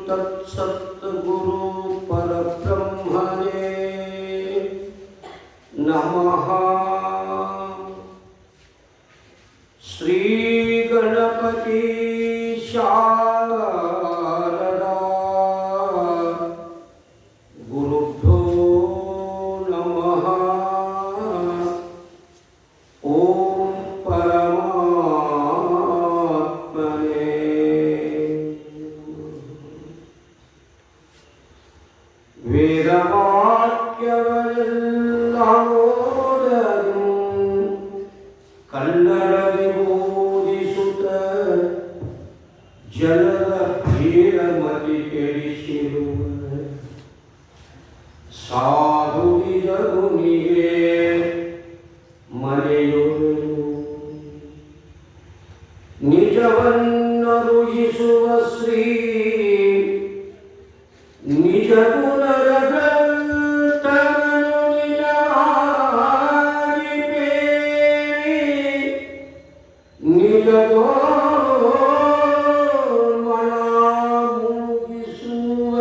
तत्सद्गुरु परब्रह्मणे नमः। श्री गणपति शारदा गुरुभ्यो नमः। ओम परमात्मने। ವೇದವಾಕ್ಯವೆಲ್ಲವೋದನು ಕನ್ನಡ ವಿಭೂತಿಸುತ್ತ ಜನರ ಭೀರಮತಿ ಕೆಡಿಸಿರುವ ಸಾಧುವಿದರುನಿಗೆ ಮರೆಯುವೆನು. ನಿಜವನ್ನರುಹಿಸುವ ಶ್ರೀ ನಿಜ ಗುಣರ ಗ್ರಂಥವನ್ನು ನಿಜವಾಗಿ ಪೇರಿ ನಿಜದೋ ಮನ ಮುಗಿಸುವ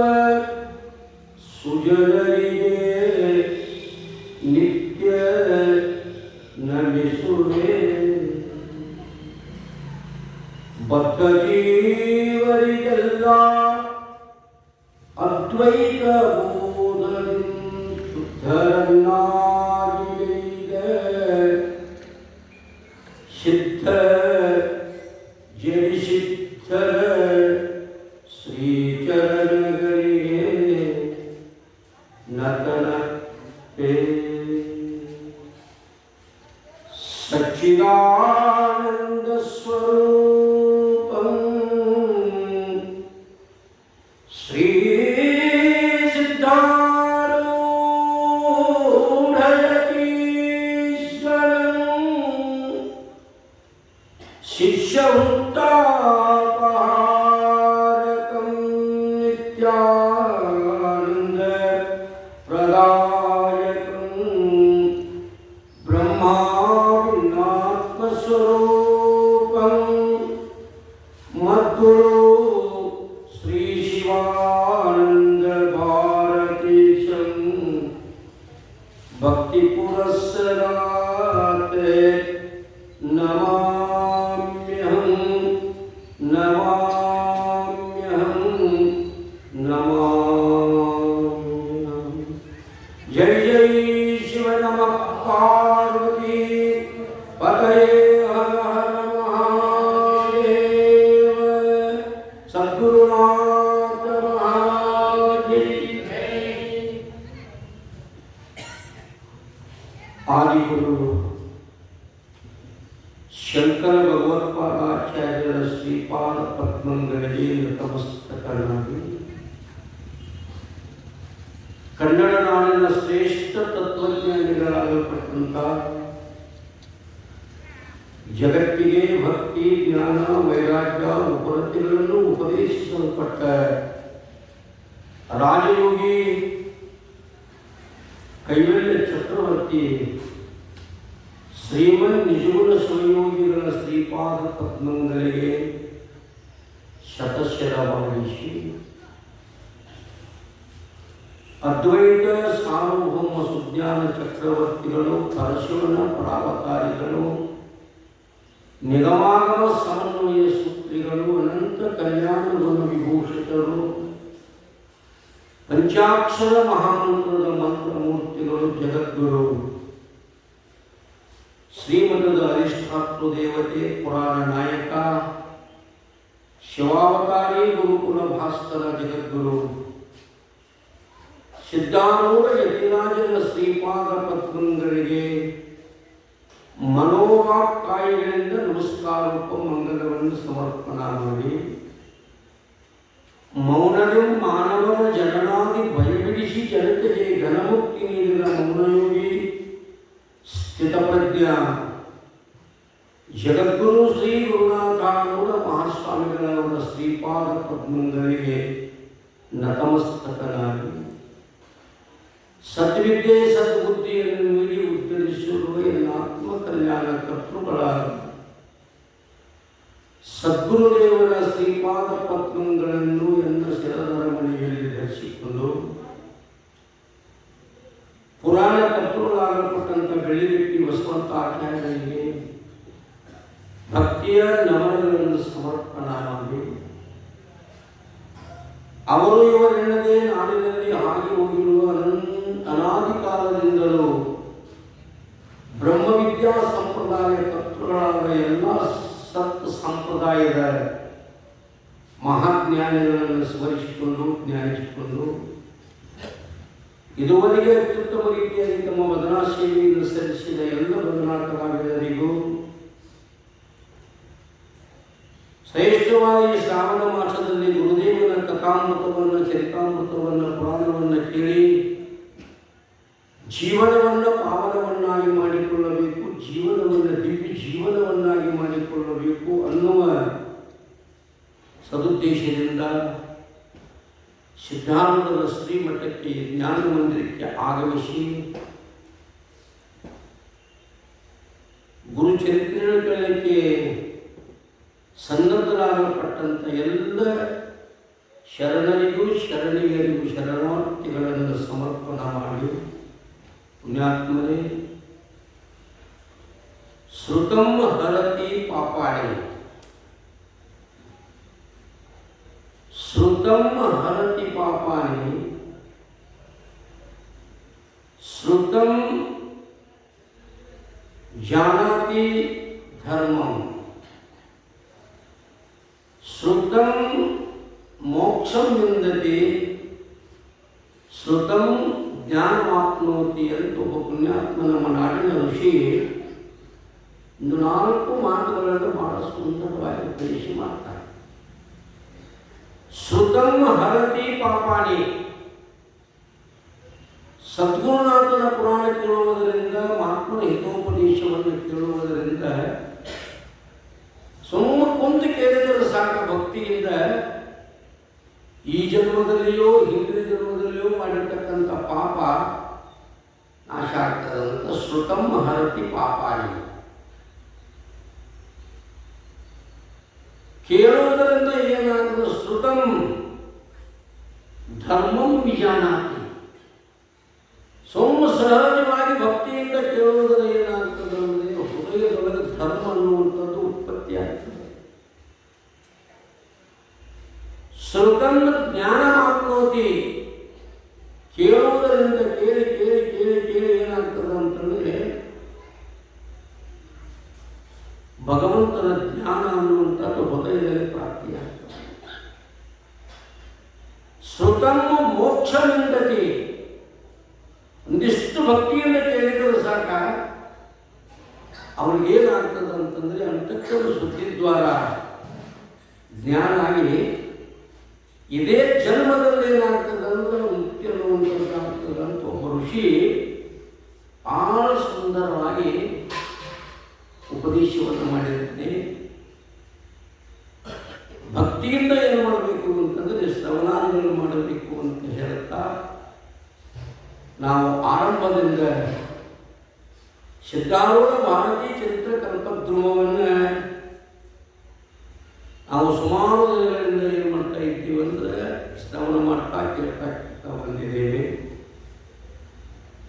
ಸುಜನರಿಗೆ ನಿತ್ಯ ನಮಿಸುವೆ. ಬದ್ಧ ಜೀವರಿಗೆಲ್ಲ ಅದ್ವೈತ ಬೋಧನೆ ಶುದ್ಧರನ್ನಾಗಿರಿದೆ. ಸಿದ್ಧ ಜನಿಸಿದ್ಧರ ಶ್ರೀಚರಣಗಳಿಗೆ ನತನತೆ. ಸಚ್ಚಿದಾನಂದ ಸ್ವರೂಪಂ ಶ್ರೀ ಶಿಷ್ಯವೃತ್ತಾಪಹಾರಕಂ ನಿತ್ಯಾನಂದ ಪ್ರದಾಯಕಂ ಬ್ರಹ್ಮಾತ್ಮಸ್ವರೂಪಂ ಮದ್ಗುರು ಶ್ರೀ ಶಿವಾನಂದ ಭಾರತೀಶಂ ಭಕ್ತಿ ಪುರಸ್ಸರಾತೆ ನಮಾಮ್ಯಹಂ ನಮಾಮ್ಯಹಂ ನಮಾಮ್ಯಹಂ. ಜೈ ಜೈ ಶಿವ ನಮಃ ಪಾರ್ವತಿ ಪತಯೇ ಹರ ಹರ ಮಹಾದೇವ. ಸದ್ಗುರುನಾಥ ಮಹಾರಾಜ್ ಕಿ ಜೈ. ಆದಿಗುರು ಶಂಕರ ಭಗವತ್ಪಾದಾಚಾರ್ಯರ ಶ್ರೀಪಾದ ಪದ್ಮಗಳಿಗೆ ನತಮಸ್ತಕನಾಗಿ ಕನ್ನಡ ನಾಡಿನ ಶ್ರೇಷ್ಠ ತತ್ವಜ್ಞಾನಿಗಳಾಗಲ್ಪಟ್ಟಂತ ಜಗತ್ತಿಗೆ ಭಕ್ತಿ ಜ್ಞಾನ ವೈರಾಗ್ಯ ಉಪರತಿಗಳನ್ನು ಉಪದೇಶಿಸಲ್ಪಟ್ಟ ರಾಜಯೋಗಿ ಕೈವಲ್ಯ ಚಕ್ರವರ್ತಿ ಶ್ರೀಮನ್ ನಿಜಗುಣ ಶಿವಯೋಗಿಗಳ ಶ್ರೀಪಾದ ಪದ್ಮಗಳಿಗೆ ಶತಶರವಾಣಿಸಿ ಅದ್ವೈತ ಸಾರ್ವಭೌಮ ಸುಜ್ಞಾನ ಚಕ್ರವರ್ತಿಗಳು ಪರಶಿವನ ಪರಾವತಾರಿಗಳು ನಿಗಮಾಗಮ ಸಮನ್ವಯ ಸೂತ್ರಿಗಳು ಅನಂತ ಕಲ್ಯಾಣ ಗುಣ ವಿಭೂಷಿತರು ಪಂಚಾಕ್ಷರ ಮಹಾಮಂತ್ರದ ಮಂತ್ರಮೂರ್ತಿಗಳು ಜಗದ್ಗುರು ಶ್ರೀಮಠದ ಅಧಿಷ್ಠಾತೃ ದೇವತೆ ಪುರಾಣ ನಾಯಕ ಶಿವಾವತಾರಿ ಗುರುಕುಲ ಭಾಸ್ಕರ ಜಗದ್ಗುರು ಸಿದ್ಧಾರೂಢ ಯತಿರಾಜನ ಶ್ರೀಪಾದ ಪದ್ಮಗಳಿಗೆ ಮನೋವಾಕ್ಕಾಯಿಗಳಿಂದ ನಮಸ್ಕಾರೂಪ ಮಂಗಲವನ್ನು ಸಮರ್ಪಣಾ ಮಾಡಿ ಮೌನವೇ ಮಾನವನ ಜನನಾದಿ ಭಯಬಿಡಿಸಿ ಜನತೆಗೆ ಘನಮುಕ್ತಿ ನೀಡಿದ ಮೌನಯೋಗಿ ಸ್ಥಿತಪ್ರಜ್ಞ ಜಗದ್ಗುರು ಶ್ರೀ ಗುರುನಾಥಾರೂಢ ಮಹಾಸ್ವಾಮಿಗಳವರ ಶ್ರೀಪಾದ ಪದ್ಮಗಳಿಗೆ ನತಮಸ್ತಕನಾಗಿ ಸದ್ವಿದ್ಯೆ ಸದ್ಬುದ್ಧಿಯನ್ನು ಮೀರಿ ಉತ್ತರಿಸಿರುವ ಎಲ್ಲ ಆತ್ಮ ಕಲ್ಯಾಣ ಕರ್ತೃಗಳ ಸದ್ಗುರುದೇವರ ಶ್ರೀಪಾದ ಪದ್ಮಗಳನ್ನು ಎನ್ನ ಶಿರದರ ಮನೆಯಲ್ಲಿ ಧರಿಸಿಕೊಂಡು ಪುರಾಣ ಕರ್ತೃಗಳಾಗಲ್ಪಟ್ಟಂಥ ಬೆಳ್ಳಿಗಟ್ಟಿ ಬಸವಂತ ಆಚಾರ್ಯರಿಗೆ ಭಕ್ತಿಯ ನಮನಗಳನ್ನು ಸಮರ್ಪಣ ಮಾಡಿ ಅವರು ಇವರೆನ್ನದೇ ನಾಡಿನಲ್ಲಿ ಹಾಗೆ ಹೋಗಿರುವ ಅನಾದಿ ಕಾಲದಿಂದಲೂ ಬ್ರಹ್ಮವಿದ್ಯಾ ಸಂಪ್ರದಾಯ ಕರ್ತೃಗಳಾದ ಎಲ್ಲ ಸತ್ ಸಂಪ್ರದಾಯದ ಮಹಾಜ್ಞಾನಿಗಳನ್ನು ಸ್ಮರಿಸಿಕೊಂಡು ಜ್ಞಾನಿಸಿಕೊಂಡು ಇದುವರೆಗೆ ಅತ್ಯುತ್ತಮ ರೀತಿಯಾಗಿ ತಮ್ಮ ಭಜನಾ ಸೇವೆಯನ್ನು ಸಲ್ಲಿಸಿದ ಎಲ್ಲ ಭಜನಾ ಕಲಾವಿದರಿಗೂ ಶ್ರೇಷ್ಠವಾಗಿ ಶ್ರಾವಣ ಮಾಸದಲ್ಲಿ ಗುರುದೇವನ ಕಥಾಮೃತವನ್ನು ಚರಿತಾಮೃತವನ್ನು ಪುರಾಣವನ್ನು ಕೇಳಿ ಜೀವನವನ್ನು ಪಾವನವನ್ನಾಗಿ ಮಾಡಿಕೊಳ್ಳಬೇಕು, ಜೀವನವನ್ನು ದಿವ್ಯ ಜೀವನವನ್ನಾಗಿ ಮಾಡಿಕೊಳ್ಳಬೇಕು ಅನ್ನುವ ಸದುದ್ದೇಶದಿಂದ ಸಿದ್ಧಾರೂಢರ ಶ್ರೀಮಠಕ್ಕೆ ಜ್ಞಾನ ಮಂದಿರಕ್ಕೆ ಆಗಮಿಸಿ ಗುರುಚರಿತ್ರೆಗಳಿಗೆ ಸನ್ನದ್ಧರಾಗಲ್ಪಟ್ಟಂಥ ಎಲ್ಲ ಶರಣರಿಗೂ ಶರಣಿಯರಿಗೂ ಶರಣಾರ್ಥಿಗಳನ್ನು ಸಮರ್ಪಣ ಮಾಡಿ ಪುಣ್ಯಾತ್ಮರೇ, ಶ್ರುತಂ ಹರತಿ ಪಾಪಾಣಿ, ಶ್ರುತಂ ಹರತಿ ಪಾಪಾಣಿ, ಶ್ರುತಂ ಜಾನಾತಿ ಧರ್ಮಂ, ಶ್ರುತಂ ಮೋಕ್ಷಂ ವಿಂದತಿ, ಶ್ರುತಂ ಜ್ಞಾನವಾಪ್ನೋತಿ ಅಂತ ಒಬ್ಬ ಪುಣ್ಯಾತ್ಮ ನಮ್ಮ ನಾಡಿನ ಋಷಿ ಒಂದು 4 ಮಾತುಗಳನ್ನು ಬಹಳ ಸುಂದರವಾಗಿ ಉಪದೇಶ ಮಾಡ್ತಾರೆ. ಶ್ರುತಂ ಹರತಿ ಪಾಪಾಣಿ, ಸದ್ಗುರುನಾಥನ ಪುರಾಣ ಕೇಳುವುದರಿಂದ, ಮಹಾತ್ಮನ ಹಿತೋಪದೇಶವನ್ನು ಕೇಳುವುದರಿಂದ ಸುಮ್ಮ ಕುಂತು ಕೇಳಿದರೆ ಸಾಕ, ಭಕ್ತಿಯಿಂದ ಈ ಜನ್ಮದಲ್ಲಿಯೋ ಹಿಂದಿನ ಜನ್ಮದಲ್ಲಿಯೋ ಮಾಡಿರ್ತಕ್ಕಂಥ ಪಾಪ ನಾಶ ಆಗ್ತದಂತ ಶ್ರುತಂ ಹರತಿ ಪಾಪಾಣಿ. ಕೇಳುವುದರಿಂದ ಏನಾಗ್ತದೆ? ಶ್ರುತಂ ಧರ್ಮಂ ವಿಜಾನಾತಿ, ಸಹಜವಾಗಿ ಭಕ್ತಿಯಿಂದ ಕೇಳುವುದರ ಏನಾಗ್ತದೆ ಅಂದರೆ ಹೃದಯದೊಳಗೆ ಧರ್ಮ ಅನ್ನುವಂಥದ್ದು ಉತ್ಪತ್ತಿ ಆಗ್ತದೆ. ಶ್ರುತಂ ಜ್ಞಾನ ಆಪ್ನೋತಿ, ಕೇಳುವುದರಿಂದ ಕೇಳಿ ಕೇಳಿ ಕೇಳಿ ಕೇಳಿ ಏನಾಗ್ತದೆ ಅಂತಂದರೆ ಭಗವಂತನ ಜ್ಞಾನ ಅನ್ನುವಂಥದ್ದು ಹೃದಯದಲ್ಲಿ ಪ್ರಾಪ್ತಿಯಾಗ್ತದೆ. ಶ್ರುತಂ ಮೋಕ್ಷವಿಂದತಿ, ಒಂದಿಷ್ಟು ಭಕ್ತಿಯಿಂದ ಕೇಳಿದರೆ ಸಾಕ, ಅವ್ರಿಗೇನಾಗ್ತದೆ ಅಂತಂದರೆ ಅಂತಕ್ಕಂಥ ಸುದ್ದಿದ್ವಾರ ಜ್ಞಾನ ಆಗಿ ಇದೇ ಜನ್ಮದಲ್ಲಿ ಏನಾಗ್ತದೆ ಅಂದ್ರೆ ಮುಕ್ತಿ ಅನ್ನುವಂಥದ್ದಾಗ್ತದೆ ಅಂತ ಒಬ್ಬ ಋಷಿ ಬಹಳ ಸುಂದರವಾಗಿ ಉಪದೇಶವನ್ನು ಮಾಡಿರುತ್ತೆ. ಭಕ್ತಿಯಿಂದ ಏನು ಮಾಡಬೇಕು ಅಂತಂದರೆ ಶ್ರವಣಾದಿಗಳನ್ನು ಮಾಡಬೇಕು ಅಂತ ಹೇಳ್ತಾ ನಾವು ಆರಂಭದಿಂದ ಸಿದ್ಧಾರೂಢ ಭಾರತೀಯ ಚರಿತ್ರೆ ಕಲ್ಪದ್ರುಮವನ್ನು ನಾವು ಸುಮಾರು ದಿನಗಳಿಂದ ಏನು ಮಾಡ್ತಾ ಇದ್ದೀವಿ ಅಂದರೆ ಶ್ರವಣ ಮಾಡ್ತಾ ಕೇಳ್ತಾ ಬಂದಿದ್ದೇವೆ.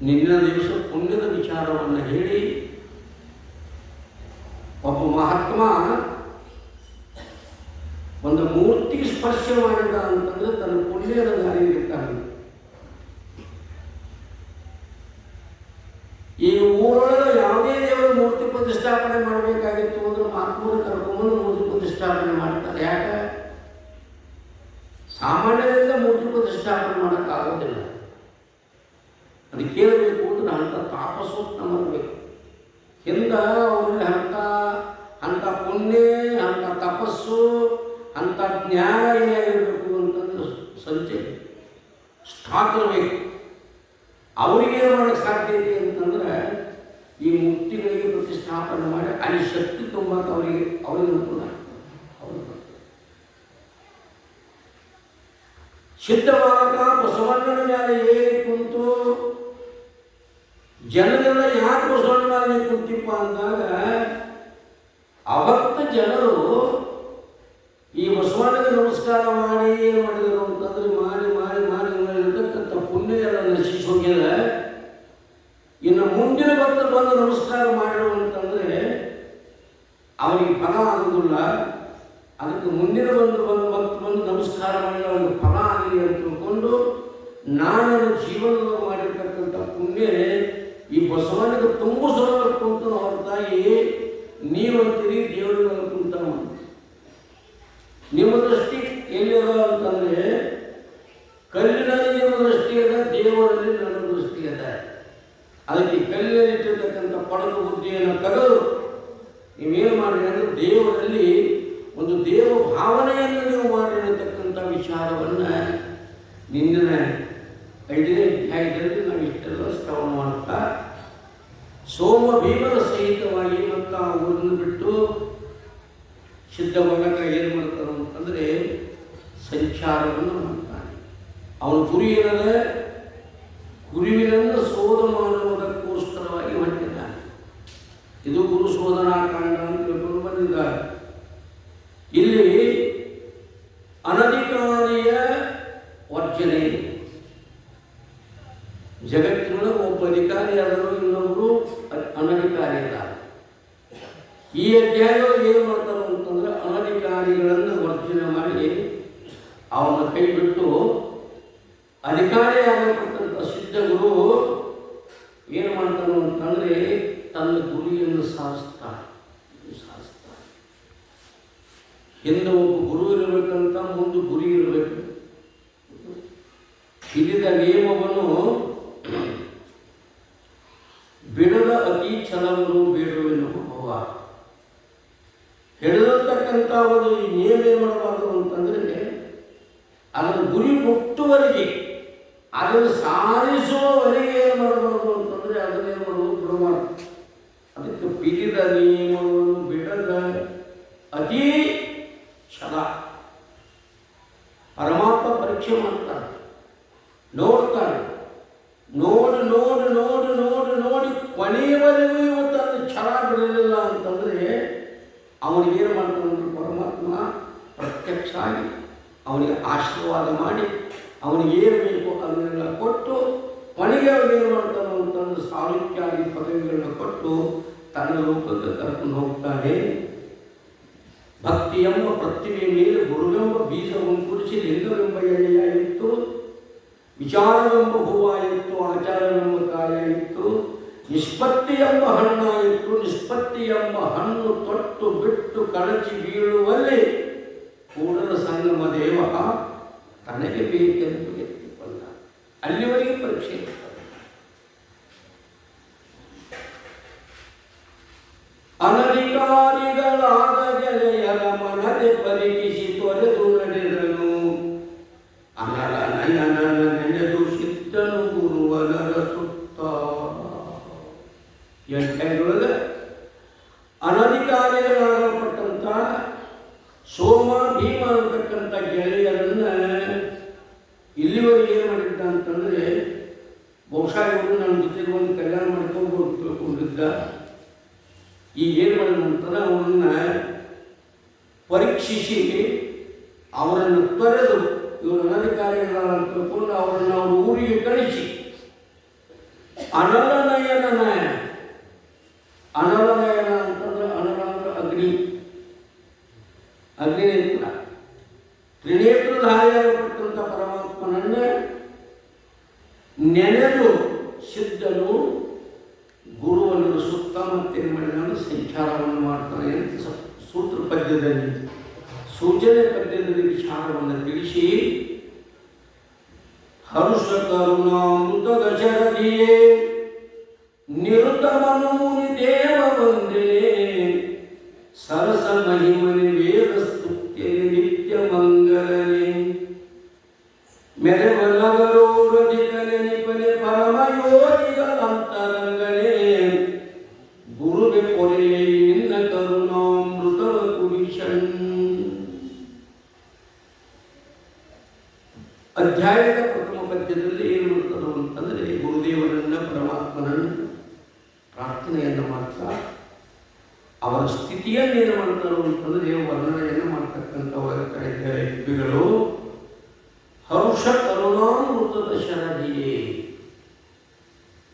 ನಿನ್ನೆ ದಿವಸ ಪುಣ್ಯದ ವಿಚಾರವನ್ನು ಹೇಳಿ ಒಬ್ಬ ಮಹಾತ್ಮ ಒಂದು ಮೂರ್ತಿಗೆ ಸ್ಪರ್ಶ ಮಾಡಿದ ಅಂತಂದ್ರೆ ತನ್ನ ಪುಣ್ಯದ ದಾರಿಯಲ್ಲಿರ್ತಾನೆ. ಈ ಊರೊಳಗೆ ಯಾವುದೇ ದೇವರ ಮೂರ್ತಿ ಪ್ರತಿಷ್ಠಾಪನೆ ಮಾಡಬೇಕಾಗಿತ್ತು ಅಂದ್ರೆ ಮಹಾತ್ಮರು ಕರ್ಕೊಂಡು ಮೂರ್ತಿ ಪ್ರತಿಷ್ಠಾಪನೆ ಮಾಡ್ತಾರೆ. ಯಾಕೆ? ಸಾಮಾನ್ಯದಿಂದ ಮೂರ್ತಿ ಪ್ರತಿಷ್ಠಾಪನೆ ಮಾಡೋಕ್ಕಾಗೋದಿಲ್ಲ. ಅದು ಕೇಳಬೇಕು ಅಂದ್ರೆ ಅಂಥ ತಾಪಸೋತ್ ನಮಗಬೇಕು. ಹಿಂದೆ ಅವ್ರಿಗೆ ಅಂಥ ಪುಣ್ಯ, ಅಂಥ ತಪಸ್ಸು, ಅಂಥ ಜ್ಞಾನ ಏನಾಗಿರಬೇಕು ಅಂತಂದ್ರೆ ಸಂಚೆ ಸ್ಟಾಕ್ ಇರಬೇಕು. ಅವರಿಗೆ ಏನು ಮಾಡೋಕ್ಕೆ ಸಾಧ್ಯ ಇದೆ ಅಂತಂದ್ರೆ ಈ ಮೂರ್ತಿಗಳಿಗೆ ಪ್ರತಿಷ್ಠಾಪನೆ ಮಾಡಿ ಅಲ್ಲಿ ಶಕ್ತಿ ತುಂಬಕ್ಕೆ ಅವರಿಗೆ ಅನುಕೂಲ ಆಗ್ತದೆ. ಸಿದ್ಧವಾದ ಬಸವಣ್ಣನ ಮೇಲೆ ಏರಿ ಕುಂತು ಜನರೆಲ್ಲ ಯಾಕೆ ಬಸವಣ್ಣ ಮೇಲೆ ಕುಂತಿಪ್ಪ ಅಂದಾಗ ಅವತ್ತು ಜನರು ಈ ಬಸವಣ್ಣಗೆ ನಮಸ್ಕಾರ ಮಾಡಿ ಏನು ಮಾಡಿದರು ಅಂತಂದ್ರೆ ಮಾಡಿ ಮಾಡಿ ಮಾಡಿ ಇರತಕ್ಕಂಥ ಪುಣ್ಯ ಎಲ್ಲ ನಶಿಸಿ ಹೋಗ್ಯದ. ಇನ್ನು ಮುಂದಿನ ಭಕ್ತರು ಬಂದು ನಮಸ್ಕಾರ ಮಾಡಿರು ಅಂತಂದರೆ ಅವನಿಗೆ ಫಲ ಆಗೋದಿಲ್ಲ. ಅದಕ್ಕೆ ಮುಂದಿನ ಬಂದು ನಮಸ್ಕಾರ ಮಾಡಿ ಅವನಿಗೆ ಫಲ ಆಗಲಿ ಅಂತ ತಿಳ್ಕೊಂಡು ನಾನು ಜೀವನದಲ್ಲಿ ಮಾಡಿರ್ತಕ್ಕಂಥ ಪುಣ್ಯ ಈ ಬಸವನಿಗೆ ತುಂಬಿಸೋದ್ರ ಕುಂತ ಹೊರತಾಗಿ ನೀವಂತೀರಿ ದೇವರಿಗೆ ಕುಂತ. ನಿಮ್ಮ ದೃಷ್ಟಿ ಎಲ್ಲಿದ ಅಂತಂದರೆ ಕಲ್ಲಿನಲ್ಲಿ ನಿಮ್ಮ ದೃಷ್ಟಿ ಅದ, ದೇವರಲ್ಲಿ ನನ್ನ ದೃಷ್ಟಿ ಅದ. ಅದಕ್ಕೆ ಕಲ್ಲಿನಲ್ಲಿ ಇಟ್ಟಿರ್ತಕ್ಕಂಥ ಪಡದ ಬುದ್ಧಿಯನ್ನು ತೆಗೆದು ನೀವೇನು ಮಾಡಿ ಅಂದರೆ ದೇವರಲ್ಲಿ ಒಂದು ದೇವ ಭಾವನೆಯನ್ನು ನೀವು ಮಾಡಿರತಕ್ಕಂಥ ವಿಚಾರವನ್ನು ನಿಂದಿನ 5ನೇ ಅಧ್ಯಾಯದಲ್ಲಿ ನಾವು ಇಷ್ಟೆಲ್ಲ ಶ್ರವಣ ಮಾಡ್ತಾ ಸೋಮ ಭೀಮನ ಸಹಿತವಾಗಿ ಮತ್ತು ಆ ಊರನ್ನು ಬಿಟ್ಟು ಸಿದ್ಧವಾಗಕ ಏನು ಮಾಡ್ತಾನೆ ಅಂತಂದರೆ ಸಂಚಾರವನ್ನು ಮಾಡ್ತಾನೆ. ಅವನ ಗುರಿ ಏನದ? ಗುರುವಿನನ್ನು ಶೋಧ ಮಾಡುವುದಕ್ಕೋಸ್ಕರವಾಗಿ ಹೊರಟಿದ್ದಾನೆ. ಇದು ಗುರು ಶೋಧನಾಕಾಂಡ ಅಂತ ತಿಳ್ಕೊಂಡು ಬಂದಿದ್ದಾರೆ. ಇಲ್ಲಿ ಅನಧಿಕಾರಿಯ ವರ್ಜನೆ. ಜಗತ್ತಿನ ಒಬ್ಬ ಅಧಿಕಾರಿ ಆದರೂ ಇನ್ನೊಬ್ಬರು ಅನಧಿಕಾರಿ ಅಲ್ಲ. ಈ ಅಧ್ಯಾಯಗಳು ಏನು ಮಾಡ್ತಾರೆ ಅಂತಂದ್ರೆ ಅನಧಿಕಾರಿಗಳನ್ನು ವರ್ಜನೆ ಮಾಡಿ ಅವನ ಕೈ ಬಿಟ್ಟು ಅಧಿಕಾರಿ ಆಗಲ್ಪಟ್ಟಂಥ ಸಿದ್ಧ ಗುರು ಏನು ಮಾಡ್ತಾನೆ ಅಂತಂದರೆ ತನ್ನ ಗುರಿಯನ್ನು ಸಾಧಿಸ್ತಾನೆ. ಹಿಂದೆ ಒಬ್ಬ ಗುರು ಇರಬೇಕಂತ ಮುಂದೆ ಗುರಿ ಇರಬೇಕು. ಹಿಡಿದ ನಿಯಮವನ್ನು ಬಿಡದ ಅತಿ ಛಲವನ್ನು ಬೇಡುವೆನು ಭವ. ಹಿಡಿದಿರ್ತಕ್ಕಂಥ ಒಂದು ಈ ನಿಯಮ ಏನು ಮಾಡಬಾರ್ದು ಅಂತಂದರೆ ಅದರ ಗುರಿ ಮುಟ್ಟುವರೆಗೆ ಅದನ್ನು ಸಾಧಿಸುವವರೆಗೆ ಏನು ಮಾಡಬಾರ್ದು ಅಂತಂದರೆ ಅದನ್ನೇನು ಮಾಡೋದು ಬಿಡಬಾರ್ದು. ಅದಕ್ಕೆ ಬಿಡಿದ ನಿಯಮವನ್ನು ಬಿಡದ ಅತಿ ಛಲ. ಪರಮಾತ್ಮ ಪರೀಕ್ಷೆ ಮಾಡ್ತಾನೆ, ನೋಡ್ತಾನೆ. ನೋಡಿ ನೋಡಿ ನೋಡಿ ನೋಡಿ ನೋಡಿ ಕೊನೆಯವರೆಗೂ ಇವತ್ತು ಛಲ ಬಿಡಲಿಲ್ಲ ಅಂತಂದರೆ ಅವನಿಗೇನು ಮಾಡ್ತಾನಂದ್ರೆ ಪರಮಾತ್ಮ ಪ್ರತ್ಯಕ್ಷ ಆಗಿ ಅವನಿಗೆ ಆಶೀರ್ವಾದ ಮಾಡಿ ಅವನಿಗೇನು ಬೇಕು ಅದನ್ನೆಲ್ಲ ಕೊಟ್ಟು ಕೊನೆಗೆ ಅವನಿಗೇನು ಮಾಡ್ತಾನೆ ಅಂತಂದ್ರೆ ಸಾಹಿತ್ಯಾದಿ ಪದವಿಗಳನ್ನ ಕೊಟ್ಟು ತನ್ನ ಲೋಕಕ್ಕೆ ಕರ್ಕೊಂಡು ಹೋಗ್ತಾನೆ. ಭಕ್ತಿ ಎಂಬ ಪ್ರತಿಮೆಯ ಮೇಲೆ ಗುರುವೆಂಬ ಬೀಜವನ್ನು ಕುಡಿಸಿ ಲಿಂಗವೆಂಬ ಎಳೆಯಾಯಿತು, ವಿಚಾರವೆಂಬ ಹೂವಾಯಿತು, ಆಚಾರವೆಂಬ ಕಾಯಾಯಿತು, ನಿಷ್ಪತ್ತಿ ಎಂಬ ಹಣ್ಣಾಯಿತು. ನಿಷ್ಪತ್ತಿ ಎಂಬ ಹಣ್ಣು ತೊಟ್ಟು ಬಿಟ್ಟು ಕಳಚಿ ಬೀಳುವಲ್ಲಿ ಕೂಡಲ ಸಂಗಮ ದೇವ ತನಗೆ ಬೇಕೆಂದು ಎತ್ತಿಕೊಂಡ. ಅಲ್ಲಿವರೆಗೆ ಪರೀಕ್ಷೆ ಇರ್ತದೆ. ಅನಧಿಕಾರಿಗಳಾದ ಗೆಳೆಯರ ಮನದೆ ಪರೀಕ್ಷಿಸಿ ತೊರೆದು ನಡೆದನು. ಅನಲ ನಯನ ನೆನೆದು ಸಿದ್ಧನು ಗುರುವನರ ಸುತ್ತ. ಎಂಟೈದೊಳಗೆ ಅನಧಿಕಾರಿಗಳಾಗಲ್ಪಟ್ಟಂಥ ಸೋಮ ಭೀಮ ಅಂತಕ್ಕಂಥ ಗೆಳೆಯರನ್ನ ಇಲ್ಲಿವರೆಗೆ ಏನು ಮಾಡಿದ್ದ ಅಂತಂದರೆ ಬಹುಶಃ ಇವರು ನನ್ನ ಜೊತೆಗೆ ಒಂದು ಕಲ್ಯಾಣ ಮಾಡ್ಕೊಂಡು ತಿಳ್ಕೊಂಡಿದ್ದ. ಈಗ ಏನು ಮಾಡಿದ ನಂತರ ಅವರನ್ನು ಪರೀಕ್ಷಿಸಿ ಅವರನ್ನು ತೊರೆದು ಇವರು ಅನಧಿಕಾರಿಗಳನ್ನು ತಿಳ್ಕೊಂಡು ಅವರನ್ನು ಅವ್ರ ಊರಿಗೆ ಕಳಿಸಿ ಅನಲನಯನ ಅನಲನಯನ ಅಂತಂದ್ರೆ ಅನಲ ಅಂದ್ರೆ ಅಗ್ನಿ, ಅಗ್ನಿನೇತ್ರ, ತ್ರಿನೇತ್ರಧಾರಿಯಾಗಪಟ್ಟಂಥ ಪರಮಾತ್ಮನನ್ನ ನೆನೆದು ಸಿದ್ಧನು ಗುರುವನ್ನು ಸುತ್ತ ಮತ್ತೇನು ಮಾಡಿದ ಸಂಚಾರವನ್ನು ಮಾಡ್ತಾನೆ ಅಂತ ಸೂತ್ರ ಪದ್ಯದಲ್ಲಿ ಸೂಚನೆ ಪದ್ಯದಲ್ಲಿ ವಿಚಾರವನ್ನು ತಿಳಿಸಿ ಹರುಷ ಕರುಣಾಮೃತ ದಶರಥಿಯೇ ನಿರುತ ಮನೋನಿ ದೇವ ವಂದನೆ ಸರಸ ಮಹಿಮನೆ ವೇದ ಸ್ತುತ್ಯ ನಿತ್ಯ ಮಂಗಲನೆ ಮೆರೆವ ನಗರೋರಧಿಕನೆ ನಿಪನೆ ಪರಮಯೋಗಿಗಳಂತರಂಗನೆ ಗುರುವೆ ಕೊರೆಯೇ ನಿನ್ನ ಕರುಣಾಮೃತ ಕುಡಿಶನ್. ಅಧ್ಯಾಯದ ಪ್ರಥಮ ಪದ್ಯದಲ್ಲಿ ಏನು ಮಾಡ್ತದೆ ಅಂತಂದರೆ ಗುರುದೇವರನ್ನ ಪರಮಾತ್ಮನನ್ನು ಪ್ರಾರ್ಥನೆಯನ್ನು ಮಾಡ್ತಾ ಅವರ ಸ್ಥಿತಿಯನ್ನು ಏನು ಮಾಡ್ತಾರೆ ಅಂತಂದರೆ ವರ್ಣನೆಯನ್ನು ಮಾಡ್ತಕ್ಕಂಥವ್ರು ಕವಿಗಳು. ಹರ್ಷ ಕರುಣಾಮೃತದ ಶರದಿಯೇ,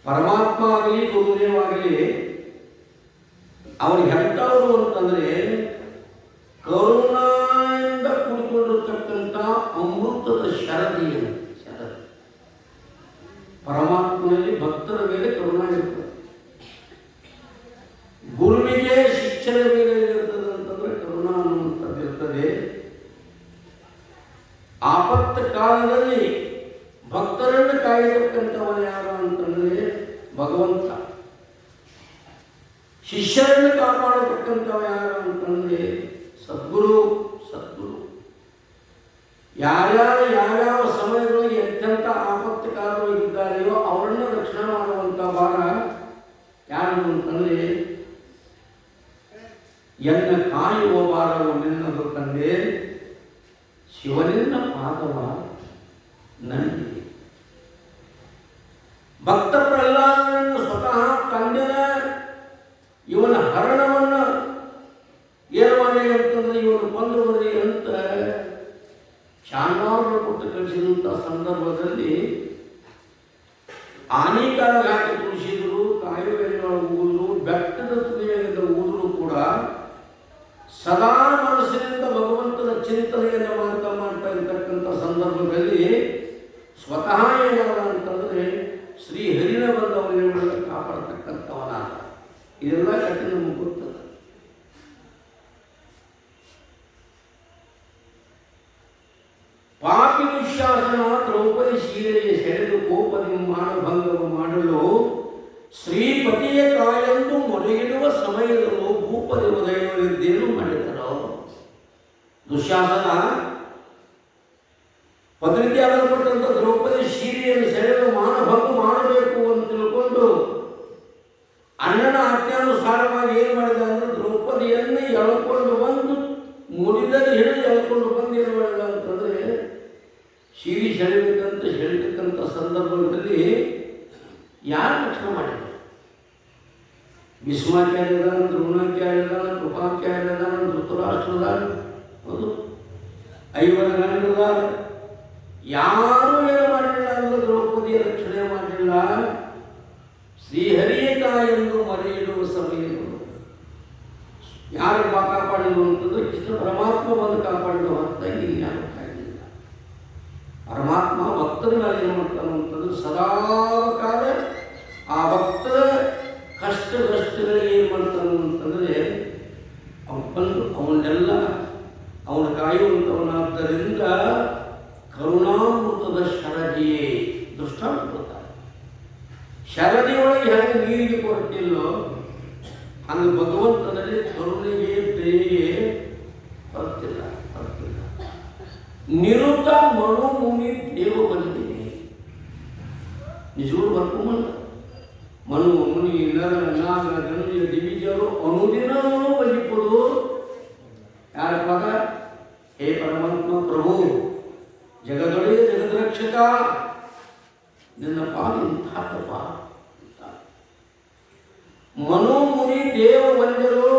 ಪರಮಾತ್ಮ ಆಗಲಿ ಗುರುದೇವಾಗಲಿ ಅವರು ಎಂಥವರು ಅಂತಂದರೆ ಕರುಣೆಯಿಂದ ಕೂಡಿಕೊಂಡಿರ್ತಕ್ಕಂಥ ಅಮೃತದ ಶರದಿಯ ಶರದಿ. ಪರಮಾತ್ಮನಲ್ಲಿ ಭಕ್ತರ ಮೇಲೆ ಕರುಣಾ ಇರ್ತದೆ, ಗುರುವಿಗೆ ಶಿಕ್ಷಣ ಮೇಲೆ ಇರ್ತದೆ ಅಂತಂದ್ರೆ ಕರುಣಾ ಅನ್ನುವಂಥದ್ದು ಇರ್ತದೆ. ಆಪತ್ತ ಕಾಲದಲ್ಲಿ ಭಕ್ತರನ್ನು ಕಾಯತಕ್ಕಂಥವನು ಯಾರು ಅಂತಂದರೆ ಭಗವಂತ. ಶಿಷ್ಯರನ್ನು ಕಾಪಾಡತಕ್ಕಂಥವ ಯಾರು ಅಂತಂದರೆ ಸದ್ಗುರು. ಯಾವ್ಯಾವ ಸಮಯಗಳಲ್ಲಿ ಅತ್ಯಂತ ಆಪತ್ತಕಾರವಾಗಿದ್ದಾರೆಯೋ ಅವರನ್ನು ರಕ್ಷಣೆ ಮಾಡುವಂಥ ಭಾಗ ಯಾರು ಅಂತಂದರೆ ಎನ್ನ ಕಾಯುವ ಭಾರವು ನಿನ್ನದು ತಂದೆ, ಶಿವನಿಂದ ಪಾದವ ನನಗೆ. ಭಕ್ತ ಪ್ರಹ್ಲಾದನನ್ನು ಸ್ವತಃ ತಂದೆನ ಇವನ ಹರಣವನ್ನು ಏನು ಮಾಡಿ ಅಂತಂದ್ರೆ ಇವನು ಕೊಂದುವರಿ ಅಂತ ಶಾಂಗಾವರ ಕೊಟ್ಟು ಕಳಿಸಿದಂಥ ಸಂದರ್ಭದಲ್ಲಿ ಆನೆಕಾಲ ಹಾಕಿ ತುಳಿಸಿದ್ರು, ಕಾಯುವೆಯನ್ನು ಊದ್ರು, ಬೆಟ್ಟದ ತುದಿಯಾಗಿದ್ದ ಊದ್ರು ಕೂಡ ಸದಾ ಮನಸ್ಸಿನಿಂದ ಭಗವಂತನ ಚಿಂತನೆಯನ್ನು ಮಾಡ್ತಾ ಇರ್ತಕ್ಕಂಥ ಸಂದರ್ಭದಲ್ಲಿ ಸ್ವತಃ ಏನಾದ ಅಂತಂದರೆ ಶ್ರೀಹರಿನ ಬಂದವರನ್ನು ಕಾಪಾಡತಕ್ಕಂಥವನಾದ. ಇದೆಲ್ಲ ಕಥೆ ನಮಗೆ ಗೊತ್ತದ. ಪಾಪಿ ದುಶ್ಯಾಸನ ದ್ರೌಪದಿ ಸೀರೆಯ ಸೆಳೆದು ಕೋಪದಿ ಮಾನಭಂಗವು ಮಾಡಲು ಶ್ರೀಪತಿಯ ಕಾಯಂದು ಮೊರೆಯಿಡುವ ಸಮಯದಲ್ಲೂ ಭೂಪದಿ ಉದಯವಿದ್ದೇನು ಮಾಡಿದರೋ. ದುಶ್ಯಾಸನ ಪತ್ರಿಕೆ ಆಗಲ್ಪಟ್ಟಂಥ ದ್ರೌಪದಿ ಸೀರೆಯನ್ನು ಸೆಳೆದು ಮಾನಭಂಗ ಮಾಡಬೇಕು ಅಂತ ತಿಳ್ಕೊಂಡು ಅಣ್ಣನ ಆಜ್ಞಾನುಸಾರವಾಗಿ ಏನು ಮಾಡಿದ ಅಂದರೆ ದ್ರೌಪದಿಯನ್ನು ಎಳ್ಕೊಂಡು ಬಂದು ಮುಡಿದಲ್ಲಿ ಹಿಡಿದು ಎಳ್ಕೊಂಡು ಬಂದು ಏನು ಮಾಡಿದ ಅಂತಂದರೆ ಸೀರೆ ಸೆಳಿಬೇಕಂತ ಸಂದರ್ಭದಲ್ಲಿ ಯಾರು ರಕ್ಷಣೆ ಮಾಡಿದ್ರು? ಭೀಷ್ಮಾಚಾರ್ಯದಾನ, ದ್ರೋಣಾಚಾರ್ಯದಾನ, ಕೃಪಾಚಾರ್ಯದಾನ, ಧೃತರಾಷ್ಟ್ರದಾನ, ಹೌದು, ಐವರ ಗಂಡದಾನ. ಯಾರು ಏನು ಮಾಡಲಿಲ್ಲ ಅಂದರೆ ದ್ರೌಪದಿಯ ರಕ್ಷಣೆ ಮಾಡಲಿಲ್ಲ. ಶ್ರೀಹರಿಯ ಕಾಯೆಂದು ಮರೆಯಿಡುವ ಸಮಯಗಳು ಯಾರು ಕಾಪಾಡಿದ್ರು ಅಂತಂದ್ರೆ ಕೃಷ್ಣ ಪರಮಾತ್ಮ ಬಂದು ಕಾಪಾಡಿದ ಹೊರತಾಗಿ ಇನ್ಯಾರು ಕಾಯಲಿಲ್ಲ. ಪರಮಾತ್ಮ ಭಕ್ತರ ಮೇಲೆ ಏನು ಮಾಡ್ತಾನೆ ಅಂತಂದ್ರೆ ಸದಾ ಕಾಲ ಆ ಭಕ್ತರ ಕಷ್ಟಗಳಿಗೆ ಏನು ಮಾಡ್ತಾನೆ ಅಂತಂದರೆ ಅವನು ಬಂದು ಅವನ್ನೆಲ್ಲ ಅವನ ಕಾಯುವಂಥವನಾದ್ದರಿಂದ ಕರುಣಾಮೃತದ ಶರದಿಯೇ ದೃಷ್ಟಾಂತ ಕೊಡ್ತಾರೆ. ಶರದಿ ಒಳಗೆ ಹೇಗೆ ನೀರಿಗೆ ಕೊರತಿಲ್ಲೋ ಹಂಗೆ ಭಗವಂತನಲ್ಲಿ ಕರುಣೆಗೆ ದಯೆಗೆ ಬರ್ತಿಲ್ಲ. ನಿರುತ ಮನುಮುನಿ ದೇವ ಬಂದಿದೆ. ನಿಜಗಳು ಬರ್ಕೊಂಬಲ್ಲ. ಮನು ಮುನಿ ನರ ನಾಗ ಗಂಜ ದಿವಿಜರು ಅನುದಿನವೂ ಬಲಿಪುದು ಯಾರ ಪದ? ಹೇ ಪರಮಾತ್ಮ ಪ್ರಭು, ಜಗದೊಡೆಯ ಜಗದ್ರಕ್ಷಕ, ನಿನ್ನ ಪಾದ ಇಂಥಪ್ಪ. ಮನೋಮುನಿ ದೇವ ವಂದ್ಯರು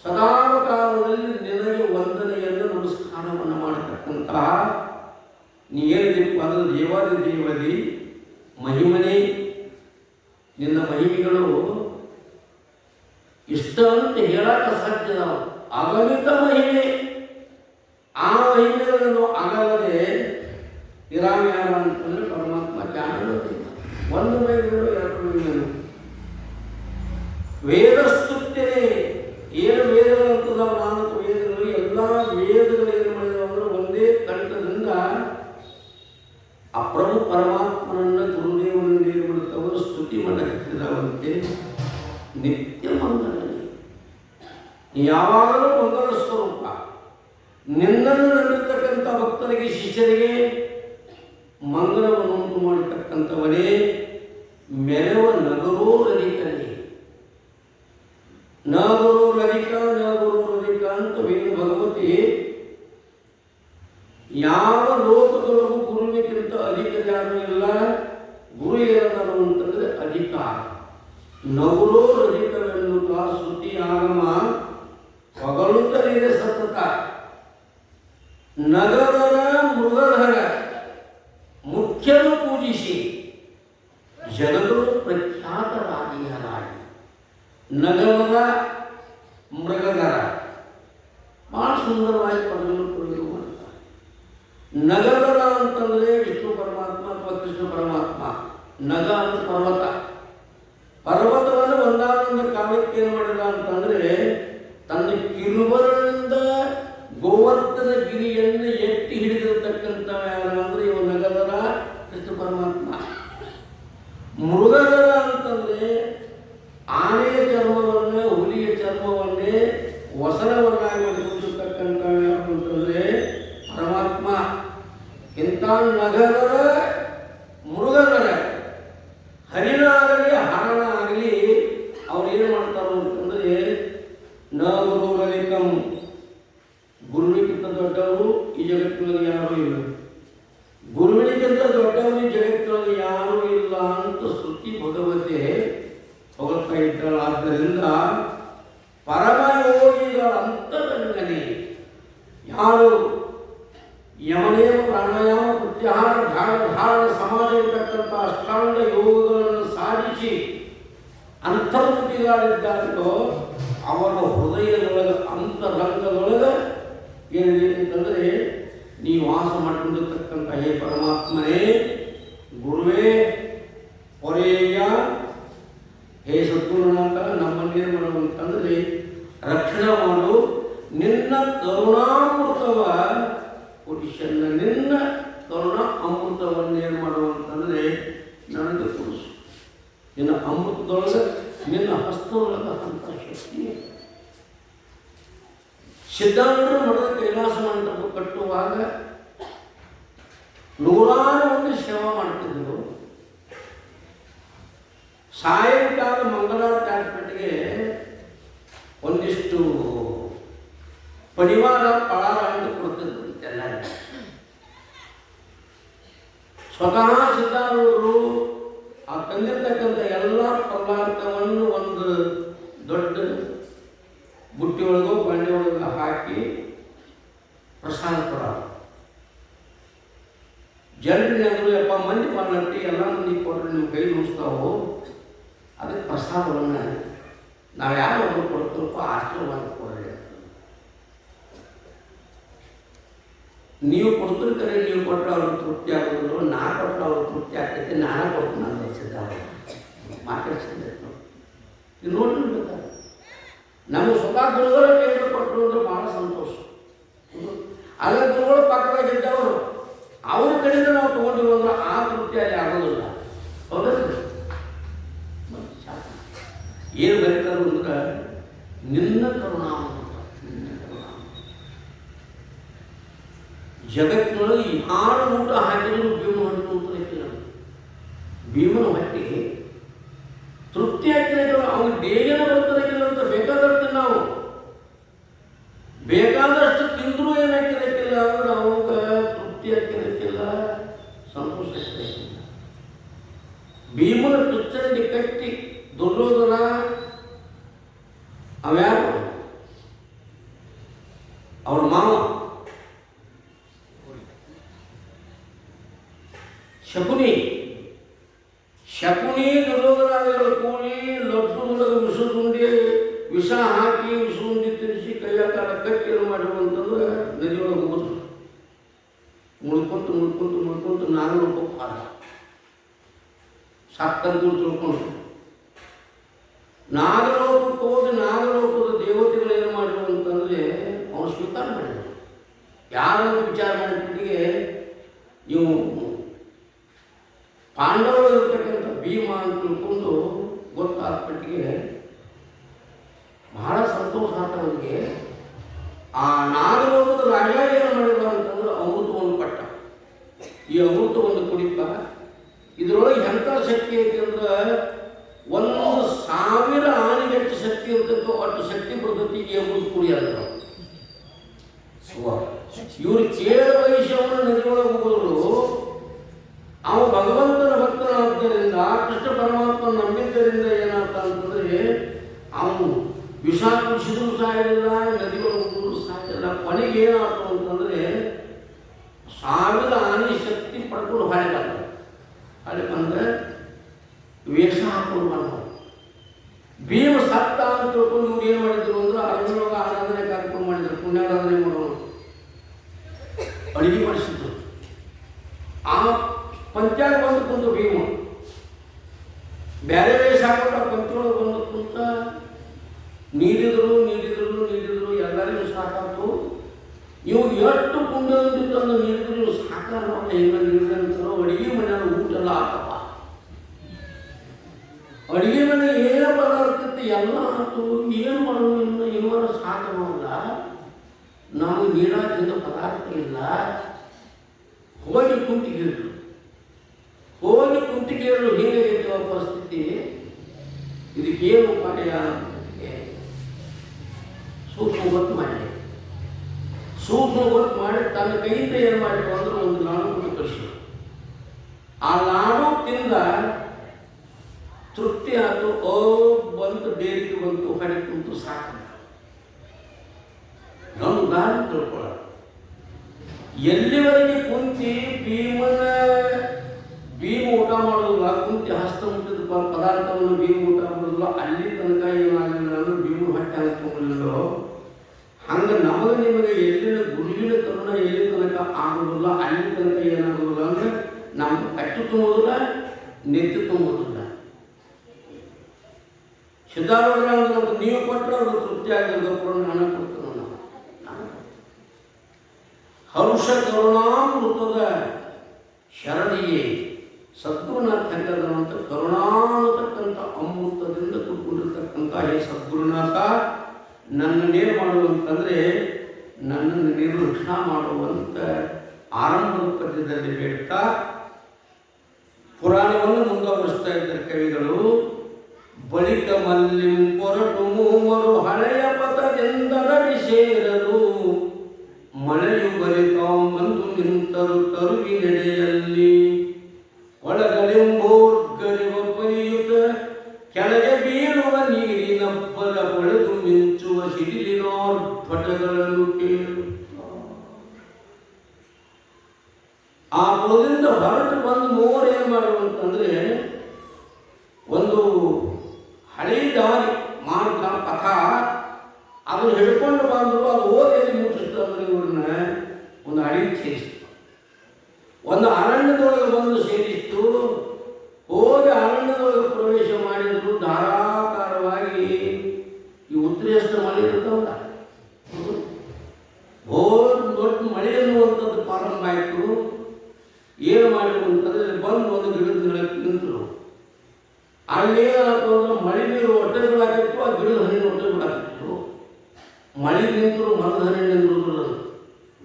ಸದಾ ಕಾಲದಲ್ಲಿ ನಿನಗೆ ವಂದನೆಯನ್ನು ನಮಸ್ಕಾರವನ್ನು ಮಾಡತಕ್ಕಂತಹ ನೀ ಏನಿದೆಪ್ಪ ಅಂದರೆ ದೇವಾದಿ ದೇವದಿ ಮಹಿಮನೆ. ನಿನ್ನ ಮಹಿಮೆಗಳು ಇಷ್ಟ ಅಂತ ಹೇಳಕ್ಕೆ ಸಾಧ್ಯ. ಅಗಲಿತ ಮಹಿಮೆ. ಆ ಮಹಿಮೆಗಳನ್ನು ಅಗಲದೆ ನಿರಾಮ್ಯಾರ ಅಂತಂದರೆ ಪರಮಾತ್ಮ ಜ್ಞಾನವಿಲ್ಲ. ಒಂದು ಮಹಿಮೆಗಳು, ಎರಡು ಮಹಿಮೆಗಳು. ವೇದಸ್ತುತ್ಯನೇ ಏನು ವೇದಗಳಂತದ ನಾಲ್ಕು ವೇದಗಳು, ಎಲ್ಲ ವೇದಗಳು ಏನು ಮಾಡಿದವು ಅಂದರೆ ಒಂದೇ ಕಂಠದಿಂದ ಅಪ್ರಭು ಪರಮಾತ್ಮನನ್ನು ಗುರುದೇವನನ್ನು ಏನು ಮಾಡುತ್ತವರು ಸ್ತುತಿ ಮಾಡಲಿದ್ದಾವಂತೆ. ನಿತ್ಯ ಮಂಗಲನೇ, ಯಾವಾಗಲೂ ಮಂಗಲ ಸ್ವರೂಪ. ನಿನ್ನನ್ನು ನಂಬಿರ್ತಕ್ಕಂಥ ಭಕ್ತರಿಗೆ ಶಿಷ್ಯರಿಗೆ ಮಂಗಲವನ್ನು ಉಂಟು ಮಾಡತಕ್ಕಂಥವನೇ. ಮೆರವ ನಗರೋ ರಲಿಕನೇ. ನಗರೋ ರಲಿಕ ಅಂತ ವೇದ ಭಗವತಿ ಯಾವ ಲೋಕದೊಳಗೂ ಗುರುವಿಗಿಂತ ಅಧಿಕ ಯಾರು ಇಲ್ಲ. ಗುರು ಏನದಾರು ಅಂತಂದರೆ ಅಧಿಕಾರ. ನಗುರೋ ರಲಿಕವೆನ್ನುತ್ತ ಶ್ರುತಿ ಆಗಮ ಹೊಗಳುತ್ತಲಿದೆ ಸತತ. ನಗರದ ಮೃಗಧರ ಮುಖ್ಯರು ಪೂಜಿಸಿ ಜಗಗಳು ಪ್ರಖ್ಯಾತರಾಗಿಯರಾಗಿ. ನಗರದ ಮೃಗಧರ ಬಹಳ ಸುಂದರವಾಗಿ ಪದಗಳು ಪ್ರಯೋಗ ಮಾಡ್ತಾರೆ. ನಗಧರ ಅಂತಂದರೆ ವಿಷ್ಣು ಪರಮಾತ್ಮ ಅಥವಾ ಕೃಷ್ಣ ಪರಮಾತ್ಮ. ನಗ ಅಂತ ಪರ್ವತ. ಪರ್ವತವನ್ನು ಒಂದಾನೊಂದು ಕಾಲಕ್ಕೆ ಏನು ಮಾಡಿದ ಅಂತಂದರೆ ತನ್ನ ಕಿರುಬರದಿಂದ ಗೋವರ್ಧನ ಗಿರಿಯನ್ನು ಎತ್ತಿ ಹಿಡಿದಿರತಕ್ಕಂಥ ಯಾರು ಅಂದರೆ ಇವ ನಗಧರ ಕೃಷ್ಣ ಪರಮಾತ್ಮ. ಮೃಗಧರ ಅಂತಂದರೆ ಆನೆಯ ಚರ್ಮವನ್ನು ಹುಲಿಯ ಚರ್ಮವನ್ನೇ ವಸನವನ್ನಾಗಿ ಮಾಡಿಕೊಂಡಿರ್ತಕ್ಕಂಥ ಯಾರು ಅಂತಂದರೆ ಪರಮಾತ್ಮ. ಇಂಥ ನಗಧರ ಮೃಗಧರ ಹರಿನಾಗಲಿ ಹರಣ ಆಗಲಿ ಅವ್ರು ಏನು ಮಾಡ್ತಾರೆ ಅಂತಂದರೆ ನ ಗುರುರಲಿಕಂ, ಗುರುವಿಗಿಂತ ದೊಡ್ಡವರು ಈ ಜಗತ್ತಿನಲ್ಲಿ ಯಾರೂ ಇಲ್ಲ, ಗುರುವಿನಿಗಿಂತ ದೊಡ್ಡವರು ಈ ಜಗತ್ತಿನಲ್ಲಿ ಯಾರೂ ಇಲ್ಲ ಅಂತ ಶ್ರುತಿ ಭಗವತೆ ಹೊಗಳ್ತಾ ಇದ್ದಾಳೆ. ಆದ್ದರಿಂದ ಪರಮಯೋಗಿಗಳ ಅಂತರಂಗನೆ ಯಾರು ಯಮನೇಮ ಪ್ರಾಣಾಯಾಮ ಪ್ರತ್ಯಾಹಾರ ಧಾರಣ ಸಮಾಧ ಇರತಕ್ಕಂಥ ಅಷ್ಟಾಂಗ ಯೋಗಗಳನ್ನು ಸಾಧಿಸಿ ಅಂತರ್ಮುಖಿಗಳಿದ್ದಾರೋ ಅವರ ಹೃದಯದೊಳಗೆ ಅಂತರಂಗದೊಳಗೆ ಏನಿದೆ ಅಂತಂದರೆ ನೀವು ವಾಸ ಮಾಡಿಕೊಂಡಿರ್ತಕ್ಕಂಥ ಹೇ ಪರಮಾತ್ಮನೇ, ಗುರುವೇ, ಹೊರೆಯ ಹೇ ಸದ್ಗುರುನಾಥ, ನಮ್ಮನ್ನೇನು ಮಾಡುವಂತಂದರೆ ರಕ್ಷಣೆ ಮಾಡು. ನಿನ್ನ ಕರುಣಾಮೃತವ ಪುರುಷನ, ನಿನ್ನ ಕರುಣಾ ಅಮೃತವನ್ನೇನು ಮಾಡುವಂತಂದರೆ ನನಗೆ ಕೊಡಿಸು. ನಿನ್ನ ಅಮೃತದೊಳಗೆ ನಿನ್ನ ಹಸ್ತದೊಳಗೆ ಅಂತ ಶಕ್ತಿ. ಸಿದ್ಧಾಂತರು ಮಠದ ಕೈಲಾಸ ಮಂಟಪ ಕಟ್ಟುವಾಗ 101 ಸೇವಾ ಮಾಡ್ತಿದ್ದರು. ಸಾಯಂಕಾಲ ಮಂಗಳಾರತಿ ಆಗ್ಬಿಟ್ಟಿಗೆ ಒಂದಿಷ್ಟು ಪರಿವಾರ ಪಳಾರ ಅಂತ ಕೊಡ್ತಿದ್ರು ಎಲ್ಲ. ಸ್ವತಃ ಸಿದ್ಧಾರೂಢರು ಆ ತಂದಿರ್ತಕ್ಕಂಥ ಎಲ್ಲ ಪದಾರ್ಥವನ್ನು ಒಂದು ದೊಡ್ಡ ಬುಟ್ಟಿ ಒಳಗೋ ಬಂಡೆ ಒಳಗೆ ಹಾಕಿ ಪ್ರಸಾದ ಕೊಡೋರು. ಜನರಿನಾದ್ರು ಯಪ್ಪ ಮಂದಿ ಮಾಡ್ಲಂತೆ ಎಲ್ಲ ಮಂದಿ ಕೊಟ್ಟರೆ ನೀವು ಕೈ ಮುಗಿಸ್ತಾವು, ಅದಕ್ಕೆ ಪ್ರಸಾದವನ್ನು ನಾವು ಯಾರೊಬ್ಬರು ಕೊಡ್ತೀವಪ್ಪ ಆಶೀರ್ವಾದ ಕೊಡ್ರಿ ಅಂತ. ನೀವು ಕೊಡ್ತೀರಿ ಕರೆ, ನೀವು ಕೊಟ್ಟರೆ ಅವ್ರಿಗೆ ತೃಪ್ತಿ ಆಗೋದಿಲ್ಲ, ನಾ ಕೊಟ್ಟರೆ ಅವ್ರಿಗೆ ತೃಪ್ತಿ ಆಗ್ತೈತೆ, ನಾನೇ ಕೊಡ್ತೀನಿ ಅಂತ ಅನಿಸಿದ್ದಾರೆ ಮಾತಾಡ್ಸಿದ್ದೆ. ಇದು ನೋಡಿರ್ಬೇಕಾದ್ರೆ ನಮಗೆ ಸ್ವತಃ ಗುರುಗಳ ಕೈಗೆ ಕೊಟ್ಟರು ಅಂದ್ರೆ ಭಾಳ ಸಂತೋಷ. ಅಲ್ಲ ಗುರುಗಳು ಪಕ್ಕದಾಗಿದ್ದವರು ಅವ್ರ ಕಡೆಯಿಂದ ನಾವು ತೊಗೊಂಡು ಹೋದ್ರೆ ಆ ತೃಪ್ತಿ ಅಲ್ಲಿ ಆಗೋದಿಲ್ಲ. ಹೌದಲ್ಲ? ಏನು ಬರೀತಾರೆ ಅಂದ್ರೆ ನಿನ್ನ ಕರುಣಾಮೃತ, ನಿನ್ನ ಕರುಣಾಮೃತ. ಜಗತ್ತಿನೊಳಗೆ ಯಾರು ಊಟ ಹಾಕಿದ್ರು ಭೀಮ ಹೊಟ್ಟು ಅಂತ ಭೀಮನ ಹೊಟ್ಟೆ ತೃಪ್ತಿ ಹಾಕಿಲ್ಲ. ಅವ್ನು ಬೇಗನೆ ಬರ್ತಿರಕ್ಕಿಲ್ಲ ಅಂತ ಬೇಕಾದಷ್ಟು ನಾವು ಬೇಕಾದಷ್ಟು ತಿಂದರೂ ಏನು ಹಾಕಿರಕ್ಕಿಲ್ಲ ಅಂದ್ರೆ ಅವಾಗ ತೃಪ್ತಿ ಹಾಕಿರಕ್ಕಿಲ್ಲ, ಸಂತೋಷ ಹಾಕಿರಕ್ಕಿಲ್ಲ. ಭೀಮನ ತುಚ್ಚಂಡಿ ಕಟ್ಟಿ ದುರ್ಯೋಧನ ಅವ್ಯಾರು ಅವ್ರ ಮಾವ ಶಕುನಿ ದುರ್ಯೋಧನ ಕೂಲಿ ಲಡ್ಡುಗಳಿಗೆ ವಿಷ ಹಾಕಿ ವಿಷುಂಡಿ ತಿನ್ನಿಸಿ ಕೈಯ ಕಾಲ ಕಟ್ಟಿರು ಮಾಡಿರುವಂತಂದ್ರೆ ನದಿಯೊಳಗೆ ಹೋದ್ರು. ಮುಳ್ಕೊಂತು ನಾಗಲೋಕಕ್ಕೆ ಹಾರ ಸಾಕಂತೂ ತಿಳ್ಕೊಂಡು ನಾಗಲೋಕಕ್ಕೆ ಹೋಗಿ ನಾಗಲೋಕದ ದೇವತೆಗಳು ಏನು ಮಾಡಿದ್ರು ಅಂತಂದರೆ ಅವನು ಸ್ವೀಕಾರ ಮಾಡಿದರು. ಯಾರಂತ ವಿಚಾರ ಮಾಡಿಬಿಟ್ಟಿಗೆ ನೀವು ಪಾಂಡವರು ಇರತಕ್ಕಂಥ ಭೀಮ ಅಂತ ತಿಳ್ಕೊಂಡು ಗೊತ್ತಾಗ್ಬಿಟ್ಟಿಗೆ ಬಹಳ ಸಂತೋಷ ಆತವನಿಗೆ. ಆ ನಾಗಲೋಕದ ರಾಜ ಏನು ಮಾಡಿದ ಅಂತಂದ್ರೆ ಅಮೃತವನ್ನು ಪಟ್ಟ. ಈ ಅಮೃತವನ್ನು ಕುಡಿತ ಇದರೊಳಗೆ ಎಂಥ ಶಕ್ತಿ ಐತಿ ಅಂದ್ರೆ 1,000 ಆನೆಗೆ ಎಷ್ಟು ಶಕ್ತಿ ಇರ್ತೈತೋ ಅಷ್ಟು ಶಕ್ತಿ ಬರ್ತೈತಿ ಈ ಅಮೃತ ಕುಡಿಯಲ್ಲ. ಇವರು ಕೇಳ ವೈಶ್ಯವನ್ನು ನದಿಯೊಳಗೆ ಹೋದರು. ಅವ ಭಗವಂತನ ಭಕ್ತನಾದ್ದರಿಂದ ಕೃಷ್ಣ ಪರಮಾತ್ಮ ನಂಬಿದ್ದರಿಂದ ಏನಾಗ್ತ ಅಂತಂದರೆ ಅವನು ವಿಷ ಕುಡಿಸಿದ್ರು ಸಾಯಲಿಲ್ಲ, ನದಿಗಳು ಉಗಿದ್ರು ಸಾಯಲಿಲ್ಲ. ಕೊನೆಗೆ ಏನಾಯ್ತು ಅಂತಂದರೆ ಸಾವಿರ ಆನೆ ಶಕ್ತಿ ಪಡ್ಕೊಂಡು ಹೊಳೆ ಬಂದರೆ ವೇಷ ಹಾಕೊಂಡು ಬಂದವು. ಭೀಮ ಸತ್ತ ಅಂತ ತಿಳ್ಕೊಂಡು ಇವ್ರು ಏನು ಮಾಡಿದ್ರು ಅಂದ್ರೆ ಅರಣ್ಯೊಳಗೆ ಆರಾಧನೆ ಕಾರ್ಯಕ್ರಮ ಮಾಡಿದ್ರು, ಪುಣ್ಯಾರಾಧನೆ ಮಾಡೋರು, ಅಡುಗೆ ಮಾಡಿಸಿದ್ರು. ಆ ಪಂಚಾಂಗ ಬಂದು ಕುಂತು ಭೀಮ ಬೇರೆ ವೇಷ ಹಾಕೊಂಡು ಆ ಪಂಚೊಳಗೆ ಬಂದು ಕುಂತ ನೀಡಿದ್ರು ಎಲ್ಲರಿಗೂ ಸಾಕಾಯ್ತು. ಇವು ಎಷ್ಟು ಪುಣ್ಯದಿಂದ ನೀಡಿದ್ರು ಸಾಕಾರ ಹೆಂಗ ನೀಡಿದಂತಾರೋ ಅಡುಗೆ ಮನೆಯ ಊಟ ಎಲ್ಲ ಆತಪ್ಪ. ಅಡುಗೆ ಮನೆ ಏನು ಪದಾರ್ಥ ಎಲ್ಲ ಆಯ್ತು, ಏನು ಮಾಡೋದು ಇವರ ಸಾಕವಲ್ಲ, ನಾವು ನೀಡಾಕಿಂದ ಪದಾರ್ಥ ಇಲ್ಲ. ಹೋಗಿ ಕುಂಟಿಗೇರು ಹೇಗೆ ಪರಿಸ್ಥಿತಿ, ಇದಕ್ಕೇನು ಉಪಾಯ? ಸೂಕ್ಷ್ಮ ಗೊತ್ತು ಮಾಡಿ ತನ್ನ ಕೈಯಿಂದ ಏನು ಮಾಡಿದ್ರು ಅಂದ್ರೆ ಒಂದು ಲಾಡು ಕೊಟ್ಟು ಕಳಿಸಿದ್ರು. ಆ ಲಾಡು ತಿಂದ ತೃಪ್ತಿ ಆಯಿತು. ಬಂತು ಡೇರಿಗೆ ಬಂತು, ಹೊಡೆ ಕುಂತು ಸಾಕು. ನಾವು ದಾರಿ ತಿಳ್ಕೊಳ್ಳ ಎಲ್ಲಿವರೆಗೆ ಕುಂತಿ ಭೀಮ ಊಟ ಮಾಡೋದಿಲ್ಲ, ಕುಂತಿ ಹಸ್ತ ಮುಟ್ಟಿದ ಪದಾರ್ಥವನ್ನು ಭೀಮ ಊಟ ಮಾಡೋದಿಲ್ಲ, ಅಲ್ಲಿ ತನಕ ಏನಾಗಲಿಲ್ಲ ಅಂದ್ರೆ ಭೀಮ ಹೊಟ್ಟೆ ಹಾಕಿಕೊಳ್ಳಿಲ್ಲೋ ಹಂಗೆ ನಮಗೆ ನಿಮಗೆ ಎಲ್ಲಿನ ಗುರುವಿನ ಕರುಣ ಎಲ್ಲಿ ತನಕ ಆಗೋದಿಲ್ಲ, ಅಲ್ಲಿ ತನಕ ಏನಾಗೋದಿಲ್ಲ ಅಂದ್ರೆ ನಮ್ಗೆ ಕಟ್ಟು ತುಂಬೋದಿಲ್ಲ, ನೆತ್ತಿ ತುಂಬೋದಿಲ್ಲ. ಸಿದ್ಧಾರೂಢ ಅಂದ್ರೆ ನೀವು ಕೊಟ್ಟರೆ ಅವರು ತೃಪ್ತಿ ಆಗಿರೋದಕ್ಕೂ ನಾನು ಕೊಡ್ತೇನೆ. ಹರುಷ ಕರುಣಾಮೃತದ ಶರಣಿಗೆ ಸದ್ಗುರುನಾಥ ಹೆಂಗದಂತ ಕರುಣಾನ್ನತಕ್ಕಂಥ ಅಮೃತದಿಂದ ಕೂತ್ಕೊಂಡಿರ್ತಕ್ಕಂಥ ಹೇ ಸದ್ಗುರುನಾಥ, ನನ್ನನ್ನೇ ಮಾಡುವಂತಂದರೆ ನನ್ನನ್ನು ನಿರ್ಲಕ್ಷ್ಯ ಮಾಡುವಂತ ಆರಂಭದ ಪದ್ಯದಲ್ಲಿ ಹೇಳ್ತಾ ಪುರಾಣವನ್ನು ಮುಂದುವರಿಸ್ತಾ ಇದ್ದಾರೆ ಕವಿಗಳು. ಬಳಿಕ ಮಲ್ಲಿಂ ಕೊರಟು ಮೂವರು ಹಳೆಯ ಪಥದಿಂದರಡಿ ಸೇರಲು, ಮಳೆಯು ಬಲಿತಾಂಬಂದು ನಿಂತರು ತರುವಿನೆಡೆಯಲ್ಲಿ, ಒಳಗಳೆಂಬೋರ್ಗರಿವ ಪೈಯುತ ಕೆಳಗೆ ಬೀಳುವ ನೀರಿನಪ್ಪಲ ಹೊಳೆದು ಮಿಂಚುವ ಸಿಡಿಲಿನೋರ್ಪಟಗಳನ್ನು ಕೇಳುತ್ತ ಆ ಪುರದಿಂದ ಹೊರಟು ಬಂದು ಮೂವರು ಏನು ಮಾಡುವಂತಂದ್ರೆ ಒಂದು ಹಳೆ ದಾರಿ ಮಾರ್ಗ ಪಥ ಅದನ್ನು ಹಿಡ್ಕೊಂಡು ಬಂದರು. ಅದು ಓದೇಲಿ ಮುಟ್ಟಿಸ್ತು ಅಂದ್ರೆ ಇವ್ರನ್ನ ಒಂದು ಅಡಿಗೆ ಸೇರಿಸ್ತು, ಒಂದು ಅರಣ್ಯದೊಳಗೆ ಬಂದು ಸೇರಿಸ್ತು. ಹೋಗಿ ಅರಣ್ಯದೊಳಗೆ ಪ್ರವೇಶ ಮಾಡಿದ್ರು. ಧಾರಾಕಾರವಾಗಿ ಈ ಉತ್ತರೇಷ್ಟ ಮಳೆ ಇರ್ತಾವಲ್ಲ, ದೊಡ್ಡ ಮಳೆ ಅನ್ನುವಂಥದ್ದು ಪ್ರಾರಂಭ ಆಯಿತು. ಏನು ಮಾಡಿದ್ರು ಅಂತಂದರೆ ಬಂದು ಒಂದು ಗಿಡದ ನೆಲಕ್ಕೆ ನಿಂತರು. ಅಲ್ಲೇನಾಯ್ತು ಅಂದ್ರೆ ಮಳೆ ನೀರು ಹೊಟ್ಟೆಗಳಾಗಿತ್ತು, ಆ ಗಿಡದ ಹಣ್ಣಿನ ಹೊಟ್ಟೆಗಳಾಗಿತ್ತು. ಮಳೆ ನಿಂತರು ಮರದ ಹಣ್ಣು ನಿಂತಿರೋದಿಲ್ಲ,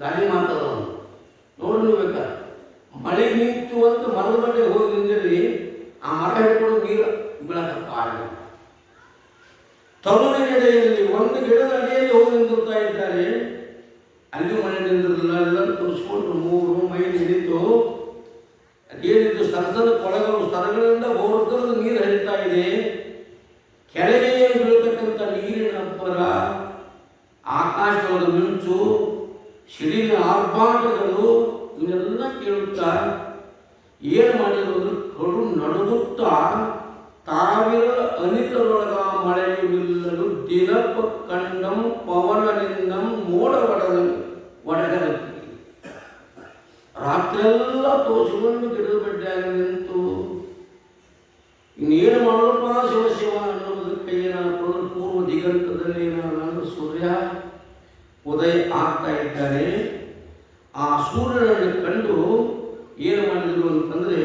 ಗಾಳಿ ಮಾತಾಡೋದು ನೋಡಿ ನೀವು ಬೇಕಾದ್ರೆ. ಮಳೆ ನಿಂತು ಅಂತ ಮರದ ಬಟ್ಟೆ ಹೋಗಿ ನಿಂತಿರಿ, ಆ ಮರ ಹಿಡ್ಕೊಂಡು ನೀರು ಬೀಳಕ್ಕೆ ಆಗಲ್ಲ. ತರುವಿನೆಡೆಯಲ್ಲಿ ಒಂದು ಗಿಡದ ಅಡಿಯಲ್ಲಿ ಹೋಗಿ ನಿಂತಿರ್ತಾ ಇದ್ದಾರೆ. ಅಲ್ಲಿ ಮಳೆ ನಿಂತಿರಲಿಲ್ಲ, ಎಲ್ಲರೂ ತುರಿಸ್ಕೊಂಡು ಮೂರು ಮೈಲಿ ಹಿಡಿತು. ಅದೇನಿದ್ದು ಸರಸದ ಕೊಳಗಳು ಸ್ಥಳಗಳಿಂದ ಬೋರ್ಗದ ನೀರು ಹರಿತಾ ಇದೆ. ಕೆಳಗೆ ಬೀಳ್ತಕ್ಕಂಥ ನೀರಿನ ಅಬ್ಬರ, ಆಕಾಶದ ಮಿಂಚು, ಸಿಡಿಲಿನ ಆರ್ಭಾಟಗಳು ಇವನ್ನೆಲ್ಲ ಕೇಳುತ್ತಾ ಏನು ಮಾಡಿದ್ರು ಅಂದ್ರೆ ಕಡು ನಡುಗುತ್ತಾ ತಾವಿರದ ಅನಿತರೊಳಗ ಮಳೆಯು ನಿಲ್ಲಲು ದಿನಪ ಕಂಡಂ ಪವನನಿಂದಂ ಮೋಡ ಒಡಗಲತ್ತಿ. ರಾತ್ರಿಯೆಲ್ಲ ತೋರಿಸಿಕೊಂಡು ಗಿಡದ ಬಡ್ಡೆಯಾಗಿ ನಿಂತು ಇನ್ನೇನು ಮಾಡೋಪ್ಪ ಶಿವ ಅನ್ನೋದಕ್ಕೆ ಏನಾದ್ರು ಪೂರ್ವ ದಿಗಂತದಲ್ಲಿ ಏನಾದ್ರು ಸೂರ್ಯ ಉದಯ ಆಗ್ತಾ ಇದ್ದಾರೆ. ಆ ಸೂರ್ಯನನ್ನು ಕಂಡು ಏನು ಮಾಡಿದ್ರು ಅಂತಂದರೆ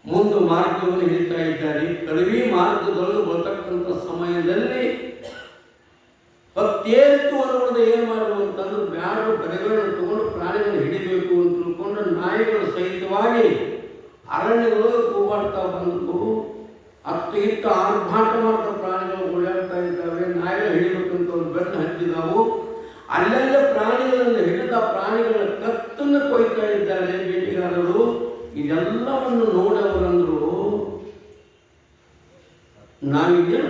ಮುಂದೆ ಮಾರ್ಗವನ್ನು ಹಿಡಿತಾ ಇದ್ದಾರೆ. ಕಡಿಮೆ ಮಾರ್ಗದಲ್ಲೂ ಬರ್ತಕ್ಕಂಥ ಸಮಯದಲ್ಲಿ ಹತ್ತೇತ್ತು ಅನ್ನೋದು ಏನು ಮಾಡುವ ಅಂತಂದ್ರೆ ಬ್ಯಾಡು ಬರೆಗಳನ್ನು ತಗೊಂಡು ಪ್ರಾಣಿಗಳನ್ನು ಹಿಡಿಬೇಕು ಅಂತ ತಿಳ್ಕೊಂಡು ನಾಯಿಗಳು ಸಹಿತವಾಗಿ ಅರಣ್ಯಗಳು ಕೂಗಾಡ್ತಾ ಬಂದು ಹತ್ತು ಇಟ್ಟು ಆರ್ಭಾಟ ಮಾಡ್ತಾ ಪ್ರಾಣಿಗಳು ಓಡಾಡ್ತಾ ಇದ್ದಾವೆ. ನಾಯಿಗಳು ಹಿಡಿಬೇಕಂತ ಅವ್ರು ಬೆನ್ನು ಹತ್ತಿದಾವು. ಅಲ್ಲೆಲ್ಲ ಪ್ರಾಣಿಗಳನ್ನು ಹಿಡಿದ ಪ್ರಾಣಿಗಳ ಕತ್ತನ್ನು ಕೊಯ್ತಾ ಇದ್ದಾರೆ ಬೇಟೆಗಾರರು. ಇದೆಲ್ಲವನ್ನು ನೋಡವರಂದ್ರು ನಾವಿದೇನು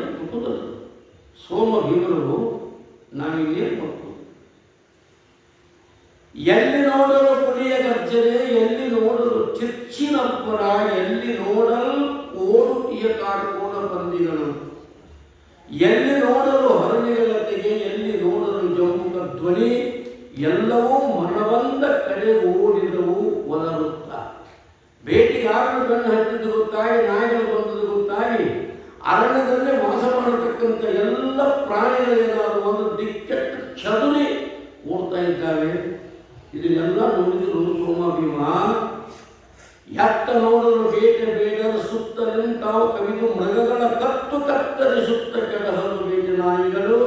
ಎಲ್ಲಿ ನೋಡಲು ಪುಲಿಯ ಗರ್ಜನೆ, ಎಲ್ಲಿ ನೋಡಲು ಚಿಚ್ಚಿನಬ್ಬರ, ಎಲ್ಲಿ ನೋಡಲು ಓಡುಟಿಯ ಕಾಡ್ಕೋಣ ಬಂದಿಗಳು, ಎಲ್ಲಿ ನೋಡಲು ಹರಣಿಗಳತೆಗೆ, ಎಲ್ಲಿ ನೋಡಲು ಜಂಬುಕ ಧ್ವನಿ, ಎಲ್ಲವೂ ಮನವಂದ ಕಡೆ ಓಡಿದವು ಒದರುತ್ತ. ಬೇಟೆಗಾರರು ಬೆನ್ನು ಹತ್ತಿದ್ದು ಗೊತ್ತಾಗಿ, ನಾಯಿಗಳು ಬಂದದ್ದು ಗೊತ್ತಾಗಿ, ಅರಣ್ಯದಲ್ಲಿ ವಾಸ ಮಾಡತಕ್ಕಂಥ ಎಲ್ಲ ಪ್ರಾಣಿಗಳೇನಾದರೂ ಒಂದು ದಿಕ್ಕೆಟ್ಟು ಚದುರಿ ಓಡ್ತಾ ಇದ್ದಾವೆ. ಇದನ್ನೆಲ್ಲ ನೋಡಿದರು ಸೋಮ ಭೀಮ. ಎತ್ತ ನೋಡಲು ಬೇಟೆ ಬೇಡರ ಸುತ್ತಲಿನ ತಾವು ಕವಿದು ಮೃಗಗಳ ಕತ್ತು ಕತ್ತರಿಸುತ್ತ ಕೆಡಹಲು ಬೇಟೆ ನಾಯಿಗಳು,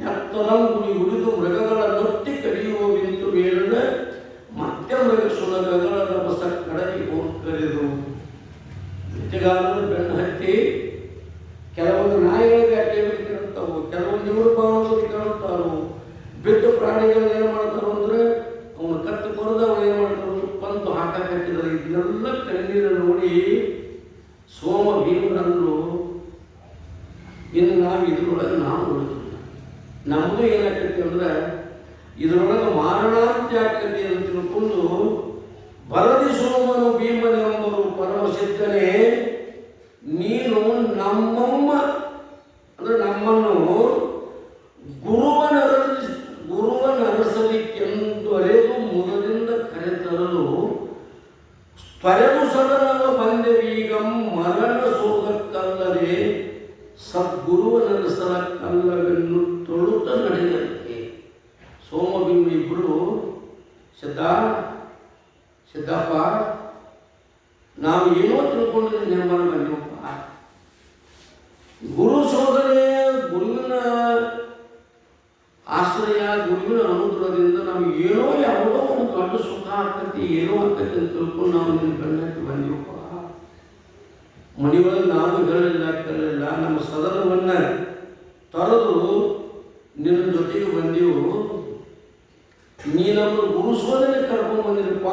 ನೆತ್ತರಂಗುಡಿ ಉಳಿದು ಮೃಗಗಳ ನೊತ್ತಿ ಕಡಿಯುವ ಬಿಂದು ಬೇಡದ ಮತ್ತೆ ಮೃಗ ಸುಲಗಗಳ ರಭಸ ಕಡಲಿ ಹೋಗ್ಕರೆದು. ಬೇಟೆಗಾರರು ಬೆನ್ನು ಹತ್ತಿ ಕೆಲವೊಂದು ನಾಯಿಗಳಿಗೆ ಅಡ್ಡೆ ಬಿಟ್ಟಿರುತ್ತವು, ಕೆಲವೊಂದು ಇವರು ಬಾಳುವುದು ಕಾಣುತ್ತಾರು. ಬಿದ್ದ ಪ್ರಾಣಿಗಳು ಏನು ಮಾಡ್ತಾರೋ ಅಂದರೆ ಅವನು ಕತ್ತು ಕೊರೆದು ಅವನು ಏನು ಮಾಡ್ತಾರೋ ಪಂತು ಹಾಕಕತ್ತಿದ್ದಾರೆ. ಇದನ್ನೆಲ್ಲ ಕಣ್ಣೀರು ನೋಡಿ ಸೋಮ ಭೀಮನನ್ನು ಇನ್ನು ನಾವು ಇದ್ರೊಳಗೆ ನಾವು ಉಳಿದಿಲ್ಲ. ನಮ್ಮದು ಏನಾಗ್ತೈತಿ ಅಂದ್ರೆ ಇದರೊಳಗೆ ಮಾರಣಾಂತ್ಯ ಆಗ್ತೈತಿ ಅಂತ ತಿಳ್ಕೊಂಡು ಬರದಿ ಸೋಮನು ಭೀಮನೆಂಬರು ಪರಮಸಿದ್ಧನೇ, ನೀನು ನಮ್ಮಮ್ಮ ಅಂದರೆ ನಮ್ಮನ್ನು ಗುರುವನರಸಲಿಕ್ಕೆಂದು ಅರೆದು ಮುದದಿಂದ ಕರೆತರಲು ತ್ವರೆದು ಸದನವ ಬಂದೆವೀಗಂ ಮರಣ ಸೋಗಕ್ಕಲ್ಲದೆ ಸದ್ಗುರುವನರಸಲ ಕಲ್ಲವೆನ್ನು ತೊಳುತ್ತ ನಡೆದಂತೆ. ಸೋಮಭೀಮ ಇಬ್ಬರು ಸಿದ್ದಪ್ಪ ನಾವು ಏನೋ ತಿಳ್ಕೊಂಡು ನಿರ್ಮಾಣ ಬಂದೆವಪ್ಪ. ಗುರು ಶೋಧನೆ, ಗುರುವಿನ ಆಶ್ರಯ, ಗುರುವಿನ ಅನುಗ್ರಹದಿಂದ ನಾವು ಏನೋ ಯಾವುದೋ ಒಂದು ದೊಡ್ಡ ಸುಖ ಆಗ್ತೈತಿ, ಏನೋ ಆಗ್ತೈತಿ ಅಂತ ತಿಳ್ಕೊಂಡು ನಾವು ನಿನ್ನ ಗಂಡಕ್ಕೆ ಬಂದೆವಪ್ಪ. ಮನೆಯೊಳಗೆ ನಾವು ಕೇಳಲಿಲ್ಲ, ನಮ್ಮ ಸದನವನ್ನು ತೊರೆದು ನಿನ್ನ ಜೊತೆಗೆ ಬಂದೆವು. ನೀನವರು ಗುರು ಶೋಧನೆ ಕರ್ಕೊಂಡ್ಬಂದಿರಪ್ಪ,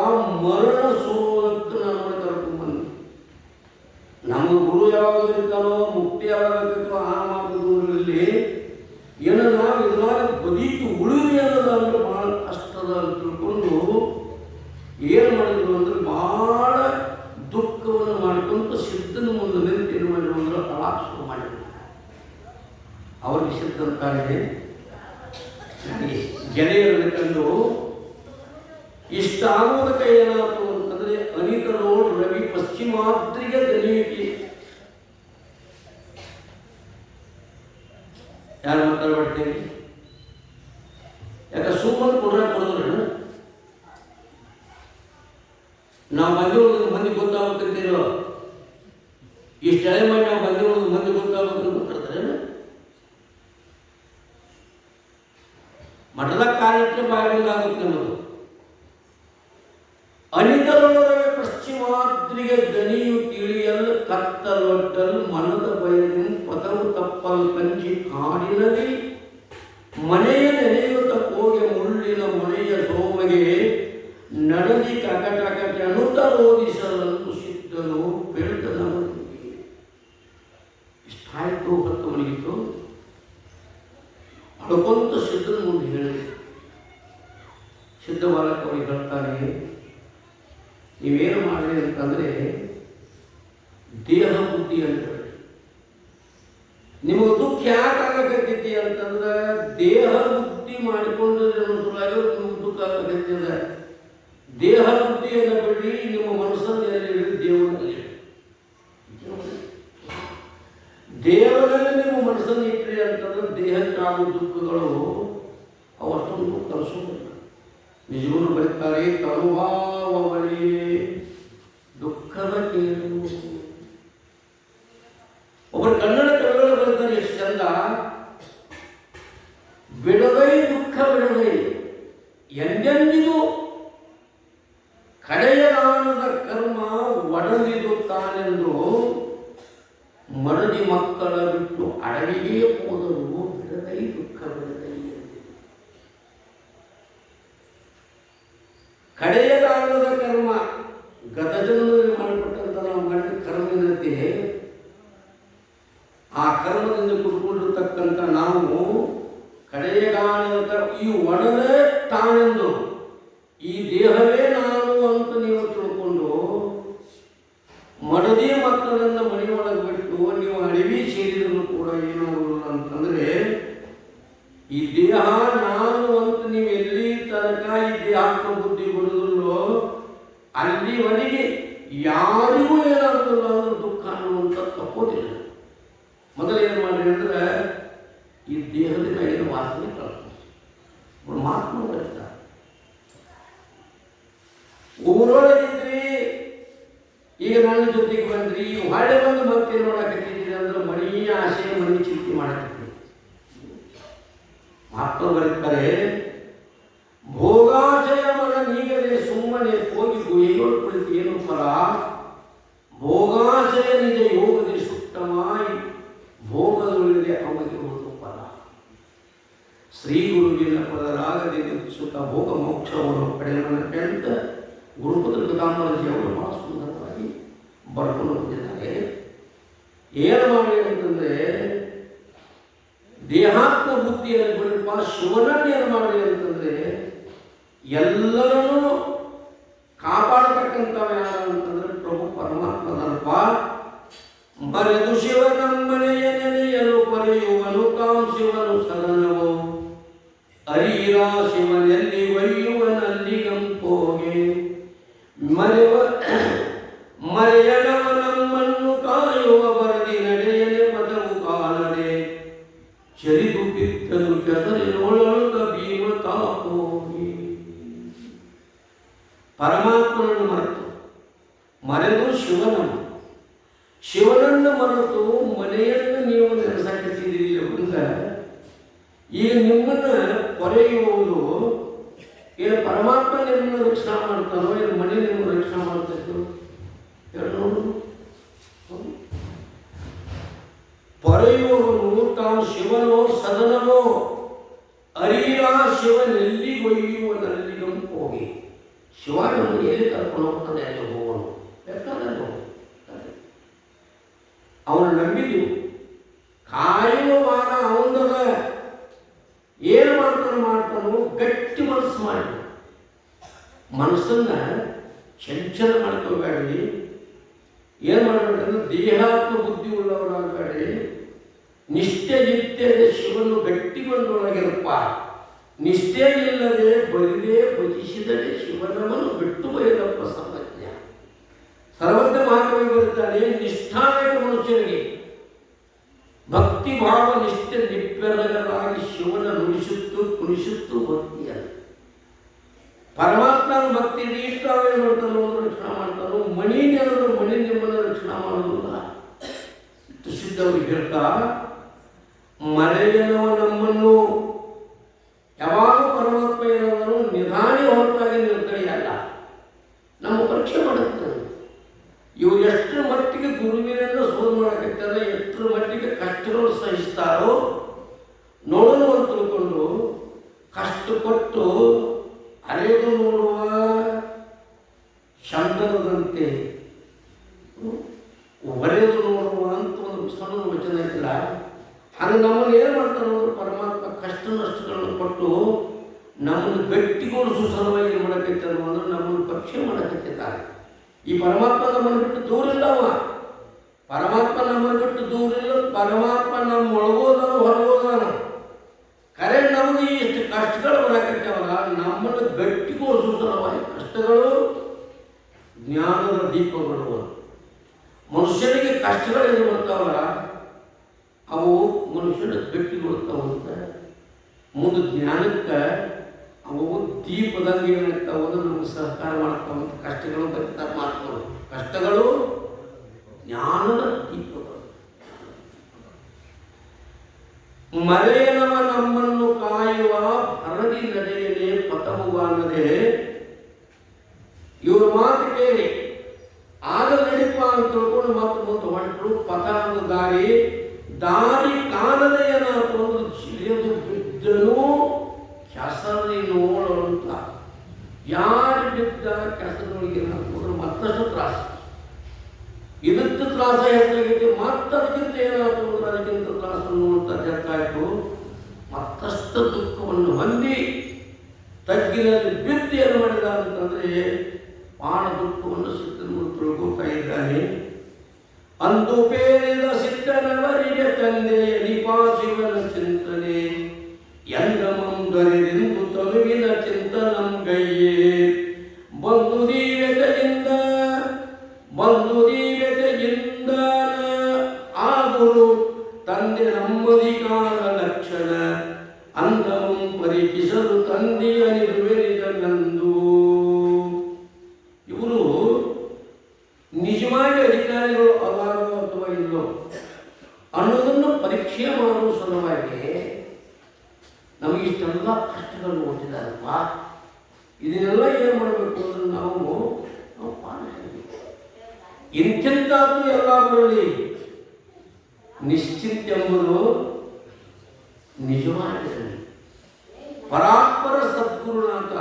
ಮರಣ ಸೋದಕ್ಕೆ ನಮ್ಮನ್ನು ಕರ್ಕೊಂಡ್ಬಂದು. ನಮ್ಮ ಗುರು ಯಾವಾಗ ಇರ್ತಾನೋ, ಮುಕ್ತಿ ಯಾವಾಗ ಆಗ್ತೈತೋ ಆ ಮಾತುಗಳಲ್ಲಿ ಏನೋ ನಾವು ಇದ್ರಾಗ ಬದುಕಿ ಉಳಿದು ಏನದ ಅಂದ್ರೆ ಭಾಳ ಕಷ್ಟದ ಅಂತ ತಿಳ್ಕೊಂಡು ಏನು ಮಾಡಿದ್ರು ಅಂದ್ರೆ ಭಾಳ ದುಃಖವನ್ನು ಮಾಡ್ಕೊಂತ ಸಿದ್ಧನ ಮುಂದೆ ನಿಂತು ಏನು ಮಾಡಿದ್ರು ಅಂದ್ರೆ ಅಳಾಕ್ ಶುರು ಮಾಡಿದ್ರು. ಅವ್ರಿಗೆ ಸಿದ್ಧಂತಾನೆ ಗೆಳೆಯರನ್ನು ಕಂಡು ಇಷ್ಟ ಆಗೋದಕ್ಕೆ ಏನಾಯ್ತು ಅಂತಂದ್ರೆ ಅನಿತರೋಡ್ ರವಿ ಪಶ್ಚಿಮಾದ್ರಿಗೆ ದನಿಯುಟಿ. ಯಾರು ಮಾತಾಡ್ಬಿಡ್ತೇವೆ? ಯಾಕೆ ಸುಮ್ಮನೆ ಕೊಡ್ರೆ ನಾವು ಬಂದಿರೋದು ಮಂದಿ ಗೊತ್ತಾಗ್ಬೇಕಂತೀರೋ, ಇಷ್ಟು ಎಳೆ ಮಾಡಿ ನಾವು ಬಂದಿರೋದು ಮಂದಿ ಗೊತ್ತಾಗ್ಬೇಕಂತ ಗೊತ್ತಿರ್ತಾರೆ. ಮಠದ ಕಾರ್ಯಕ್ಕೆ ಬಾಯಿಗೊಂದಾಗುತ್ತೆ ನಮ್ಮದು. ಅನಿತರೊಳಗೆ ಪಶ್ಚಿಮಾದ್ರಿಗೆ ದನಿಯು ತಿಳಿಯಲು ಕತ್ತಲೊಟ್ಟಲು ಮನದ ಬಯಲು ಪದವು ತಪ್ಪಲು ಕಂಚಿ ಕಾಡಿನಲ್ಲಿ ಮನೆಯ ನೆನೆಯುತ್ತ ಹೋಗಿ ಮುಳ್ಳಿನ ಮನೆಯ ಸೋಮಗೆ ನಡದಿ ಕಕಟಕಟ ಅನುತರೋಧಿಸಲನ್ನು ಸಿದ್ಧನು ಬೆಳೆದನವನಿಗೆ. ಇಷ್ಟಾಯಿತು, ಹೊತ್ತು ಮಲಗಿತು. ಅಳ್ಕೊಂತ ಸಿದ್ಧನ ಮುಂದೆ ಹೇಳಿದೆ. ಸಿದ್ಧ ಬಾಲಕ ಅವ್ರಿಗೆ ಹೇಳ್ತಾನೆ, ನೀವೇನು ಮಾಡಿ ಅಂತಂದರೆ ದೇಹ ಬುದ್ಧಿ ಅಂತ ಹೇಳಿ. ನಿಮಗೆ ದುಃಖ ಯಾಕೆ ಆಗಕತ್ತೈತಿ ಅಂತಂದ್ರೆ ದೇಹ ಬುದ್ಧಿ ಮಾಡಿಕೊಂಡು ನಿಮಗೆ ದುಃಖ ಆಗಕತ್ತಿದೆ. ದೇಹ ಬುದ್ಧಿಯನ್ನು ಬಿಡಿ, ನಿಮ್ಮ ಮನಸ್ಸನ್ನು ಎಲ್ಲಿ ದೇವರಲ್ಲಿ, ದೇವರಲ್ಲಿ ನಿಮ್ಮ ಮನಸ್ಸನ್ನು ಇಟ್ಟರೆ ಅಂತಂದ್ರೆ ದೇಹಕ್ಕಾಗುವ ದುಃಖಗಳು ಅವಷ್ಟೊಂದು ಕಲಿಸೋದಿಲ್ಲ. ನಿಜವೂ ಬರೀತಾರೆ, ತನುಭಾವ ಬಳಿ ದುಃಖದ ಕೇಳು. ಒಬ್ಬರು ಕನ್ನಡ ಕವಿಗಳು ಬರೀತಾರೆ ಎಷ್ಟು ಚಂದ, ಬಿಡದೈ ದುಃಖ ಬಿಡದೈ ಎಂದೆಂದಿಗೂ ಕಡೆಯದಾನದ ಕರ್ಮ ಒಡಲಿದು ತಾನೆಂದು ಮರದಿ ಮಕ್ಕಳ ಬಿಟ್ಟು ಅಡವಿಗೆ ಹೋದರು ಬಿಡದೈ ದುಃಖ ಬಿಡದೈ ಎಂದು. ಕಡೆಯದಾನದ ಕರ್ಮ ಗತಜನ್ಮದಲ್ಲಿ ಮಾಡಿಕೊಟ್ಟಂತ ನಾವು ಮಾಡಿದ ಕರ್ಮ ಏನಂತೆ, ಆ ಕರ್ಮದಿಂದ ಕುಟ್ಕೊಂಡಿರ್ತಕ್ಕಂಥ ನಾವು ಕಡೆಯಗಾನದ ಈ ಒಡಲೇ ತಾನೆಂದು ಈ ದೇಹವೇ ನಾನು ಅಂತ ನೀವು ತಿಳ್ಕೊಂಡು ಮಡದಿ ಮಕ್ಕಳನ್ನ ಮನೆಯೊಳಗೆ ಬಿಟ್ಟು ನೀವು ಅಡವಿ ಸೇರಿದ್ರು ಕೂಡ ಏನಾಗುವುದಿಲ್ಲ ಅಂತಂದ್ರೆ, ಈ ದೇಹ ನಾನು ಅಂತ ನೀವು ಎಲ್ಲಿ ತನಕ ಈ ದೇಹಕ್ಕೆ ಬುದ್ಧಿ ಬರುವುದಿಲ್ಲೋ ಅಲ್ಲಿವರೆಗೆ ಯಾರಿಗೂ ಏನಾಗುದಿಲ್ಲ ಅಂದ್ರೆ ದುಃಖ ಅನ್ನುವಂಥ ತಪ್ಪೋದಿಲ್ಲ. ಮೊದಲು ಏನು ಮಾಡ್ರಿ ಅಂದ್ರೆ ಈ ದೇಹದ ಕೈಯಲ್ಲಿ ವಾಸನೆ ಕಳ್ಕೊಂಡು ಮಾತು ಬರ್ತಾರೆ. ಊರೊಳಗಿದ್ರಿ, ಈಗ ನನ್ನ ಜೊತೆಗೆ ಬಂದ್ರಿ, ಹೊಳೆ ಬಂದು ಮತ್ತೇನು ಮಾಡಕತ್ತಿದ್ದೀರಿ ಅಂದ್ರೆ ಮನೆಯ ಆಸೆ ಮನೆ ಚಿಂತೆ ಮಾಡಕತ್ತೀರಿ. ಮಕ್ಕಳು ಬರೀತಾರೆ, ಭೋಗಾಶಯ ಮನ ನೀಗದೆ ಸುಮ್ಮನೆ ಹೋಗಿ ಗುಹೆಗಳು ಕುಳಿತು ಏನು ಫಲ, ಭೋಗಾಶಯ ನಿಜ ಯೋಗದೆ ಸುತ್ತಮಾಯಿ ಭೋಗದೊಳಗೆ ಅವಗಿರುವುದು ಫಲ. ಶ್ರೀ ಗುರುವಿನ ಪದರಾಗದೆ ಸುತ್ತ ಭೋಗ ಮೋಕ್ಷವನ್ನು ಪಡೆಯುವಂತೆ ಅಂತ ಗುರುಪದ ಪಿತಾಂಬರಜಿ ಅವರು ಬಹಳ ಸುಂದರವಾಗಿ ಬರ್ಕೊಂಡು ಬಂದಿದ್ದಾರೆ. ಏನು ಮಾಡಿ ಅಂತಂದ್ರೆ, ದೇಹಾತ್ಮ ಬುದ್ಧಿಯನ್ನು ಬಿಡಪ್ಪ, ಶಿವನನ್ನು ಏನು ಮಾಡಿ ಅಂತಂದ್ರೆ ಎಲ್ಲರನ್ನೂ ಕಾಪಾಡತಕ್ಕಂಥವ ಯಾರು ಅಂತಂದ್ರೆ ಪ್ರಭು ಪರಮಾತ್ಮನಲ್ಪ. ಮರೆದು ಶಿವನಮ್ಮನೆಯ ನೆನೆಯಲು ಪರೆಯುವನು ತಾಂ ಶಿವನು ಸದನವೋ, ಅರಿಯ ಶಿವನಲ್ಲಿ ಒಯ್ಯುವನಲ್ಲಿ ಗಂಪೋಗೆ, ಮರೆಯಣವ ನಮ್ಮನ್ನು ಕಾಯುವ ಬರದಿ ನಡೆಯನೆ ಪದವು ಕಾಲದೆ, ಚರಿದು ಬಿದ್ದನು ಕೆಸರಿನೊಳಗ ಭೀಮ ತಾಪೋಗಿ. ಪರಮಾತ್ಮನನ್ನು ಮರೆತು ಶಿವನನ್ನು ಮರೆತು ಮನೆಯನ್ನು ನೀವು ನೆನೆಸಕತ್ತಿದ್ದೀರಿ ಅಂದ್ರೆ ಈಗ ನಿಮ್ಮನ್ನು ಕೊರೆಯುವುದು ಏನು ಪರಮಾತ್ಮ ನಿಮ್ಮನ್ನು ರಕ್ಷಣೆ ಮಾಡ್ತಾನೋ, ಏನು ಮನೆ ನಿಮ್ಮನ್ನು ರಕ್ಷಣೆ ಮಾಡ್ತಾಯಿತ್ತು ಹೇಳು. ಪೊರೆಯುವವನು ತಾನು ಶಿವನೋ ಸದನವೋ, ಅರಿಯ ಶಿವನೆಲ್ಲಿ ಒಯ್ಯುವನಲ್ಲಿಗಂ ಹೋಗಿ. ಶಿವ ನಮ್ಮನ್ನು ಎಲ್ಲಿ ಕರ್ಕೊಂಡು ಹೋಗ್ತಾನೆ ಅಲ್ಲಿ ಹೋಗೋನು, ಬೇಕಾದ್ರೆ ಅವನು ನಂಬಿದ್ದೀವಿ. ಕಾಯುವ ವಾರ ಅವನದ ಏನು ಮಾಡ್ತಾನೋ ಗಟ್ಟಿ ಮನಸ್ಸು ಮಾಡಿ, ಮನಸ್ಸನ್ನ ಚಂಚಲ ಮಾಡ್ಕೋಬೇಡಿ. ಏನು ಮಾಡಬೇಕಂದ್ರೆ ದೇಹಾತ್ಮ ಬುದ್ಧಿ ಉಳ್ಳವರಾಗಬೇಡಿ. ನಿಷ್ಠೆ ನಿತ್ಯದ ಶಿವನು ಗಟ್ಟಿಗೊಂಡೊಳಗಿರಪ್ಪ, ನಿಷ್ಠೆ ಇಲ್ಲದೆ ಬರಿದೇ ಭಜಿಸಿದರೆ ಶಿವನವನ್ನು ಬಿಟ್ಟು ಬಯಲಪ್ಪ ಸರ್ವಜ್ಞ. ಸರ್ವಜ್ಞ ಮಹಾಕವಿ ಬರುತ್ತಾನೆ, ನಿಷ್ಠಾವೇಕ ಮನುಷ್ಯನಿಗೆ ಭಕ್ತಿ ಭಾವ ನಿಷ್ಠೆ ನಿಪ್ಪೆರಗಲಾಗಿ ಶಿವನ ನುಡಿಸುತ್ತು ಕುಣಿಸುತ್ತು ಭಕ್ತಿಯಲ್ಲ. ಪರಮಾತ್ಮನ ಭಕ್ತಿ ಇಷ್ಟಾವೇ ಮಾಡ್ತಾನೋ ರಕ್ಷಣೆ ಮಾಡ್ತಾನೋ, ಮಣಿ ನಿಮ್ಮನ್ನು ರಕ್ಷಣೆ ಮಾಡೋದಿಲ್ಲ. ಶುದ್ಧವ್ರಿಗೆ ಹೇಳ್ತಾ, ಮರೆಯನವ ನಮ್ಮನ್ನು ಯಾವಾಗ ಪರಮಾತ್ಮ ಏನಾದರೂ ನಿಧಾನಿ ಹೊರತಾಗಿ ನಿರ್ದಯ ನಮ್ಮ ಪರೀಕ್ಷೆ ಮಾಡುತ್ತಾನೆ. ಇವು ಎಷ್ಟರ ಮಟ್ಟಿಗೆ ಗುರುವಿನನ್ನು ಸೋಲು ಮಾಡಕತ್ತಾರ, ಎಷ್ಟರ ಮಟ್ಟಿಗೆ ಕಷ್ಟಗಳು ಸಹಿಸ್ತಾರೋ ನೋಡಲು ಅಂತ ತಿಳ್ಕೊಂಡು ಕಷ್ಟಪಟ್ಟು ಅರೆದು ನೋಡುವ ಶಬ್ದದಂತೆ ಒರೆದು ನೋಡುವ ಅಂತ ಒಂದು ಸಣ್ಣ ವಚನ ಐತಿಲ್ಲ. ಅದು ನಮ್ಮನ್ನು ಏನು ಮಾಡ್ತಾರೆ ಅಂದ್ರೆ ಪರಮಾತ್ಮ ಕಷ್ಟ ನಷ್ಟಗಳನ್ನು ಕೊಟ್ಟು ನಮ್ಮನ್ನು ಗಟ್ಟಿಗೊಳಿಸುವ ಸಲುವಾಗಿ ಏನು ಮಾಡಕೈತಾರ ಅಂದ್ರೆ ನಮ್ಮನ್ನು ಪರೀಕ್ಷೆ ಮಾಡಕತ್ತಿದ್ದಾರೆ. ಈ ಪರಮಾತ್ಮ ನಮ್ಮನ್ನು ಬಿಟ್ಟು ದೂರ ಇಲ್ಲವ, ಪರಮಾತ್ಮ ನಮ್ಮನ್ನು ಬಿಟ್ಟು ದೂರ ಇಲ್ಲ. ಪರಮಾತ್ಮ ನಮ್ಮ ಒಳಗೋದಾನ ಹೊರಗೋದಾನ. ಕರೆ ನಮಗೆ ಇಷ್ಟು ಕಷ್ಟಗಳು ಬರಕತ್ತವಲ್ಲ, ನಮ್ಮನ್ನು ಗಟ್ಟಿಗೊಳಿಸುವ ಸಲುವಾಗಿ ಕಷ್ಟಗಳು ಜ್ಞಾನದ ದೀಪಗಳು. ಮನುಷ್ಯನಿಗೆ ಕಷ್ಟಗಳು ಏನು ಬರ್ತಾವಲ್ಲ ಅವು ಮನುಷ್ಯನ ಗಟ್ಟಿಗೊಳ್ತಾವಂತ. ಮುಂದೆ ಜ್ಞಾನಕ್ಕೆ ಅವು ದೀಪದಂಗೆ ಏನಾಗ್ತಾವ ಅಂದ್ರೆ ನಮಗೆ ಸಹಕಾರ ಮಾಡ್ತಾವಂತ. ಕಷ್ಟಗಳು ಬರ್ತಾರೆ ಮಾತುಗಳು, ಕಷ್ಟಗಳು ಜ್ಞಾನದ ದೀಪಗಳು. ಮರೆಯನವ ನಮ್ಮನ್ನು ಕಾಯುವ ಭರದಿ ನಡೆಯದೆ ಪಥವುಗಾನದೆ. ಇವ್ರ ಮಾತು ಕೇಳಿ ಆಗ ನಡಿಪ ಅಂತ ತಿಳ್ಕೊಂಡು ಮತ್ತೆ ಮುಂದೆ ಹೊಂಟರು. ಪಥ ದಾರಿ ಕಾಣದೆ ಏನಾಯ್ತು ಅಂದ್ರೆ ಜಿಲಿಯದು ಬಿದ್ದನು ಕೆಸರಿನೋಳಂತ. ಯಾರು ಬಿದ್ದ ಕೆಸರಿನೊಳಗೆ ಏನಾದ್ರು ಮತ್ತಷ್ಟು ತ್ರಾಸ, ಇದಕ್ಕೆ ತ್ರಾಸ ಹೆಚ್ಚಾಗಿದೆ. ಮತ್ತದಕ್ಕಿಂತ ಏನಾಯ್ತು ಅಂದ್ರೆ ಅದಕ್ಕಿಂತ ತ್ರಾಸ ಅನ್ನುವಂಥದ್ದು ಹೆಚ್ಚಾಯಿತು. ಮತ್ತಷ್ಟು ದುಃಖವನ್ನು ಹೊಂದಿ ತಗ್ಗಿನಲ್ಲಿ ಬಿದ್ದು ಏನು ಮಾಡಿದ ಅಂತಂದರೆ ಪಾಣ ದುಃಖವನ್ನು ಸಿದ್ಧನು ತಿಳ್ಕೊತಾ ಇದ್ದಾನೆ. ಅಂದು ಪೇರಿದ ಸಿದ್ಧನವರಿಗೆ ತಂದೆಯ ನಿಪಾಶಿವನ ಚಿಂತನೆ ಎಂದಮಂ ದೊರೆದೆಂದು ತನುವಿನ ಚಿಂತನಂ ಗೈಯೇ ಬಂದು ದೀವ್ಯತೆಯಿಂದ ಆ ಗುರು ತಂದೆ ನಮ್ಮಧಿಕಾರ ಲಕ್ಷಣ ಅಂದಮಂ ಪರೀಕ್ಷಿಸಲು ತಂದೆಯ ನಿರುವೆರಿದನಂದು. ಇವರು ನಿಜವಾಗಿ ಅಧಿಕಾರಿಗಳು ಅದಾರೋ ಅಥವಾ ಇಲ್ಲೋ ಅನ್ನೋದನ್ನು ಪರೀಕ್ಷೆ ಮಾಡುವ ಸಲುವಾಗಿ ನಮಗಿಷ್ಟೆಲ್ಲ ಕಷ್ಟಗಳನ್ನು ಕೊಟ್ಟಿದ್ದಾರಪ್ಪ. ಇದನ್ನೆಲ್ಲ ಏನು ಮಾಡಬೇಕು ಅಂದ್ರೆ ನಾವು ಪಾಲಿಸಬೇಕು. ಇಂಥದ್ದು ಎಲ್ಲ ಬರಲಿ, ನಿಶ್ಚಿಂತೆ ಎಂಬುದು ನಿಜವಾಗಿರಲಿ. ಪರಾತ್ಪರ ಸದ್ಗುರುನಾಥ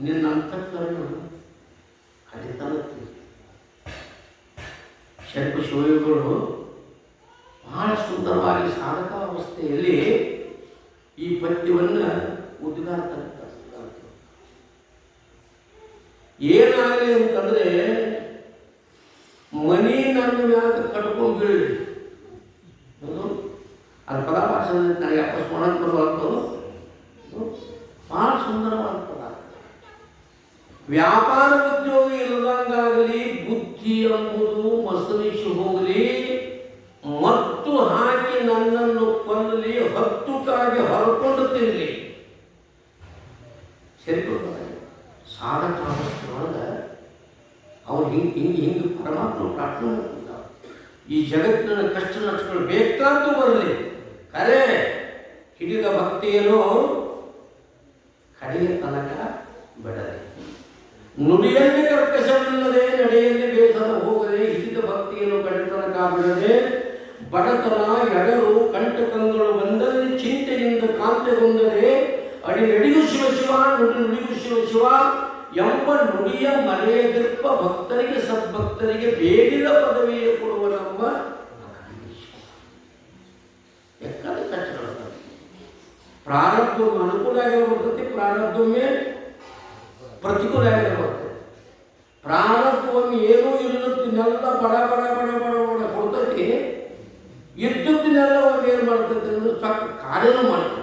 ನಿನ್ನ ಅಂತಃಕರಣ ಕಲಿತಾನಂತೆ. ಶರ್ಪ ಶಿವಯೋಗಿಗಳು ಬಹಳ ಸುಂದರವಾಗಿ ಸಾಧಕಾವಸ್ಥೆಯಲ್ಲಿ ಈ ಪದ್ಯವನ್ನು ಉದ್ಘಾಟನೆ ಏನಾಗಲಿ ಅಂತಂದ್ರೆ ಮನಿ ನನ್ನ ಮ್ಯಾಗ ಕಟ್ಕೊಂಡು ಬೀಳಿ ಅದು ಪದ ಭಾಷೆ ನನಗೆ ಅಪಸ್ಮರಣ ಬರುವಂಥದ್ದು ಬಹಳ ಸುಂದರವಾದ ಪದ. ವ್ಯಾಪಾರ ಉದ್ಯೋಗ ಇಲ್ಲದಂಗಾಗಲಿ, ಬುದ್ಧಿ ಎಂಬುದು ಮಸಲಿಸಿ ಹೋಗಲಿ, ಮತ್ತು ಹಾಕಿ ನನ್ನನ್ನು ಕೊಂದಲಿ, ಹತ್ತುಕಾಗಿ ಹೊರಕೊಂಡು ತಿನ್ನಲಿ. ಸೇರಿಕೊಳ್ತಾರೆ ಸಾಧಕ ಅವಸ್ಥೆಯೊಳಗೆ ಅವ್ರು ಹಿಂಗೆ ಪರಮಾತ್ಮ ಪ್ರಾರ್ಥನೆ ಮಾಡ್ತಿದ್ದಾರೆ. ಈ ಜಗತ್ತಿನ ಕಷ್ಟ ನಷ್ಟಗಳು ಬೇಕಾದ್ದು ಬರಲಿ, ಕರೆ ಹಿಡಿದ ಭಕ್ತಿಯನ್ನು ಕಡೆಯ ತನಕ ಬಿಡದೆ, ನುಡಿಯಲ್ಲಿ ಕರ್ಕಶವಿಲ್ಲದೆ, ನಡೆಯಲ್ಲಿ ಬೇಸರ ಹೋಗದೆ, ಹಿಡಿದ ಭಕ್ತಿಯನ್ನು ಕಡೆ ತನಕ ಬಿಡದೆ, ಬಡತನ ಎಡರು ಕಂಟಕಗಳು ಬಂದಲ್ಲಿ ಚಿಂತೆಯಿಂದ ಕಾಂತೆಗೊಂಡರೆ, ಅಡಿಯಡಿಗೂ ಶಿವ ಶಿವ ನುಡಿಗೂ ಶಿವ ಶಿವ ಎಂಬ ನುಡಿಯ ಮರೆಯದಿರ್ಪ ಭಕ್ತರಿಗೆ ಸದ್ಭಕ್ತರಿಗೆ ಬೇಡಿದ ಪದವಿಯ ಕೊಡುವ ನಮ್ಮ ಎಕ್ಕದ ಕಷ್ಟಗಳು. ಪ್ರಾರಬ್ಧ ಅನುಕೂಲ ಆಗಿರಬರ್ತೈತಿ, ಪ್ರಾರಬ್ಧವೇ ಪ್ರತಿಕೂಲ ಆಗಿರಬರ್ತೈತಿ. ಪ್ರಾರಬ್ಧವನ್ನು ಏನೂ ಇಲ್ಲದನ್ನೆಲ್ಲ ಬಡ ಬಡ ಬಡ ಬಡ ಬಡ ಕೊಡ್ತೈತಿ, ಇದ್ದದ್ದನ್ನೆಲ್ಲ ಒಂದು ಏನು ಮಾಡ್ತೈತಿ ಅಂದ್ರೆ ಸಾಕು ಕಾರ್ಯನೂ ಮಾಡ್ತೈತಿ.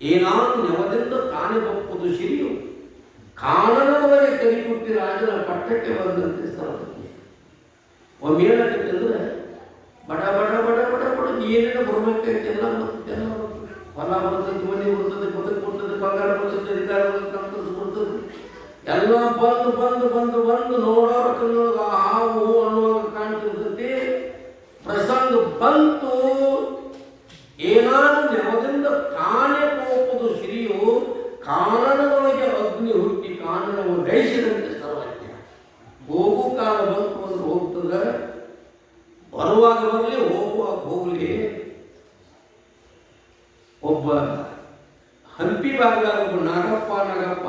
ಏನಾದರೂ ನೆವದಿಂದ ತಾನೇ ಬಪ್ಪುದು ಸಿರಿಯು ಕಾರಣದೊಳಗೆ ಕರಿಕೊಟ್ಟಿ ರಾಜನ ಪಟ್ಟಕ್ಕೆ ಬಂದಂತೆ ಸ್ಥಳ. ಒಮ್ಮೆ ಏನಾಗ್ತೈತೆ ಅಂದರೆ ಬಡ ಬಡ ಬಡ ಬಡ ಬಡ ಏನೇನೋ ಬರ್ಬೇಕಾಯ್ತೆಲ್ಲ ಎಲ್ಲ ಹೊಲ ಬರ್ತದೆ, ಮನೆ ಬರ್ತದೆ, ಬದುಕು ಬರ್ತದೆ, ಬಂಗಾರ ಬರ್ತದೆ, ಅಧಿಕಾರ ಬರ್ತದೆ, ಬರ್ತದೆ, ಎಲ್ಲ ಬಂದು ಬಂದು ಬಂದು ಬಂದು ನೋಡೋರ ಕಣ್ಣೊಳಗೆ ಹಾವು ಅನ್ನುವಾಗ ಕಾಣ್ತಿರ್ತೈತಿ. ಪ್ರಸಂಗ ಬಂತು, ಏನಾದರೂ ನೆವದಿಂದ ತಾನೇ ಹೋಗುವುದು ಸಿರಿಯು ಕಾರಣದೊಳಗೆ ಅಗ್ನಿ ಹುಟ್ಟಿ ಕಾರಣವನ್ನು ಗೈಸಿದಂತೆ ಸರ್ವಜ್ಞ. ಹೋಗು ಕಾಲ ಬಂತು ಅಂದ್ರೆ ಹೋಗ್ತದೆ, ಬರುವಾಗ ಬರಲಿ ಹೋಗುವಾಗ ಹೋಗಲಿ. ಒಬ್ಬ ಹಂಪಿ ಭಾಗದಾಗ ಒಬ್ಬ ನಾಗಪ್ಪ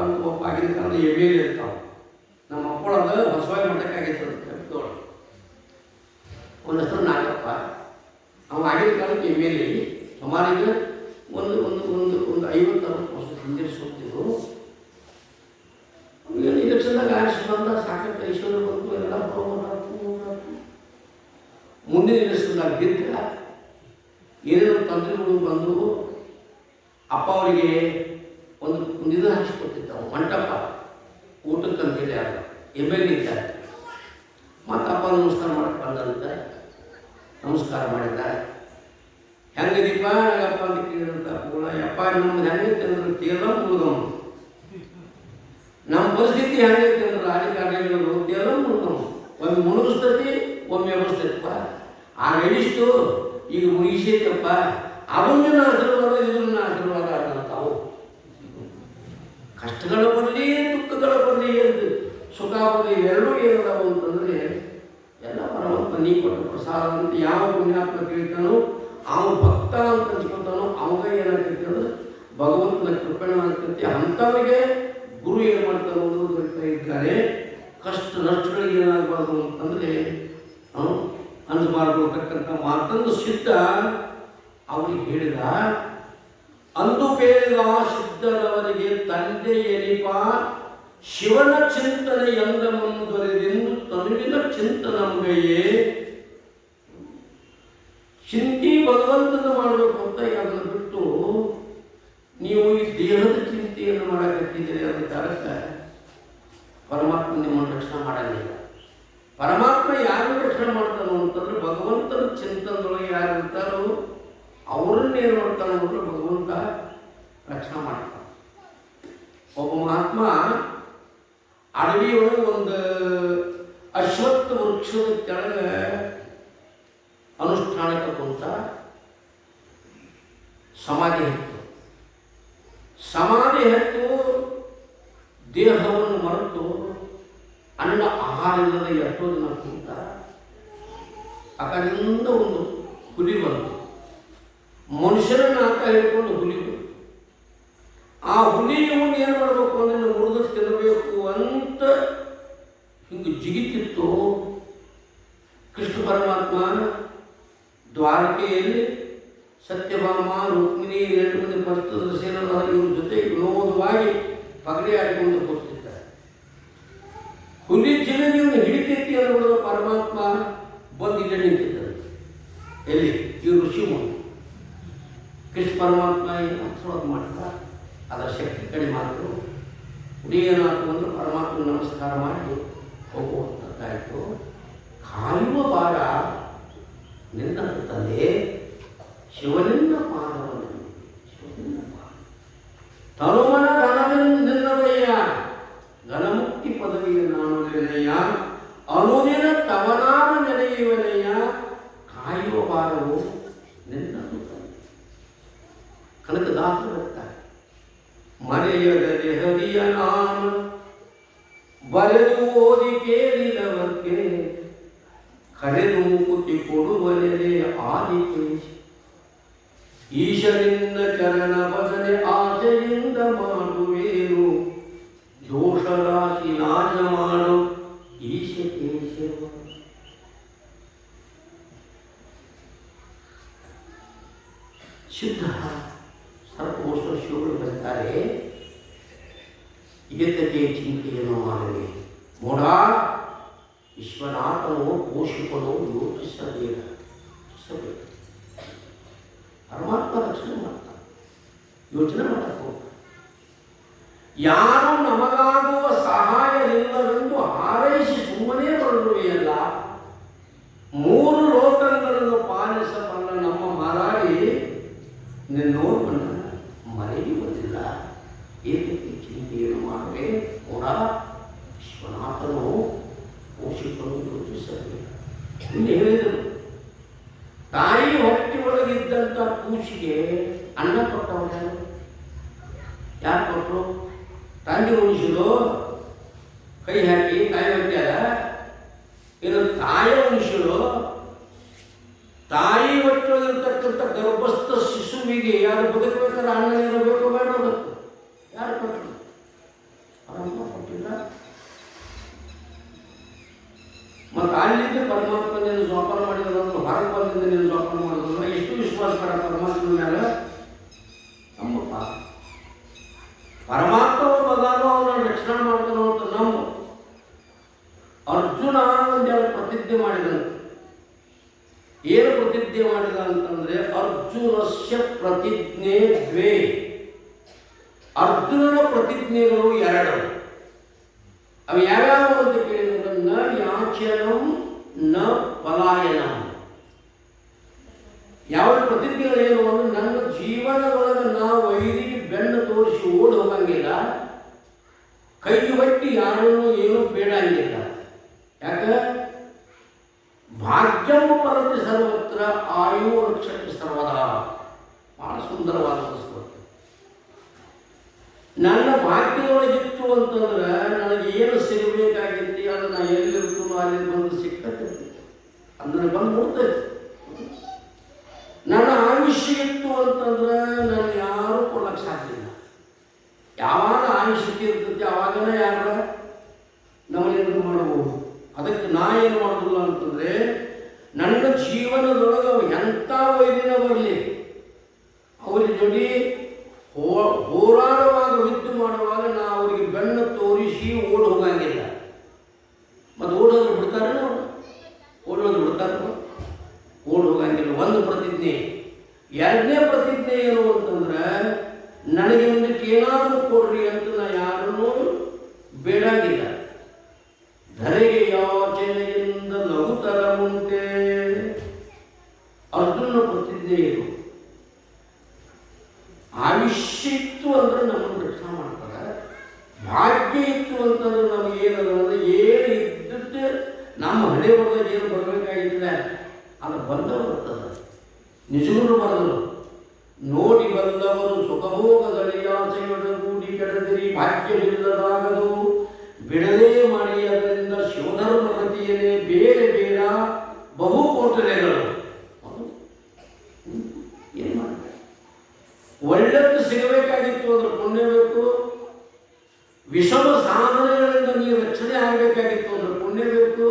ಅಂತ ಒಬ್ಬ ಆಗಿನ ಕಾಲದ ಎಮ್ಮೆಲೆ ಇರ್ತಾವ. ನಮ್ಮ ಮಕ್ಕಳದ ಹೊಸವಾಗಿ ಮಠಕ್ಕಾಗಿತ್ತು ಹಂಪಿದೊಳಗೆ. ಅವನ ಹೆಸರು ನಾಗಪ್ಪ. ಅವ ಆಗಿನ ಕಾಲಕ್ಕೆ ಎಮ್ಮೆಲೆ ಸುಮಾರಿಗೆ ಒಂದು ಒಂದು ಒಂದು ಒಂದು 50-60 ವರ್ಷ ಹಿಂದೆ ಸುತ್ತಿದ್ರು. ಇಲೆಕ್ಷನ್ದಾಗ ಆರಿಸಿ ಬಂದ, ಸಾಕಷ್ಟು ಐಶ್ವರ್ಯ ಬಂತು, ಎಲ್ಲ ಮುಂದಿನ ಇಲೆಕ್ಷನ್ದಾಗ ಗೆದ್ದ ಏನೇನೋ ತೊಂದರೆಗಳು ಬಂದು ಅಪ್ಪ ಅವರಿಗೆ ಒಂದು ಇದು ಹಾಕಿಸ್ಕೊತಿದ್ದ ಮಂಟಪ ಊಟಕ್ಕೆ ಅಂತೇಳಿ ಯಾರು ಎಮ್ಮೆಲೆ ಇದ್ದಾರೆ. ಮತ್ತು ಅಪ್ಪ ನಮಸ್ಕಾರ ಮಾಡಕ್ಕೆ ಬಂದಂತ ನಮಸ್ಕಾರ ಮಾಡಿದ್ದ. ಹೆಂಗದೀಪ ನಾಗಪ್ಪ ಅಂತ ಕೇಳಿದಂತ ಯಪ್ಪ ನಮ್ದು ಹೆಂಗೈತೆ ಅಂದ್ರೆ ತೇಲ ಮುಳುಗಮ್ಮ, ನಮ್ಮ ಪರಿಸ್ಥಿತಿ ಹೆಂಗೈತೆ ಅಂದ್ರೆ ರಾಜಕಾರಣಿಗಳು ತೇಲ ಮುಳುಗಮ್ಮ, ಒಮ್ಮೆ ಮುಳುಗಿಸ್ತೈತಿ ಒಮ್ಮೆ ಎಬ್ಬಿಸ್ತೈತಪ್ಪ. ಆ ಎಡಿಷ್ಟು ಈಗ ಮುಗಿಸೈತಪ್ಪ, ಅದನ್ನ ಆಶೀರ್ವಾದ ಇದನ್ನ ಆಶೀರ್ವಾದ ಅನ್ನಂತಾವು. ಕಷ್ಟಗಳು ಬರಲಿ ದುಃಖಗಳು ಬರಲಿ ಎಂದು ಸುಖ ಬರಲಿ ಎರಡೂ ಏನದಾವು ಅಂತಂದರೆ ಎಲ್ಲ ಪರಮಾತ್ಮ ನೀ ಕೊಟ್ಟು ಪ್ರಸಾದ ಅಂತ ಯಾವ ಪುಣ್ಯಾತ್ಮ ಕೇಳ್ತಾನೋ ಅವನು ಭಕ್ತ ಅಂತ ಅನ್ಸ್ಕೊತಾನೋ ಅವಾಗ ಏನಾಗ್ತೈತಿ ಅಂದ್ರೆ ಭಗವಂತನ ಕೃಪಣ ಆಗ್ತೈತಿ. ಅಂಥವರಿಗೆ ಗುರು ಏನು ಮಾಡ್ತಾನೋ ಅನ್ನೋದು ಇದ್ದಾರೆ. ಕಷ್ಟ ನಷ್ಟಗಳಿಗೆ ಏನಾಗಬಾರ್ದು ಅಂತಂದರೆ ಅಂದಬಾರ್ದು ಅಂತಕ್ಕಂಥ ಮಾತನ್ನು ಸಿದ್ಧ ಅವನಿಗೆ ಹೇಳಿದ. ಅಂದು ಬೇಗ ಸಿದ್ಧರವರಿಗೆ ತಂದೆ ಎನಿಪ ಶಿವನ ಚಿಂತನೆ ಎಂದಮನ್ನು ದೊರೆದೆಂದು ತನುವಿನ ಚಿಂತನಂಗೆಯೇ ಚಿಂತೆ ಭಗವಂತನ ಮಾಡಬೇಕು ಅಂತ ಅದನ್ನು ಬಿಟ್ಟು ನೀವು ಈ ದೇಹದ ಚಿಂತೆಯನ್ನು ಮಾಡಕತ್ತಿದ್ದೀರಿ ಅದರ ಕಾರಕ ಪರಮಾತ್ಮ ನಿಮ್ಮನ್ನು ರಕ್ಷಣೆ ಮಾಡಂಗಿಲ್ಲ. ಪರಮಾತ್ಮ ಯಾರು ರಕ್ಷಣೆ ಮಾಡ್ತಾನೋ ಅಂತಂದ್ರೆ ಭಗವಂತನ ಚಿಂತನದೊಳಗೆ ಯಾರು ಇರ್ತಾರೋ ಅವರನ್ನೇನು ಮಾಡ್ತಾನೋ ಅಂದ್ರೆ ಭಗವಂತ ರಕ್ಷಣೆ ಮಾಡ್ತಾನೆ. ಒಬ್ಬ ಮಹಾತ್ಮ ಅಡವಿಯೊಳಗೆ ಒಂದು ಅಶ್ವತ್ಥ ವೃಕ್ಷದ ಕೆಳಗೆ ಅನುಷ್ಠಾನಕ್ಕೆ ಕುಂತ ಸಮಾಧಿ ಹೆತ್ತು ದೇಹವನ್ನು ಮರೆತು ಅನ್ನ ಆಹಾರ ಇಲ್ಲದೆ ಎಷ್ಟೋ ದಿನ ಕುಂತ ಆ ಕಡೆಯಿಂದ ಒಂದು ಹುಲಿ ಬಂತು. ಮನುಷ್ಯರನ್ನ ಆತ ಹೇಳ್ಕೊಂಡು ಹುಲಿ ಬಂತು. ಆ ಹುಲಿ ಇವನು ಏನು ಮಾಡಬೇಕು ಅಂದ್ರೆ ಮುರಿದು ತಿನ್ನಬೇಕು ಅಂತ ಹಿಂಗೆ ಜಿಗಿತಿತ್ತು. ಕೃಷ್ಣ ಪರಮಾತ್ಮ ದ್ವಾರಕೆಯಲ್ಲಿ ಸತ್ಯಭಾಮ ರುಕ್ಮಿಣಿ 2 ಮಂದಿ ಪರ್ತದ ಸೇರದ ಇವ್ರ ಜೊತೆ ವಿನೋದವಾಗಿ ಪಗಡಿ ಆಡಿಕೊಂಡು ಕೂರ್ತಿದ್ದಾರೆ. ಹುಲಿ ಜಿಲನಿಯನ್ನು ಹಿಡಿತೈತಿ ಅನ್ನೋದು ಪರಮಾತ್ಮ ಬಂದು ಇಲ್ಲೇ ನಿಂತಿದ್ದಾರೆ. ಎಲ್ಲಿ ಈ ಋಷಿ ಮುನಿ ಕೃಷ್ಣ ಪರಮಾತ್ಮ ಏನು ಆಶೀರ್ವಾದ ಮಾಡ್ತಾರೆ. ಅದರ ಶಕ್ತಿ ಕಡಿಮೆ ಮಾತು ಹುಡುಗಿಯೇನಾಯ್ತು ಅಂದ್ರೆ ಪರಮಾತ್ಮ ನಮಸ್ಕಾರ ಮಾಡಿ ಹೋಗುವಂಥದ್ದಾಯಿತು. ಕಾಯುವ ಭಾರ ನಿನ್ನ ತಂದೆ ಶಿವನಿಂದ ಪಾದವನ್ನು ತನುಮನ ಘನವಿನ್ನದಯ್ಯ ಘನಮುಕ್ತಿ ಪದವಿಯ ನಾನು ನಿರ್ಣಯ ಅನುದಿನ ತವನಾಮ ನೆನೆಯುವನೆಯ ಕಾಯುವ ಭಾರವು ನಿನ್ನದು ಕನಕದಾಸರು ಬರ್ತಾರೆ. ಮರೆಯದೆ ಹರಿಯ ನಾಮ ಬರೆದು ಓದಿ ಕೇಳಿದವರ್ಗೆ ಕರೆದು ಮುಕುತಿ ಕೊಡುವನೆಲೆ ಆದಿಕೇಶ ಈಶನಿಂದ ಚರಣ ಭಜನೆ ಆಸೆಯಿಂದ ಮಾಡುವೇನು ದೋಷ ರಾಶಿ ನಾಶ ಮಾಡು ಈಶ ಕೇಶವ. ಶುದ್ಧ ಸರ್ವೋಷ ಶಿವರು ಬರ್ತಾರೆ. ಇದಕ್ಕೆ ಚಿಂತೆಯನ್ನು ಮಾಡಲಿ ಮೂಢ ವಿಶ್ವನಾಥನು ಪೋಷಿಪನು ಯೋಚಿಸಬೇಕು. ಪರಮಾತ್ಮ ರಕ್ಷಣೆ ಮಾಡ್ತಾನೆ. ಯೋಚನೆ ಮಾಡಕ್ಕೆ ಹೋಗ್ತಾನೆ. ಯಾರು ನಮಗಾಗುವ ಸಹಾಯವಿಲ್ಲವೆಂದು ಹಾರೈಸಿ ಸುಮ್ಮನೆ ಬರುವೆಯಲ್ಲ. 3 ಲೋಕಗಳನ್ನು ಪಾಲಿಸಬಲ್ಲ ನಮ್ಮ ಮಾರಾಡಿ ನಿನ್ನೋರ್ವನ್ನು ಮರೆಯುವುದಿಲ್ಲ. ಏಕಕ್ಕೆ ಚಿಂತೆಯನ್ನು ಮಾಡುವೆ ಕೂಡ ವಿಶ್ವನಾಥನು ಪೋಷಿಸಲು ಯೋಚಿಸಬೇಕು. ಇಲ್ಲಿ ಹೇಳಿದರು, ತಾಯಿ ಹೊಟ್ಟೆ ಒಳಗಿದ್ದಂಥ ಕೂಸಿಗೆ ಅನ್ನ ಕೊಟ್ಟವನು ಯಾರು ಕೊಟ್ಟರು? ತಂದೆ ಉಣಿಸಿದ್ರು, ಕೈ ಹಾಕಿ ತಾಯಿ ಹೊಟ್ಟೆಯಾಗ. ಇದು ತಾಯಿ ಉಣಿಸಿದ್ರು. ತಾಯಿ ಹೊಟ್ಟೆಯಲ್ಲಿರ್ತಕ್ಕಂಥ ಗರ್ಭಸ್ಥ ಶಿಶುವಿಗೆ ಯಾರು ಬದುಕಬೇಕಾದ್ರೆ ಅನ್ನ ಇರಬೇಕು ಬೇಡ? ಯಾರು ಕೊಟ್ಟರು? ಪರಮಾತ್ಮ ಕೊಟ್ಟಿಲ್ಲ. ಮತ್ತು ಅಲ್ಲಿದ್ದ ಪರಮಾತ್ಮ ನೀನು ಜೋಪಾನ ಮಾಡಿದ್ರು, ಹೊರಗೆ ಬಂದಿಂದ ನೀನು ಜೋಪಾನ ಮಾಡಿದ್ರು. ಎಷ್ಟು ವಿಶ್ವಾಸ ಪಡ ಪರಮಾತ್ಮನ ಮೇಲೆ? ನಮ್ಮಪ್ಪ ಪರಮಾತ್ಮ ಮಗನೂ ಅವನನ್ನು ರಕ್ಷಣೆ ಮಾಡ್ತಾನೋ ಅಂತ ನಮ್ಮ ಅರ್ಜುನ ಒಂದೆರಡು ಪ್ರತಿಜ್ಞೆ ಮಾಡಿದಂತೆ. ಏನು ಪ್ರತಿಜ್ಞೆ ಮಾಡಿದ ಅಂತಂದ್ರೆ ಅರ್ಜುನಸ್ಯ ಪ್ರತಿಜ್ಞೆ 2. ಅರ್ಜುನನ ಪ್ರತಿಜ್ಞೆಗಳು 2. ಅವು ಯಾವ್ಯಾವ ಅಂತ ಕೇಳಿದ್ರೆ ನ ಯಾಚನಂ ನ ಪಲಾಯನಂ. ಯಾವ ಪ್ರತಿಜ್ಞೆಗಳು ಏನು ಅಂದ್ರೆ ನನ್ನ ಜೀವನದೊಳಗೆ ನಾವು ವೈರಿಗೆ ಬೆನ್ನು ತೋರಿಸಿ ಓಡಿ ಹೋಗಂಗಿಲ್ಲ, ಕೈ ಹೊಟ್ಟಿ ಯಾರನ್ನು ಏನೂ ಬೇಡಂಗಿಲ್ಲ. ಯಾಕೆ? ಭಾಗ್ಯಂ ಪರತಿ ಸರ್ವತ್ರ ಆಯು ರಕ್ಷಕ್ಕೆ ಸರ್ವದಾ. ಬಹಳ ಸುಂದರವಾದ ಪುಸ್ತಕ. ನನ್ನ ಭಾಗ್ಯದೊಳಗಿತ್ತು ಅಂತಂದ್ರೆ ನನಗೆ ಏನು ಸಿಗಬೇಕಾಗಿತ್ತು ಅದು ನಾ ಎಲ್ಲಿರ್ತೀನೋ ಅಲ್ಲಿ ಬಂದು ಸಿಕ್ಕತ್ತಿತ್ತು, ಅಂದ್ರೆ ಬಂದು ಮುಡ್ತೈತಿ. ನನ್ನ ಆಯುಷ್ಯ ಇತ್ತು ಅಂತಂದ್ರೆ ನಾನು ಯಾರೂ ಕೊಡಕ್ಕೆ ಸಾಧ್ಯ ಇಲ್ಲ. ಯಾವಾಗ ಆಯುಷ್ಯಕ್ಕೆ ಇರ್ತೈತಿ ಆವಾಗನೇ ಯಾರ ನಮ್ಮನ್ನೇನು ಮಾಡಬಹುದು. ಅದಕ್ಕೆ ನಾ ಏನು ಮಾಡೋದಿಲ್ಲ ಅಂತಂದರೆ ನನ್ನ ಜೀವನದೊಳಗೆ ಎಂಥ ವೈದ್ಯನ ಬರಲಿ ಅವ್ರ ಜೋಡಿ ಹೋರಾಡುವಾಗ ಯುದ್ಧ ಮಾಡುವಾಗ ನಾವು ಅವರಿಗೆ ಬೆನ್ನು ತೋರಿಸಿ ಓಡಿ ಹೋಗಂಗಿಲ್ಲ. ಮತ್ತು ಓಡೋದ್ರು ಬಿಡ್ತಾರೆ, ಓಡೋದು ಬಿಡ್ತಾರೆ, ಓಡಿ ಹೋಗಂಗಿಲ್ಲ. ಒಂದು ಪ್ರತಿಜ್ಞೆ. ಎರಡನೇ ಪ್ರತಿಜ್ಞೆ ಏನು ಅಂತಂದ್ರೆ, ನನಗೆ ಒಂದಕ್ಕೆ ಏನಾದರೂ ಕೊಡ್ರಿ ಅಂತ ನಾ ಯಾರನ್ನೂ ಬೇಡಂಗಿಲ್ಲ. ಧರೆಗೆ ಯಾಚನೆಯಿಂದ ಲಘುತರ ಮುಂದೆ ಅರ್ಜುನ ಪ್ರತಿಜ್ಞೆ ಇದು. ಆಯುಷ್ಯ ಇತ್ತು ಅಂದ್ರೆ ನಮ್ಮನ್ನು ರಕ್ಷಣೆ ಮಾಡ್ತಾರೆ. ಭಾಗ್ಯ ಇತ್ತು ಅಂತಂದ್ರೆ ನಮಗೆ ಏನದ ಅಂದ್ರೆ ಏನು ಇದ್ದದ್ದು ನಮ್ಮ ಹಣೆ ಬರೆದಾಗ ಏನು ಬರಬೇಕಾಗಿಲ್ಲ ಅದು ಬಂದ ಬರ್ತದೆ. ನಿಜಗಳು ಬರಲು ನೋಡಿ ಬಂದವರು ಸುಖಭೋಗದಳಿಯಾಸೆಯೊಡಗೂಡಿ ಕೆಡದಿರಿ ಭಾಗ್ಯವಿಲ್ಲದಾಗದು ಬಿಡಲೇ ಮಾಡಿ ಅದರಿಂದ ಶಿವಧರ್ಮ ಗತಿಯನ್ನೇ ಬೇರೆ ಬೇರೆ ಬಹುಕೋಟಲೆಗಳು. ಏನು ಮಾಡ್ತಾರೆ? ಒಳ್ಳೆದ್ದು ಸಿಗಬೇಕಾಗಿತ್ತು ಅಂದ್ರೆ ಪುಣ್ಯ ಬೇಕು. ವಿಷಮ ಸಾಧನೆಗಳಿಂದ ನೀವು ರಕ್ಷಣೆ ಆಗಬೇಕಾಗಿತ್ತು ಅಂದ್ರೆ ಪುಣ್ಯ ಬೇಕು.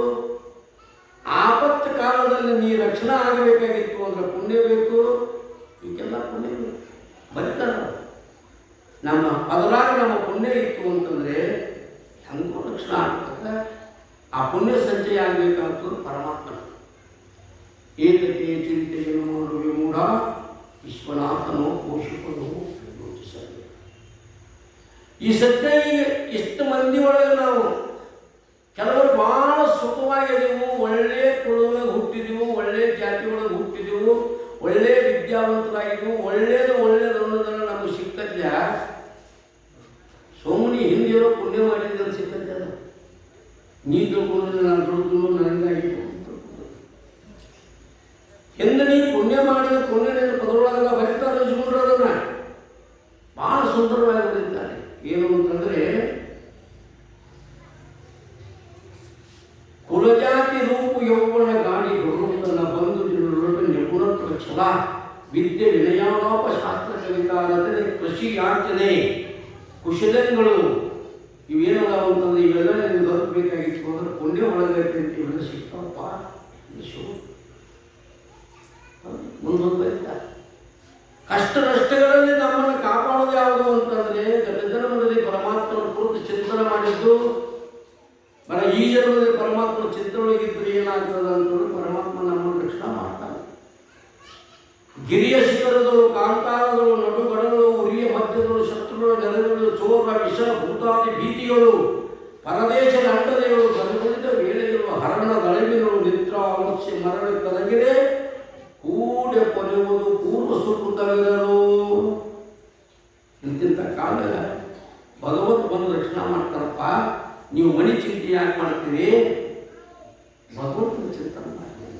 ಆಪತ್ತು ಕಾಲದಲ್ಲಿ ನೀ ರಕ್ಷಣೆ ಆಗಬೇಕಾಗಿತ್ತು ಅಂದ್ರೆ ಪುಣ್ಯ ಬೇಕು. ಈಗೆಲ್ಲ ಪುಣ್ಯ ಬೇಕು. ಬರೀತಾರ ನಮ್ಮ ಅದರಾಗ ನಮ್ಮ ಪುಣ್ಯ ಇತ್ತು ಅಂತಂದ್ರೆ ಹೆಂಗೂ ರಕ್ಷಣೆ ಆಗ್ತದೆ. ಆ ಪುಣ್ಯ ಸಂಚಯ ಆಗಬೇಕಾಗ್ತದೆ ಪರಮಾತ್ಮ. ಏತಕ್ಕೆ ಚಿಂತೆಯನ್ನು ಮಾಡುವೆ ಮೂಢ ವಿಶ್ವನಾಥನೋ ಪೋಷಕನು ಯೋಚಿಸಬೇಕು. ಈ ಸದ್ಯ ಈಗ ಇಷ್ಟು ಮಂದಿ ಒಳಗೆ ನಾವು ಕೆಲವರು ಬಹಳ ಸುಖವಾಗಿದ್ದೆವು, ಒಳ್ಳೆ ಕುಲದೊಳಗೆ ಹುಟ್ಟಿದೆವು, ಒಳ್ಳೆ ಜಾತಿ ಒಳಗೆ ಹುಟ್ಟಿದೆವು, ಒಳ್ಳೆ ವಿದ್ಯಾವಂತರಾಗಿದ್ದೆವು, ಒಳ್ಳೇದು ಅನ್ನೋದನ್ನು ನಮಗೆ ಸಿಕ್ಕದ್ಯ. ಸೋಮನಿ ಹಿಂದಿರೋ ಪುಣ್ಯ ಮಾಡಿದ್ದನ್ನು ಸಿಕ್ಕದ್ಯ. ನೀ ತಿಳ್ಕೊಂಡ್ರೆ ನಾನು ದುಡ್ದು ನನಗಾಗಿ ಹಿಂದೆ ನೀ ಪುಣ್ಯ ಮಾಡಿದ ಪುಣ್ಯ ಪದರೊಳಗ ಬರೀತಾರೆ ಜೀವನ ಅದನ್ನ ಬಹಳ ಸುಂದರವಾಗಿ ಬರೀತಾರೆ. ಏನು ಅಂತಂದ್ರೆ, ಕುಲಜಾತಿ ರೂಪು ಯೌವನ ಗಾಡಿ ಗೌರವನ ಬಂಧು ಜನರೊಳಗೆ ನಿಪುಣತ್ವ ಛಲ ವಿದ್ಯೆ ವಿನಯಾನೋಪ ಶಾಸ್ತ್ರ ಕವಿತಾ ರಚನೆ ಕೃಷಿ ಯಾಚನೆ ಕುಶಲಗಳು ಇವೇನದಾವ ಅಂತಂದ್ರೆ ಇವೆಲ್ಲ ನಿಮ್ಗೆ ದೊರಕಬೇಕಾಗಿತ್ತು ಅಂದ್ರೆ ಪುಣ್ಯ ಒಳಗೈತೆ ಅಂತ ಇವೆಲ್ಲ ಸಿಗ್ತಾವಪ್ಪ. ಮುಂದೊಂದು ಕಷ್ಟ ನಷ್ಟಗಳಲ್ಲಿ ನಮ್ಮನ್ನು ಕಾಪಾಡೋದು ಯಾವುದು ಅಂತಂದ್ರೆ, ಗತ ಜನ್ಮದಲ್ಲಿ ಪರಮಾತ್ಮನ ಕುರಿತು ಚಿಂತನೆ ಮಾಡಿದ್ದು, ಈ ಜನ್ಮದಲ್ಲಿ ಪರಮಾತ್ಮನ ಚಿಂತನೆಗಿದ್ರೆ ಏನಾಗ್ತದೆ ಅಂತಂದ್ರೆ ಪರಮಾತ್ಮ ನಮ್ಮನ್ನು ರಕ್ಷಣೆ ಮಾಡ್ತಾನೆ. ಗಿರಿಯ ಶಿಖರಗಳು, ಕಾಂತಾರಗಳು, ನಡುಗಡಗಳು, ಉರಿಯ ಮಧ್ಯಗಳು, ಶತ್ರುಗಳು, ನೆಲೆಗಳು, ಚೋರ, ವಿಷ, ಭೂತಾದಿ ಭೀತಿಗಳು, ಪರದೇಶದ ಅಂಡನೆಗಳು, ಬರಬಳಿದ ವೇಳೆಗಳು, ಹರಣ ದಳವಿಗಳು, ನಿದ್ರ ಅವಶ್ಯ ಮರಣ ಕಲಗಿದೆ ಕೂಡೆ ಕೊನೆಯುವುದು ಪೂರ್ವ ಸುಕೃತವಿರಲು. ಇಂತಿಂಥ ಕಾಲ ಭಗವಂತ ಬಂದು ರಕ್ಷಣೆ ಮಾಡ್ತಾರಪ್ಪ. ನೀವು ಮನೆ ಚಿಂತೆ ಯಾಕೆ ಮಾಡ್ತೀರಿ? ಭಗವಂತನ ಚಿಂತನೆ ಮಾಡ್ತೀರಿ.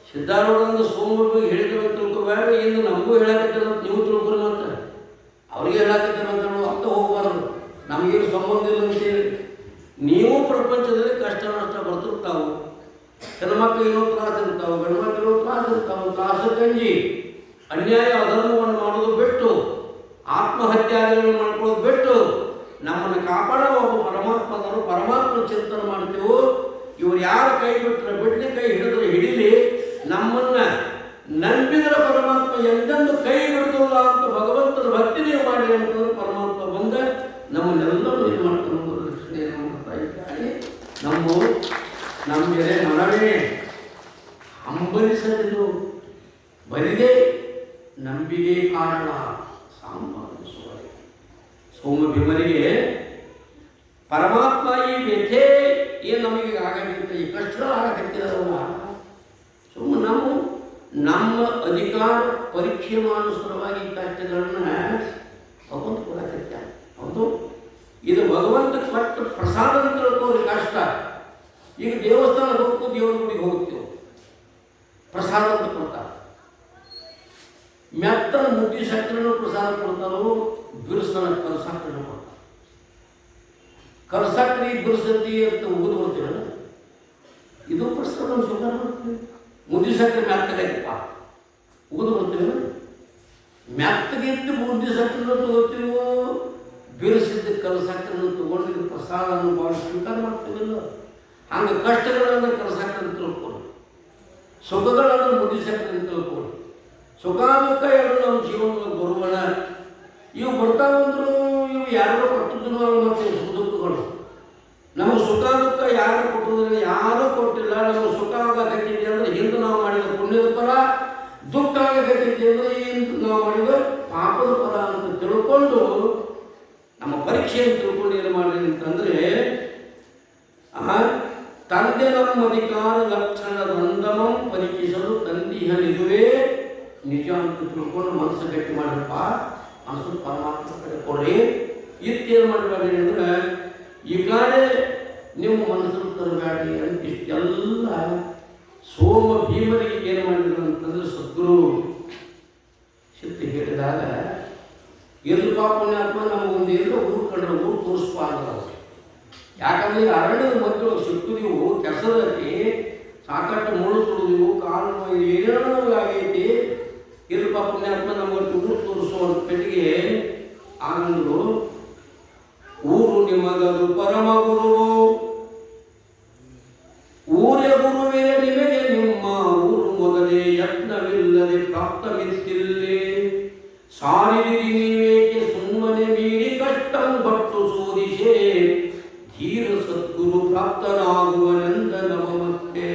ಸಿದ್ಧಾರೂಢಂದು ಸೋಮವಾರ ಹೇಳಿದ್ರು ಅಂತ ತಿಳ್ಕೊಬೇಡ. ಏನು ನಮಗೂ ಹೇಳಕತ್ತಿಲ್ಲ ಅಂತ ನೀವು ತಿಳ್ಕೊರಿ, ಮತ್ತೆ ಅವ್ರಿಗೆ ಹೇಳಕತ್ತಿಲ್ಲ ಅಂತ ಅಂತ ಹೋಗ್ಬಾರ್ದು. ನಮಗೇನು ಸಂಬಂಧ ಇಲ್ಲ ಅಂತೇಳಿ. ನೀವು ಪ್ರಪಂಚದಲ್ಲಿ ಕಷ್ಟ ನಷ್ಟ ಬರ್ತಿರ್ತಾವು. ಹೆಣ್ಮಕ್ಳು ಏನೋ ತ್ರಾಸ ಇರ್ತಾವೆ, ಗಂಡು ಮಕ್ಕಳು ತ್ರಾಸ ಇರ್ತಾವೆ. ತ್ರಾಸ ಕಂಜಿ ಅನ್ಯಾಯ ಅಧರ್ಮವನ್ನು ಮಾಡೋದು ಬಿಟ್ಟು, ಆತ್ಮಹತ್ಯಾದಿಗಳನ್ನು ಮಾಡ್ಕೊಳ್ಳೋದು ಬಿಟ್ಟು ನಮ್ಮನ್ನು ಕಾಪಾಡೋ ಒಬ್ಬ ಪರಮಾತ್ಮನವರು ಪರಮಾತ್ಮ ಚಿಂತನೆ ಮಾಡ್ತೇವೆ. ಇವ್ರು ಯಾರು ಕೈ ಬಿಟ್ಟರೆ ಬಿಡ್ಲಿ, ಕೈ ಹಿಡಿದ್ರೆ ಹಿಡೀಲಿ, ನಮ್ಮನ್ನ ನಂಬಿದ್ರೆ ಪರಮಾತ್ಮ ಎಂದೆಂದು ಕೈ ಬಿಡುದಿಲ್ಲ ಅಂತ ಭಗವಂತನ ಭಕ್ತಿ ನೀವು ಮಾಡಿ ಅಂತಂದ್ರೆ ಪರಮಾತ್ಮ ಬಂದ ನಮ್ಮನ್ನೆಲ್ಲರೂ ಏನು ಮಾಡ್ಕೊಂಡು ರಕ್ಷಣೆಯನ್ನು ಮಾಡ್ತಾ ಇದ್ದಾನೆ. ನಮಗೆ ಮನವೇ ಹಂಬಲಿಸಲು ಬರಿದೆ ನಂಬಿಕೆ ಕಾರಣ ಸೋಮ ಭೀಮನಿಗೆ ಪರಮಾತ್ಮ ಈ ವ್ಯಥೆ ಏನು ನಮಗೆ ಆಗಬೇಕಿತ್ತು, ಈ ಕಷ್ಟ ಆಗತ್ತಿರಲ್ಲ. ಸುಮ್ಮ ನಮ್ಮ ಅಧಿಕಾರ ಪರೀಕ್ಷೆ ಮಾಡುವ ಕಷ್ಟಗಳನ್ನ ಭಗವಂತ ಕೊಡಕತ್ತ. ಹೌದು, ಇದು ಭಗವಂತ ಕೊಟ್ಟ ಪ್ರಸಾದ ಅಂತ ತಿಳ್ಕೋರಿ ಕಷ್ಟ. ಈಗ ದೇವಸ್ಥಾನಕ್ಕೆ ಹೋಗ್ತು, ದೇವರ ಗುಡಿಗೆ ಹೋಗ್ತೇವೆ, ಪ್ರಸಾದ ಅಂತ ಕೊಡ್ತಾರೆ. ಮೆತ್ತನ ಮುದ್ದಿ ಸಕ್ಕರೆನೂ ಪ್ರಸಾದ ಕೊಡ್ತಾರೋ, ಬಿರುಸನ ಕಲ್ಸಕ್ಕರೆನೂ ಕೊಡ್ತಾರೆ. ಕಲ್ಸಕ್ಕರೆ ಬಿರುಸತಿ ಅಂತ ಉಗಿದು ಬರ್ತೀವಲ್ಲ, ಇದು ಪ್ರಸಾದ ಸುಧಾರ ಮಾಡ್ತೀವಿ. ಮುದ್ದಿ ಸಕ್ಕರೆ ಮೆತ್ತಗೈತಪ್ಪ, ಉಗಿದು ಬರ್ತೀವಿ. ಮೆತ್ತಗಿದ್ದು ಮುದ್ದಿ ಸಕ್ಕರೆನೂ ತಗೋತೀವೋ, ಬಿರುಸಿದ್ದ ಕಲ್ಸಕ್ಕರೆನೂ ತಗೊಂಡಿದ್ದು ಪ್ರಸಾದವನ್ನು ಭಾಳ ಸ್ವೀಕಾರ ಮಾಡ್ತೀವಿಲ್ಲ. ಹಂಗೆ ಕಷ್ಟಗಳಂದ್ರೆ ಕಲ್ಸಕ್ಕರೆ ತಿಳ್ಕೊಳ್ಳಿ, ಸುಖಗಳಂದ್ರೆ ಮುದ್ದಿ ಸಕ್ಕರೆ ತಿಳ್ಕೊಳ್ಳಿ. ಸುಖ ದುಃಖ ಎರಡು ನಮ್ಮ ಜೀವನದಲ್ಲಿ ಬರುವಣ ಇವು ಬರ್ತಾವಂದ್ರು ಇವು ಯಾರೋ ಕೊಟ್ಟಿದ್ರು ಮತ್ತು ಸುಖ ದುಃಖಗಳು. ನಮಗೆ ಸುಖ ದುಃಖ ಯಾರು ಕೊಟ್ಟಿದ್ರೆ ಯಾರೂ ಕೊಟ್ಟಿಲ್ಲ. ನಮಗೆ ಸುಖ ಆಗತೈತಿ ಅಂದರೆ ಹಿಂದೆ ನಾವು ಮಾಡಿದ ಪುಣ್ಯದ ಫಲ, ದುಃಖ ಆಗತೈತಿ ಅಂದರೆ ಹಿಂದೆ ನಾವು ಮಾಡಿದ ಪಾಪದ ಫಲ ಅಂತ ತಿಳ್ಕೊಂಡು ನಮ್ಮ ಪರೀಕ್ಷೆಯನ್ನು ತಿಳ್ಕೊಂಡು ಏನು ಮಾಡಿರಿ ಅಂತಂದರೆ, ತಂದೆ ನಮ್ಮ ಅಧಿಕಾರ ಲಕ್ಷಣದಂದಮಂ ಪರೀಕ್ಷಿಸಲು ತಂದಿಹನಿದುವೇ ನಿಜ ಅಂತ ತಿಳ್ಕೊಂಡು ಮನಸ್ಸು ಗಟ್ಟಿ ಮಾಡ್ರಪ್ಪ. ಮನಸ್ಸು ಪರಮಾತ್ಮ ಕಡೆ ಕೊಡ್ರಿ. ಇತ್ತೇನು ಮಾಡಬೇಡ್ರಿ ಅಂದ್ರೆ ಈ ಕಡೆ ನೀವು ಮನಸ್ಸನ್ನು ತರಬೇಡ್ರಿ ಅಂತ ಇಷ್ಟೆಲ್ಲ ಸೋಮ ಭೀಮರಿಗೆ ಏನು ಮಾಡಿದ್ರು ಅಂತಂದ್ರೆ ಸದ್ಗುರು ಶಕ್ತಿ ಹೇಳಿದಾಗ, ಎಲ್ಪಾ ಪುಣ್ಯಾತ್ಮ ನಮಗೊಂದು ಎಲ್ಲೋ ಊರು ಕಂಡ್ರೆ ಊರು ತೋರಿಸ್ಪ ಅಂದ್ರೆ, ಯಾಕಂದ್ರೆ ಅರಣ್ಯದ ಮಧ್ಯೆ ಸಿಕ್ಕಿದೀವು, ಕೆಸರೈತಿ, ಸಾಕಷ್ಟು ಮುಳ್ಳು ತುಳಿದೀವು, ಕಾಲು ಏನೇನೋ ಆಗೈತಿ. ಇಲ್ಪ ಪುಣ್ಯಾತ್ಮ ನಮಗೆ ಊರು ತೋರಿಸುವಂತ ಪೆಟ್ಟಿಗೆ ಆಗಂದ್ರು, ಊರು ನಿಮಗದು ಪರಮ ಗುರು, ಊರೇ ಗುರುವೇ ನಿಮಗೆ ನಿಮ್ಮ ಊರು ಮೊದಲೇ ಯತ್ನವಿಲ್ಲದೆ ಪ್ರಾಪ್ತವಿತ್ತಿಲ್ಲೇ, ಸಾರಿದಿರಿ ನೀವೇಕೆ ಸುಮ್ಮನೆ ಮೀರಿ ಕಷ್ಟಂ ಭಟ್ಟು ಸೋದಿಸೆ, ಧೀರ ಸದ್ಗುರು ಪ್ರಾಪ್ತನಾಗುವನೆಂದ ನವ ಮತ್ತೆ.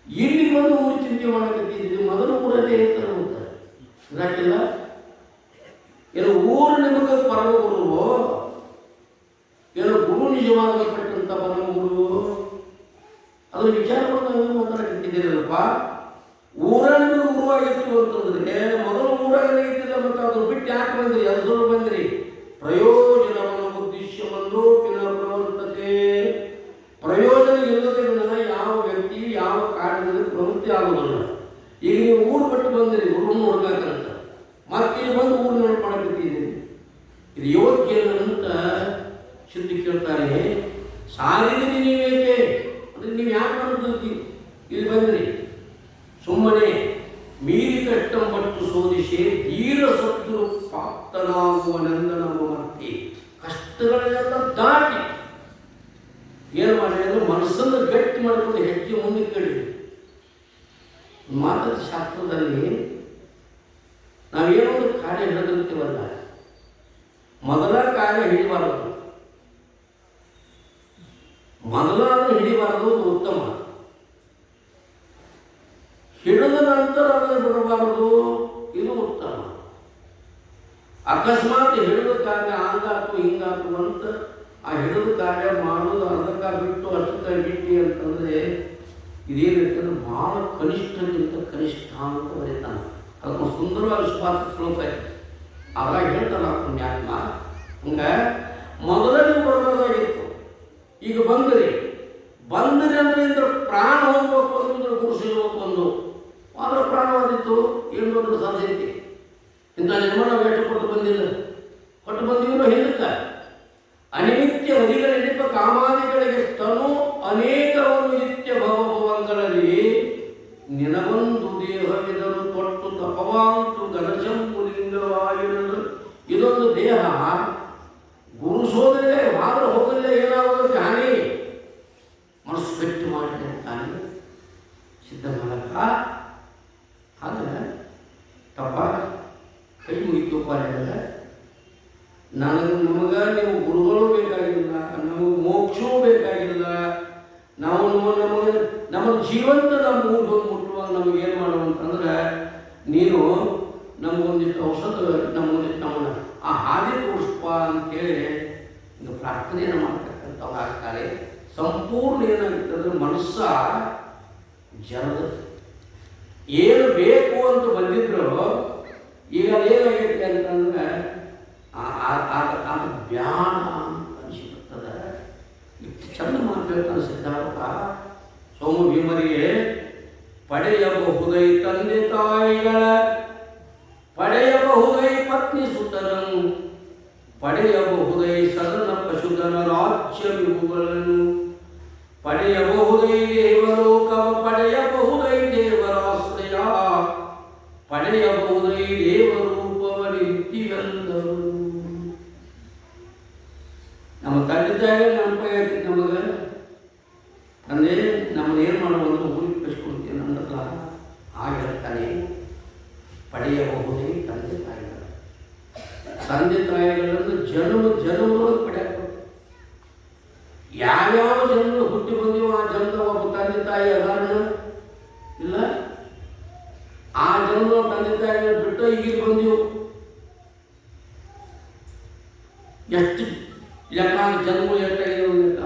ಇಲ್ಲಿ ಬಂದು ಊರು ಚಿಂತೆ ಮಾಡಕತ್ತಿದ್ರಿ, ಮೊದಲು ಊರಲ್ಲೇ ಇರ್ತಾರೆ ಅಂತ ಇದಾಕಿಲ್ಲ. ಏನು ಊರು ನಿಮಗೆ ಪರಮ ಗುರುವೋ, ಏನು ಗುರು ನಿಜವಾಗಲ್ಪಟ್ಟಂತ ಪರಮ ಗುರು? ಅದ್ರ ವಿಚಾರವನ್ನು ನಾವೇನು ಮಾತಾಡಕತ್ತಿದ್ದೀರಲ್ಲಪ್ಪ. ಊರಲ್ಲಿ ಗುರುವಾಗಿತ್ತು ಅಂತಂದ್ರೆ ಮೊದಲು ಊರಾಗಿಲ್ಲ, ಮತ್ತು ಅದ್ರ ಬಿಟ್ಟು ಯಾಕೆ ಬಂದ್ರಿ? ಅದು ಬಂದ್ರಿ ಪ್ರಯೋಜನವನ್ನು ಉದ್ದೇಶವನ್ನು ಪ್ರವರ್ತತೆ. ಪ್ರಯೋಜನ ಇಲ್ಲದೆ ಯಾವ ವ್ಯಕ್ತಿ ಯಾವ ಕಾರ್ಯದಲ್ಲಿ ಪ್ರವೃತ್ತಿ ಆಗುವುದಿಲ್ಲ. ಈಗ ನೀವು ಊರು ಬಿಟ್ಟು ಬಂದಿರಿ ಊರನ್ನು ನೋಡ್ಬೇಕಂತ, ಮತ್ತೆ ಇಲ್ಲಿ ಬಂದು ಊರು ನೋಡ್ಕೊಳಕತ್ತಿದ್ದೀರಿ. ಇದು ಯೋಗ್ಯ ಅಂತ ಸಿದ್ಧಿ ಕೇಳ್ತಾರೆ. ಸಾರಿದಿರಿ ನೀವೇಕೆ ಅಂದ್ರೆ ನೀವು ಯಾಕೆ ಮಾಡ್ತೀವಿ ಇಲ್ಲಿ ಬಂದ್ರಿ? ಸುಮ್ಮನೆ ಮೀರಿ ಕಷ್ಟಂಬಟ್ಟು ಸೋದಿಸಿ ಧೀರ ಸದ್ಗುರು ಪ್ರಾಪ್ತನಾಗುವನೆಂದ ನಾವು ಮತ್ತೆ. ಕಷ್ಟಗಳನ್ನೆಲ್ಲ ದಾಟಿ ಏನು ಮಾಡಿ ಅಂದ್ರೆ ಮನಸ್ಸನ್ನು ಗಟ್ಟಿ ಮಾಡಿಕೊಂಡು ಹೆಜ್ಜೆ ಮುಂದಕ್ಕೆ ಕೇಳಿ. ಮಾತೃ ಶಾಸ್ತ್ರದಲ್ಲಿ ನಾವೇನೋ ಒಂದು ಕಾರ್ಯ ಹಿಡಿದಿರ್ತೀವಲ್ಲ, ಮೊದಲ ಕಾರ್ಯ ಹಿಡಿಬಾರದು, ಮೊದಲಾದ್ರೆ ಹಿಡಿಬಾರದು, ಅದು ಉತ್ತಮ. ಹಿಡಿದ ನಂತರ ಅದನ್ನು ಬಿಡಬಾರದು, ಇದು ಉತ್ತಮ. ಅಕಸ್ಮಾತ್ ಹಿಡಿದ ಕಾರ್ಯ ಹಂಗಾತು ಹಿಂಗಾತು ಅಂತ ಆ ಹಿಡಿದ ಕಾರ್ಯ ಮಾಡೋದು ಅರ್ಧಕ್ಕ ಬಿಟ್ಟು ಅಷ್ಟಕ್ಕ ಬಿಟ್ಟು ಅಂತಂದರೆ ಇದೇನಿರ್ತದೆ ಭಾಳ ಕನಿಷ್ಠಕ್ಕಿಂತ ಕನಿಷ್ಠ ಅಂತ ಬರೀತಾನೆ. ಅದಕ್ಕೆ ಸುಂದರವಾದ ಶ್ವಾಸ ಶ್ಲೋಕ ಐತೆ. ಅದ್ರಾಗ ಹೇಳ್ತಾನೆ ಪುಣ್ಯಾತ್ಮ, ಹಂಗೆ ಮೊದಲೇ ನೀವು ಬರಬೇಕಾಗಿತ್ತು, ಈಗ ಬಂದ್ರಿ ಅಂದ್ರೆ ಇಂದ್ರ ಪ್ರಾಣ ಹೋಗ್ಬೇಕು ಅಂದ್ರೆ ಗುರುಸು ಇರ್ಬೇಕು ಒಂದು ಆದ್ರೆ ಪ್ರಾಣವಾದಿತ್ತು. ಏನು ದೊಡ್ಡ ಸಾಧ್ಯತೆ ಇಂಥ ಜನ್ಮ ನಾವು ಎಷ್ಟು ಕೊಟ್ಟು ಬಂದಿಲ್ಲ, ಕೊಟ್ಟು ಬಂದಿವನು ಹಿಂದಕ್ಕೆ. ಅನಿಮಿತ್ಯ ಮದಿಗಳ ನೆನಪ ಕಾಮಾದಿಗಳಿಗೆ ತನು ಅನೇಕವನ್ನು ನಿತ್ಯ ಭವಭವಂಗಳಲ್ಲಿ ನಿನಗೊಂದು ದೇಹವಿದರು ತೊಟ್ಟು ತಪವಾಂತು ಘನಶಂಕುಲಿಂಗವಾಯುವುದು. ಇದೊಂದು ದೇಹ ಗುರುಸೋದಲ್ಲೇ ಮಾತ್ರ ಹೋಗಲ್ಲೇ ಏನಾಗೋದಕ್ಕೆ ಹಾನಿ. ಮನಸ್ಸು ಗಟ್ಟಿ ಮಾಡಿ ಅಂತಾನೆ ಸಿದ್ಧ ಮಾಡಕ. ಆದರೆ ತಪ್ಪ ಕೈ ಮುಗಿತಪ್ಪ ಹೇಳಿದ್ರೆ ನಮಗೆ ನೀವು ಗುರುಗಳು ಬೇಕಾಗಿಲ್ಲ, ನಮಗೆ ಮೋಕ್ಷವೂ ಬೇಕಾಗಿಲ್ಲ. ನಾವು ನಮ್ಮ ಜೀವಂತ ನಮ್ಮ ಊರು ಮುಟ್ಟುವಾಗ ನಮಗೇನು ಮಾಡುವಂತಂದ್ರೆ, ನೀನು ನಮಗೊಂದಿಷ್ಟು ಔಷಧ ನಮಗೊಂದಿಷ್ಟು ನಮ್ಮನ್ನು ಆ ಹಾದಿ ತೋರಿಸ್ಪ ಅಂತೇಳಿ ಈಗ ಪ್ರಾರ್ಥನೆಯನ್ನು ಮಾಡ್ತಕ್ಕಂಥವ್ರು ಆಗ್ತಾರೆ. ಸಂಪೂರ್ಣ ಏನಾಗುತ್ತಂದ್ರೆ ಮನಸ್ಸ ಜರದ ಏನು ಬೇಕು ಅಂತ ಬಂದಿದ್ರು ಈಗ ಏನಾಗೈತೆ ಅಂತಂದ್ರೆ ಅದು ಬ್ಯಾಡ ಅಂತ ಅನಿಸಿಬಿಡ್ತದೆ. ಇಷ್ಟು ಚಂದ ಮಾತಾಡ್ತಾನೆ ಸಿದ್ಧಾರ್ಥ. ಸೋಮ ಭೀಮರಿಗೆ ಪಡೆಯಬಹುದೈ ತಂದೆ ತಾಯಿಗಳ, ಪಡೆಯಬಹುದೈ ಪತ್ನಿ ಸುತರಂ, ಪಡೆಯಬಹುದೈ ಸದನ ಪಶುಧನ ರಾಜ್ಯ ವಿಭುಗಳನ್ನು, ಪಡೆಯಬಹುದೈ ದೇವಲೋಕವ, ಪಡೆಯಬಹುದೈ ದೇವರಾಶ್ರಯ, ಪಡೆಯಬಹುದೈ ದೇವರೂಪವನಿತ್ಯವೆಲ್ಲರೂ. ನಮ್ಮ ತಂದೆ ತಾಯಿ ನೆನಪಾಗೈತಿ ನಮಗೆ. ತಂದೆ ನಮ್ಮನ್ನೇನು ಮಾಡುವಂತ ಊರಿಗೆ ಕಳಿಸ್ಕೊಡ್ತೀನಿ ಅನ್ನಲ್ಲ ಆಗಿರ್ತಾನೆ. ಪಡೆಯಬಹುದೇ ತಂದೆ ತಾಯಿ ತಂದೆ ತಾಯಿಗಳನ್ನು ಜನ್ಮದೊಳಗೆ ಪಡ್ಯಾಕ ಯಾವ್ಯಾವ ಜನ್ಮ ಹುಟ್ಟಿ ಬಂದೀವೋ ಆ ಜನ್ಮದ ಒಬ್ಬ ತಂದೆ ತಾಯಿ ಅದಾರನ ಇಲ್ಲ. ಆ ಜನ್ಮದ ತಂದೆ ತಾಯಿನ ಬಿಟ್ಟು ಈಗ ಬಂದೀವು. ಎಷ್ಟು ಲೆಕ್ಕ ಜನ್ಮ ಎಷ್ಟಾಗಿರೋ ಲೆಕ್ಕ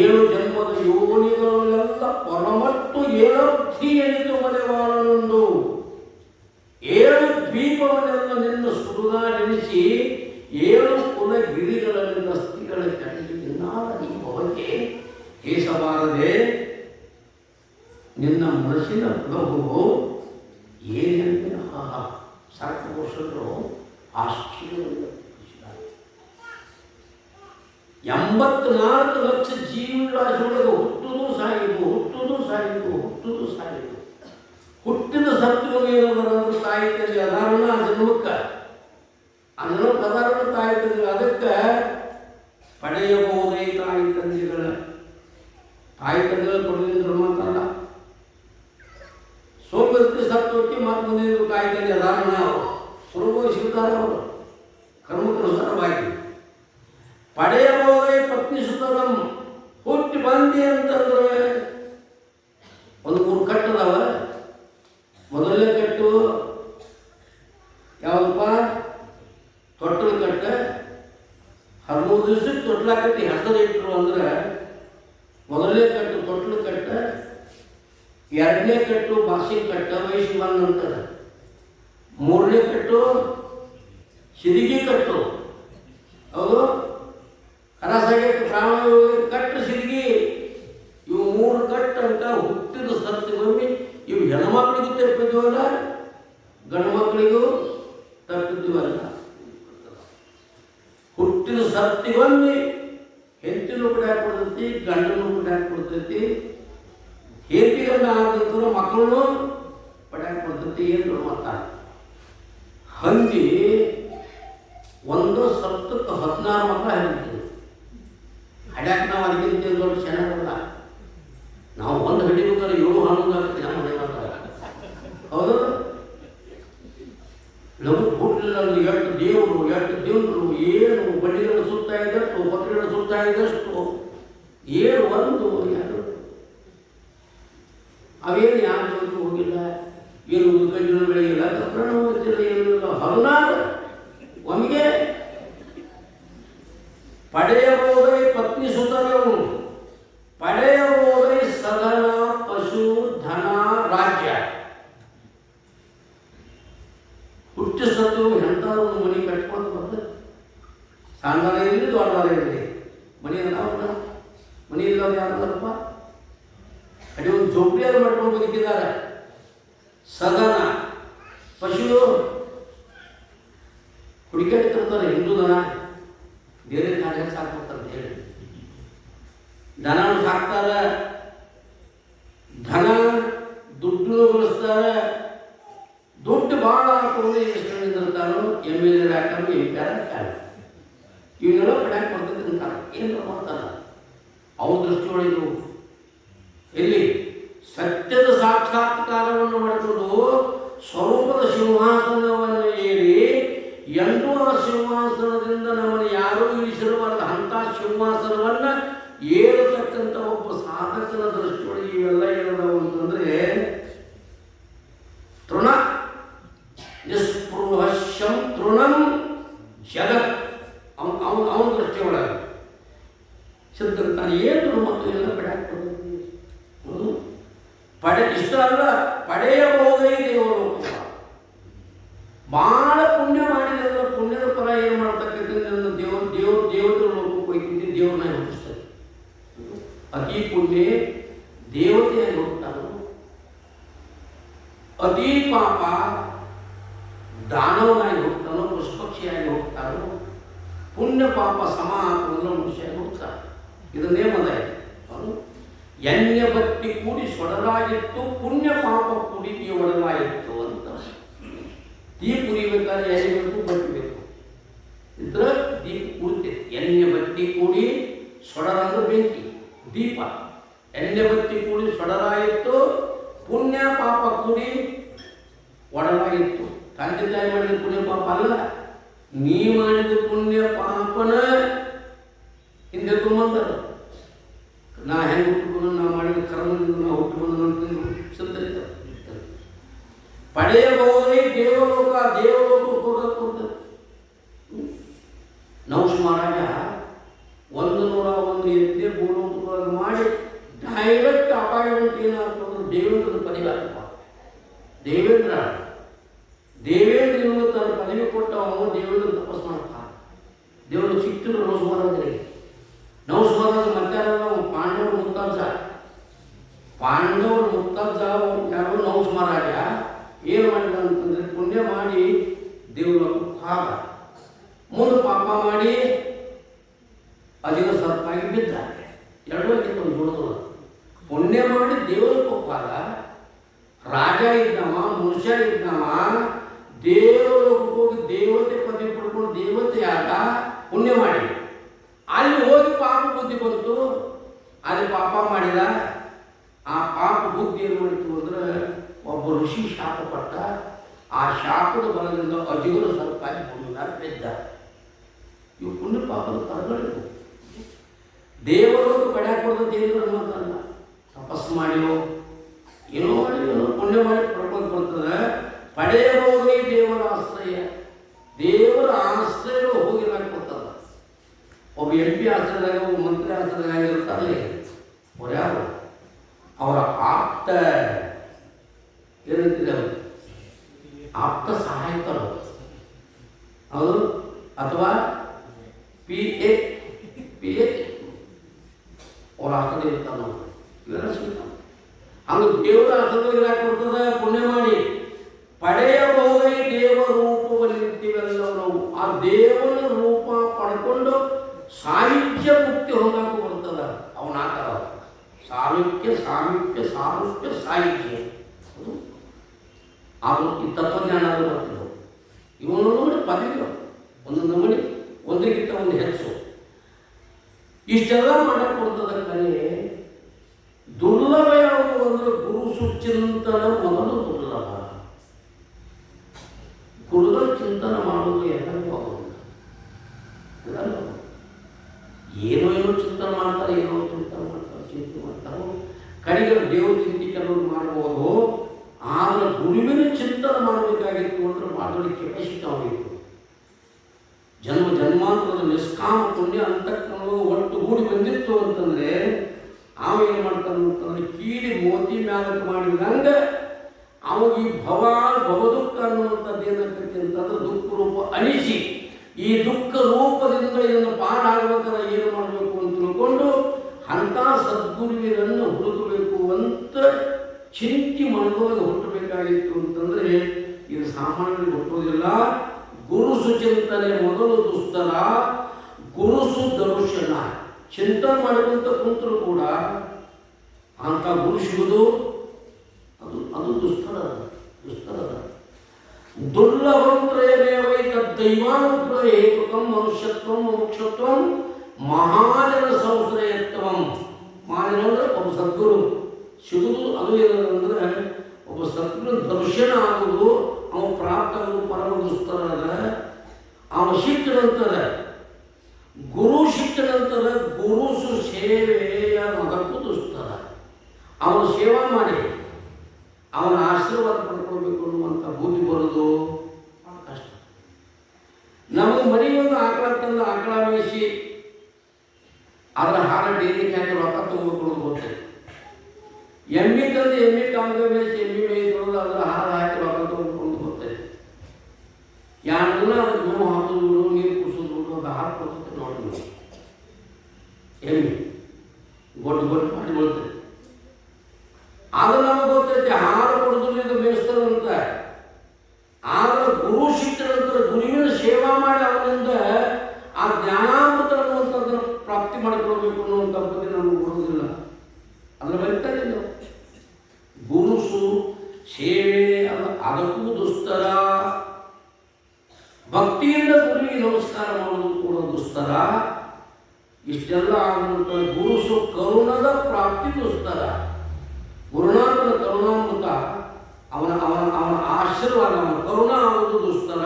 7 ಜನ್ಮದ ಯೋನಿಗಳೆಲ್ಲ ಪರಮಟ್ಟು 7 ಎನಿತು ಮನೆವಾಳನೊಂದು 7 ದ್ವೀಪವನ್ನೆಲ್ಲ ನಿನ್ನ ಸುಡುಗಾಡೆನಿಸಿ 7 ಕುಲ ಗಿರಿಗಳಲ್ಲಿ ಅಸ್ಥಿಗಳ ಕೆಳಗೆ ನಿನ್ನಾದ ಈ ಭವಕ್ಕೆ ಹೇಸಬಾರದೆ ನಿನ್ನ ಮನಸ್ಸಿನ ಪ್ರಭು ಏನೆಂದಿನ ಸರ್ಪಕೋಶರು ಆಶ್ಚರ್ಯವನ್ನು 84 ಲಕ್ಷ ಜೀವರಾಶಿಯೊಳಗೆ ಹುಟ್ಟುದು ಸಾಯಿತು. ಹುಟ್ಟಿದ ಸತ್ವಗಳು ಏನಂದ್ರೆ ತಾಯಿ ತಂದೆ ಅದಾರಣ ಆ ಜನ್ಮಕ್ಕೆ ಅದಾರಣ ತಾಯಿ ತಂದೆ. ಅದಕ್ಕೆ ಪಡೆಯಬಹುದೇ ತಾಯಿ ತಂದೆಗಳ ಪಡೆದಿದ್ರು ಮಾತಲ್ಲ. ಸೋಮರ್ತಿ ಸತ್ವಕ್ಕೆ ಮತ್ತು ಮುಂದಿನ ತಾಯಿ ತಂದೆ ಅದಾರಣ ಅವರು ಸುಲಭಗೊಳಿಸಿದ್ದಾರೆ. ಅವರು ಕರ್ಮಕ್ಕನುಸಾರವಾಗಿ ಪಡೆಯಬಹುದೇ ಪತ್ನಿ ಸುತರಂ. ಹುಟ್ಟಿ ಬಂದಿ ಅಂತಂದ್ರೆ ಒಂದು 3 ಕಟ್ಟದವ. ಮೊದಲನೇ ಕಟ್ಟು ಯಾವಪ್ಪ? ತೊಟ್ಟಲು ಕಟ್ಟ. 13 ದಿವಸಕ್ಕೆ ತೊಟ್ಲ ಕಟ್ಟಿ ಹೆಸರು ಇಟ್ಟರು ಅಂದ್ರೆ ಮೊದಲನೇ ಕಟ್ಟು ತೊಟ್ಲು ಕಟ್ಟ, 2ನೇ ಕಟ್ಟು ಬಾಸಿ ಕಟ್ಟ ವಯಸ್ಸು ಬಂದ ನಂತರ, 3ನೇ ಕಟ್ಟು ಸಿರಿಗಿ ಕಟ್ಟು. ಹೌದು, ಕರಸಗೆ ಪ್ರಾಣ ಕಟ್ಟು ಸಿರಿಗಿ. ಇವು 3 ಕಟ್ಟು ಅಂತ ಹುಟ್ಟಿದ ಸತ್ಯಗೊಮ್ಮೆ. ಇವು ಹೆಣ್ಮಕ್ಳಿಗೂ ತಪ್ಪಿದ್ವಲ್ಲ, ಗಂಡು ಮಕ್ಕಳಿಗೂ ತಪ್ಪಿದ್ವಲ್ಲ. ಹುಟ್ಟಿದ ಸತ್ತಿಗೊಮ್ಮೆ ಹೆಂಡತಿನೂ ಕೂಡ ಹಾಕೊಡ್ತೈತಿ, ಗಂಡನೂ ಕೂಡ ಹಾಕೊಡ್ತೈತಿ. ಹೆಂಡತಿಗನ್ನ ಆದಂತರ ಮಕ್ಕಳನ್ನು ಪಡ್ಯಾಕ್ ಕೊಡ್ತೈತಿ. ಏನು ಮಾತಾಡ ಹಂದಿ ಒಂದು ಸತ್ತಕ್ಕೆ 16 ಮಕ್ಕಳು ಹರಿತೀವಿ. ಹಡ್ಯಾಕ ನಾವು ಅದಕ್ಕಿಂತ ದೊಡ್ಡ ಚೆನ್ನಾಗಲ್ಲ. ನಾವು ಒಂದು ಹಿಡಿಬೇಕಾದ್ರೆ 7 11 ಆಗ್ತೀವಿ ನಮ್ಮ ಮನೆ ಮಾತಾಡ. ಹೌದು, ಲಘು ಹುಟ್ಟಲಿಲ್ಲ ಅಂದ್ರೆ 8 ದೇವರು ಏನು ಬಡ್ಡಿಗಳು ಸುತ್ತಾ ಇದ್ದಷ್ಟು, ಬಕ್ರಿಗಳು ಸುತ್ತಾ ಇದ್ದಷ್ಟು 7 1 2 ಅವೇನು ಯಾರು ಹೋಗಿಲ್ಲ. ಏನು ಉದ್ಕಂಡಿನ ಬೆಳೆಯಿಲ್ಲ, ಕಪ್ರಾಣ ಹೋಗ್ತಿಲ್ಲ, ಏನಿಲ್ಲ. 16 ಒಮ್ಮೆಗೆ ಪಡೆಯಬಹುದೇ ಪತ್ನಿ ಸುತರವು, ಪಡೆಯಬಹುದೇ ಸದನ ಪಶು ಧನ ರಾಜ್ಯ. ಹುಟ್ಟಿ ಸತ್ತು ಎಂಥವ್ರು ಮನೆ ಕಟ್ಕೊಂಡು ಬರ್ತದೆ. ಸಣ್ಣದಾರ ಇರಲಿ ದೊಡ್ಡದಾರ ಇರಲಿ ಮನೆ ಅದಾವಲ್ಲ. ಮನೆ ಇಲ್ಲವ್ರು ಯಾರಪ್ಪ ಅಡಿ ಒಂದು ಜೋಪಡಿಯಾರು ಮಾಡ್ಕೊಂಡು ಬದುಕಿದ್ದಾರೆ. ಸದನ ಪಶು ಹುಡುಕಾಡ್ತಿರ್ತಾರೆ. ಹಿಂದೂ ದನ ಬೇರೆ ಕಾರ್ಯ ಸಾಕ್ಬಿಡ್ತಾರೆ ಅಂತ ಹೇಳಿ ದನನು ಸಾಕ್ತಾರೆ. ಧನ ದುಡ್ಡು ಗಳಿಸ್ತಾರೆ. ದುಡ್ಡು ಭಾಳ ಹಾಕೊಂಡು ಎಷ್ಟು ನಿಂದಿರ್ತಾರೋ MLA ಹಾಕೋರು MP ಹಾಕೋರು ಇವನ್ನೆಲ್ಲ ಪಡ್ಯಾಕ್ ಬರ್ತೈತೆ ಅಂತಾರೆ. ಏನು ಮಾಡ್ತಾರ ಅವ್ರ ದೃಷ್ಟಿಯೊಳಗೆ ಎಲ್ಲಿ ಸತ್ಯದ ಸಾಕ್ಷಾತ್ಕಾರವನ್ನು ಮಾಡಿಕೊಂಡು ಸ್ವರೂಪದ ಸಿಂಹಾಸನವನ್ನು ಏರಿ ಎಂದೂ ಆ ಸಿಂಹಾಸನದಿಂದ ನಮ್ಮನ್ನು ಯಾರೂ ಇಳಿಸಿರಬಾರದು ಅಂಥ ಸಿಂಹಾಸನವನ್ನು ಏರತಕ್ಕಂಥ ಒಬ್ಬ ಸಾಧಕನ ದೃಷ್ಟಿಯೊಳಗೆ ಇವೆಲ್ಲ ಏನದಾವು ಅಂತಂದರೆ ತೃಣ ನಿಸ್ಪೃಹಶ್ಯಂ ತೃಣಂ ಜಗತ್. ಅವನ ದೃಷ್ಟಿಯೊಳಗೆ ಸಿದ್ಧರ್ತಾನೆ ಏನು ಮತ್ತು ಎಲ್ಲ ಪಡೆ ಇಷ್ಟ ಅಲ್ಲ, ಪಡೆಯಬಹುದೇ ದೇವರು. ಭಾಳ ಪುಣ್ಯ ಮಾಡಿದೆ ಅಂದ್ರೆ ಪುಣ್ಯದ ಫಲ ಏನು ಮಾಡ್ತಕ್ಕಂಥ ದೇವರ ಲೋಕಕ್ಕೆ ಹೋಗ್ತಿದ್ದೆ, ದೇವ್ರನ್ನ ಹುಟ್ಟಿಸ್ತಾರೆ. ಅತಿ ಪುಣ್ಯ ದೇವತೆಯಾಗಿ ಹೋಗ್ತಾರೋ, ಅತಿ ಪಾಪ ದಾನವನಾಗಿ ಹೋಗ್ತಾನೋ, ಪುಷ್ಪಕ್ಷಿಯಾಗಿ ಹೋಗ್ತಾನೋ, ಪುಣ್ಯ ಪಾಪ ಸಮ ಹಾಕೋದ್ರೆ ಮನುಷ್ಯಾಗಿ ಹೋಗ್ತಾರೆ. ಇದನ್ನೇ ಮದಾಯಿತು. ಎಣ್ಣೆ ಬತ್ತಿ ಕೂಡಿ ಸೊಡಲಾಗಿತ್ತು, ಪುಣ್ಯ ಪಾಪ ಕುಡಿಗೆ ಒಡಲಾಯಿತು ಅಂತ. ದೀಪ ಉರಿಬೇಕಾದ್ರೆ ಎಣ್ಣೆ ಬೇಕು, ಬಟ್ಟಿ ಬೇಕು. ಇದ್ರ ದೀಪ ಕೂಡ್ತೈತಿ. ಎಣ್ಣೆ ಬತ್ತಿ ಕೂಡಿ ಸೊಡಲ ಅಂದ್ರೆ ಬೆಂಕಿ, ದೀಪ. ಎಣ್ಣೆ ಬತ್ತಿ ಕೂಡಿ ಸೊಡಲಾಯಿತು, ಪುಣ್ಯ ಪಾಪ ಕೂಡಿ ಒಡಲಾಯಿತು. ತಂದೆ ತಾಯಿ ಮಾಡಿದ ಪುಣ್ಯ ಪಾಪ ಅಲ್ಲ, ನೀ ಮಾಡಿದ ಪುಣ್ಯ ಪಾಪನ ಹಿಂದೆ ತೊಗೊಂಬಂದರು. ನಾ ಹೆಂಗೆ ಹುಟ್ಟುಕೊಂಡು ನಾ ಮಾಡಿದ ಕರ್ಮದಿಂದ ನಾ ಹುಟ್ಟುಕೊಂಡು ಅಂತ ಚಿಂತಿರ್ತಾರೆ. ಪಡೆಯಬಹುದೇ ದೇವಲೋಕ, ದೇವಲೋಕಕ್ಕೆ ಹೋಗಕ್ಕೆ ನಹುಷ ಮಹಾರಾಜ 101 ಯಜ್ಞ ಭೂಲೋಕದೊಳಗೆ ಮಾಡಿ ಡೈರೆಕ್ಟ್ ಅಪಾಯಿಂಟ್ ಏನಾಗ್ತದೆ ದೇವೇಂದ್ರದ ಪದವಿ ಆಗ್ತಪ್ಪ. ದೇವೇಂದ್ರ ಇನ್ನು ತನ್ನ ಪದವಿ ಕೊಟ್ಟ ಅವನು ದೇವೇಂದ್ರ ತಪಸ್ ಮಾಡ್ತಾನೆ. ದೇವರು ಸಿಕ್ಕಿದ್ರು ನಹುಷ ಮಹಾರಾಜರಿಗೆ. ನಹುಷ ಮಹಾರಾಜ ಮಧ್ಯಾಹ್ನ ಪಾಂಡವರು ಮುತ್ತಜ್ಜ ಯಾರು ನಹುಷ ಮಹಾರಾಜ ಏನು ಮಾಡಿದ ಅಂತಂದ್ರೆ ಪುಣ್ಯ ಮಾಡಿ ದೇವರ ಹಾಗ ಮುಂದೆ ಪಾಪ ಮಾಡಿ ಅದಿನ ಸರ್ಪಾಗಿ ಬಿದ್ದ. ಎರಡೂ ಆಗಿತ್ತು ಒಂದು ಜೋಡದಲ್ಲ. ಪುಣ್ಯ ಮಾಡಿ ದೇವರ ಕೊಪ್ಪಾಗ ರಾಜ ಇದ್ದವ, ಮನುಷ್ಯ ಇದ್ದವ, ದೇವಲೋಕಕ್ಕೆ ಹೋಗಿ ದೇವತೆ ಪದವಿ ಪಡ್ಕೊಂಡು ದೇವತೆ ಆದ ಪುಣ್ಯ ಮಾಡಿ ಅಲ್ಲಿ ಹೋಗಿ ಪಾಪ ಬುದ್ಧಿ ಬಂತು. ಅಲ್ಲಿ ಪಾಪ ಮಾಡಿದ. ಆ ಪಾಪ ಬುದ್ಧಿ ಏನು ಮಾಡಿತು ಅಂದ್ರೆ ಒಬ್ಬ ಋಷಿ ಶಾಪ ಪಟ್ಟ. ಆ ಶಾಪದ ಬಲದಿಂದ ಅಜಿಗುರ ಸರ್ಪಾಗಿ ಭೂಮಿದಾಗ ಬಿದ್ದ. ಇವು ಪುಣ್ಯ ಪಾಪದ ತರಗಳಿವು. ದೇವರು ಕಡ್ಯಾಕ್ ಬರ್ತದೆ ದೇವರು ಮಾತಲ್ಲ. ತಪಸ್ಸು ಮಾಡಿಯೋ ಏನೋ ಮಾಡಿ ಏನೋ ಪುಣ್ಯ ಮಾಡಿ ಪಡ್ಕೊಂಡು ಬರ್ತದೆ. ಪಡೆಯಬಹುದೇ ದೇವರ ಆಶ್ರಯ. ದೇವರ ಆಶ್ರಯ ಹೋಗಿರಾಕ್ ಬರ್ತದ. ಒಬ್ಬ MP ಆಶ್ರಯದಾಗ, ಒಬ್ಬ ಮಂತ್ರಿ ಆಶ್ರಯದಾಗ ಇರ್ತಾರಲ್ಲ, ಅವ್ರು ಯಾರು? ಅವರ ಆಪ್ತ ಏನಂತಿದೆ, ಅವರು ಆಪ್ತ ಸಹಾಯಕರು ಅವರು, ಅಥವಾ PA ಅವ್ರ ಆಸದ ಇರ್ತಾರ. ನಾವು ಇವೆಲ್ಲ ಸಿಗ್ತಾವ. ಹಂಗೆ ದೇವರ ಆಸದಲ್ಲಿ ಯಾಕೆ ಬರ್ತದೆ? ಪುಣ್ಯ ಮಾಡಿ ಪಡೆಯಬಹುದೇ ದೇವ ರೂಪವಲ್ಲಿರ್ತೀವಲ್ಲ ನಾವು. ಆ ದೇವನ ರೂಪ ಪಡ್ಕೊಂಡು ಸಾಹಿತ್ಯ ಮುಕ್ತಿ ಹೊಂದಾಕ ಬರ್ತದ. ಅವನ ಆಕಾರ ಸಾಹಿತ್ಯ ಅದು ಈ ತತ್ವಜ್ಞಾನ ಬರ್ತಿದ್ದವು. ಇವನು ನೋಡಿ ಪದವಿಗಳು ಒಂದೊಂದು ನಮೂನಿ, ಒಂದಕ್ಕಿಂತ ಒಂದು ಹೆಚ್ಚು. ಇಷ್ಟೆಲ್ಲ ಮಾಡಕ್ಕೆ ಕೊಡ್ತದ. ಕಲೆ ದುರ್ಲಭ ಯಾವುದು ಅಂದ್ರೆ ಗುರು ಸುಚಿಂತನ ಮೊದಲು ದುರ್ಲಭ. ಗುರುಗಳ ಚಿಂತನ ಮಾಡೋದು ಎಲ್ಲರಿಗೂ ಆಗೋದಿಲ್ಲ. ಏನೋ ಚಿಂತನೆ ಮಾಡ್ತಾರೆ, ಚಿಂತೆ ಮಾಡ್ತಾರೆ. ಕಡೆಗೆ ದೇವ್ರ ಚಿಂತೆ ಕೆಲವರು ಮಾಡ್ಬೋದು. ಆದ್ರೆ ಗುರುವಿನ ಚಿಂತನೆ ಮಾಡಬೇಕಾಗಿತ್ತು ಅಂದ್ರೆ ಮಾಡೋದಕ್ಕೆ ಕೆಪಾಸಿಟಿ ಆಗಬೇಕು. ಜನ್ಮಾಂತರದ ನಿಷ್ಕಾಮ ಪುಣ್ಯ ಅಂತಕ್ಕಂಥ ಒಟ್ಟುಗೂಡಿ ಬಂದಿತ್ತು ಅಂತಂದ್ರೆ ಅವೇನು ಮಾಡ್ತಾನೆ ಅಂತಂದ್ರೆ ಕೀಡಿ ಮೋತಿ ಮ್ಯಾಲಕ್ಕೆ ಮಾಡಿದಂಗೆ ಅವಾಗ ಈ ಭವದುಃಖ ಅನ್ನುವಂಥದ್ದು ಏನಾಗ್ತೈತಿ ಅಂತಂದ್ರೆ ದುಃಖ ರೂಪ ಅನಿಸಿ, ಈ ದುಃಖ ರೂಪದಿಂದ ಇದನ್ನು ಪಾಡಾಗಬೇಕಾದ್ರೆ ಏನು ಮಾಡಬೇಕು ಅಂತ ತಿಳ್ಕೊಂಡು ಅಂಥ ಸದ್ಗುರುವಿನನ್ನು ಹುಡುಕಬೇಕು ಅಂತ ಚಿಂತೆ ಮಾಡೋದು ಹುಟ್ಟಬೇಕಾಗಿತ್ತು ಅಂತಂದ್ರೆ ಇದು ಸಾಮಾನ್ಯರಿಗೆ ಹುಟ್ಟೋದಿಲ್ಲ. ಗುರುಸು ಚಿಂತನೆ ಮೊದಲು ದುಸ್ತರ, ಗುರುಸು ದರ್ಶನ. ಚಿಂತನೆ ಮಾಡಿದಂತ ಕುಂತರು ಕೂಡ ಅಂತ ಗುರು ಸಿಗುವುದು ಅದು ದುಸ್ತರದ. ದುರ್ಲಭಂತ್ರಯಮೇವೈ ತದ್ದೈವಾನುಗ್ರಹೇತುಕಂ ಮನುಷ್ಯತ್ವಂ ಮೋಕ್ಷತ್ವಂ ಮಹಾಜನ ಸಂಶ್ರಯತ್ವಂ. ಮಹಾಜನ ಅಂದ್ರೆ ಒಬ್ಬ ಸದ್ಗುರು ಸಿಗುವುದು. ಅದು ಏನಂದ್ರೆ ಒಬ್ಬ ಸದ್ಗುರು ದರ್ಶನ ಆಗುವುದು, ಅವ ಪ್ರಾಪ್ತ ಆಗುವುದು ಪರಮ ದುಸ್ತರದ. ಅವನ ಶಿಷ್ಟ ನಂತರ ಗುರು ಶಿಷ್ಟ ನಂತರ ಗುರುಸು ಸೇವೆಯ ಅದಕ್ಕೂ ದುಸ್ತರ. ಅವನ ಸೇವಾ ಮಾಡಿ ಅವನ ಆಶೀರ್ವಾದ ಪಡ್ಕೊಳ್ಬೇಕು ಅನ್ನುವಂಥ ಬುದ್ಧಿ ಬರೋದು ಭಾಳ ಕಷ್ಟ. ನಮಗೆ ಮನೆಯೊಂದು ಆಕಳ ತಂದು ಆಕಳ ಮೇಯಿಸಿ ಅದರ ಹಾರ ಡೈರಿಗೆ ಹಾಕಿ ರೊಕ್ಕ ತಗೋಬೇಕು ಅನ್ನೋದು ಗೊತ್ತೈತೆ. ಎಮ್ಮೆ ತಂದು ಎಮ್ಮೆ ಕಾಮ್ಗೆ ಮೇಯಿಸಿ ಎಮ್ಮೆ ಮೇಯಿಸೋದು ಅದರ ಹಾರ ಹಾಕಿ ರೊಕ್ಕ ತಗೋಬೇಕು ಅನ್ನೋದು ಗೊತ್ತೈತೆ. ಯಾರನ್ನ ಅದಕ್ಕೆ ನೋವು ಹಾಕೋದು, ನೀರು ಕುಡಿಸೋದು, ಅದು ಹಾರ ಕೊಡ್ತೈತೆ ನೋಡಿ. ಎಮ್ಮೆ ಗೊಟ್ಟು ಮಾಡಿ ಬೀಳ್ತೈತೆ. ಅದು ನಮಗೆ ಗೊತ್ತೈತೆ ಹಾರ ಕೊಡೋದ್ರಿಂದ ಮೇಯಿಸ್ತಾರಂತ. ಆದ್ರೆ ಗುರು ಶಿಕ್ಷಣಂತರ ಗುರುವಿನ ಸೇವಾ ಮಾಡಿ ಅವನಿಂದ ಆ ಜ್ಞಾನಾಮೃತ ಅನ್ನುವಂಥದ್ದನ್ನು ಪ್ರಾಪ್ತಿ ಮಾಡಿಕೊಳ್ಬೇಕು ಅನ್ನುವಂಥ ಬುದ್ಧಿ ನಮಗೆ ಕೊಡೋದಿಲ್ಲ. ಅದ್ರ ಬರೀತಾರೆ ಗುರುಸು ಸೇವೆ ಅದಕ್ಕೂ ದುಸ್ತರ. ಭಕ್ತಿಯಿಂದ ಗುರುವಿಗೆ ನಮಸ್ಕಾರ ಮಾಡೋದು ಕೂಡ ದುಸ್ತರ. ಇಷ್ಟೆಲ್ಲ ಆಗುವಂಥ ಗುರುಸು ಕರುಣದ ಪ್ರಾಪ್ತಿ ದುಸ್ತರ. ಗುರುನಾಥನ ಕರುಣಾಮೃತ ಅವನ ಅವನ ಅವನ ಆಶೀರ್ವಾದ, ಅವನ ಕರುಣ ಆಗುವುದು ದುಸ್ತರ.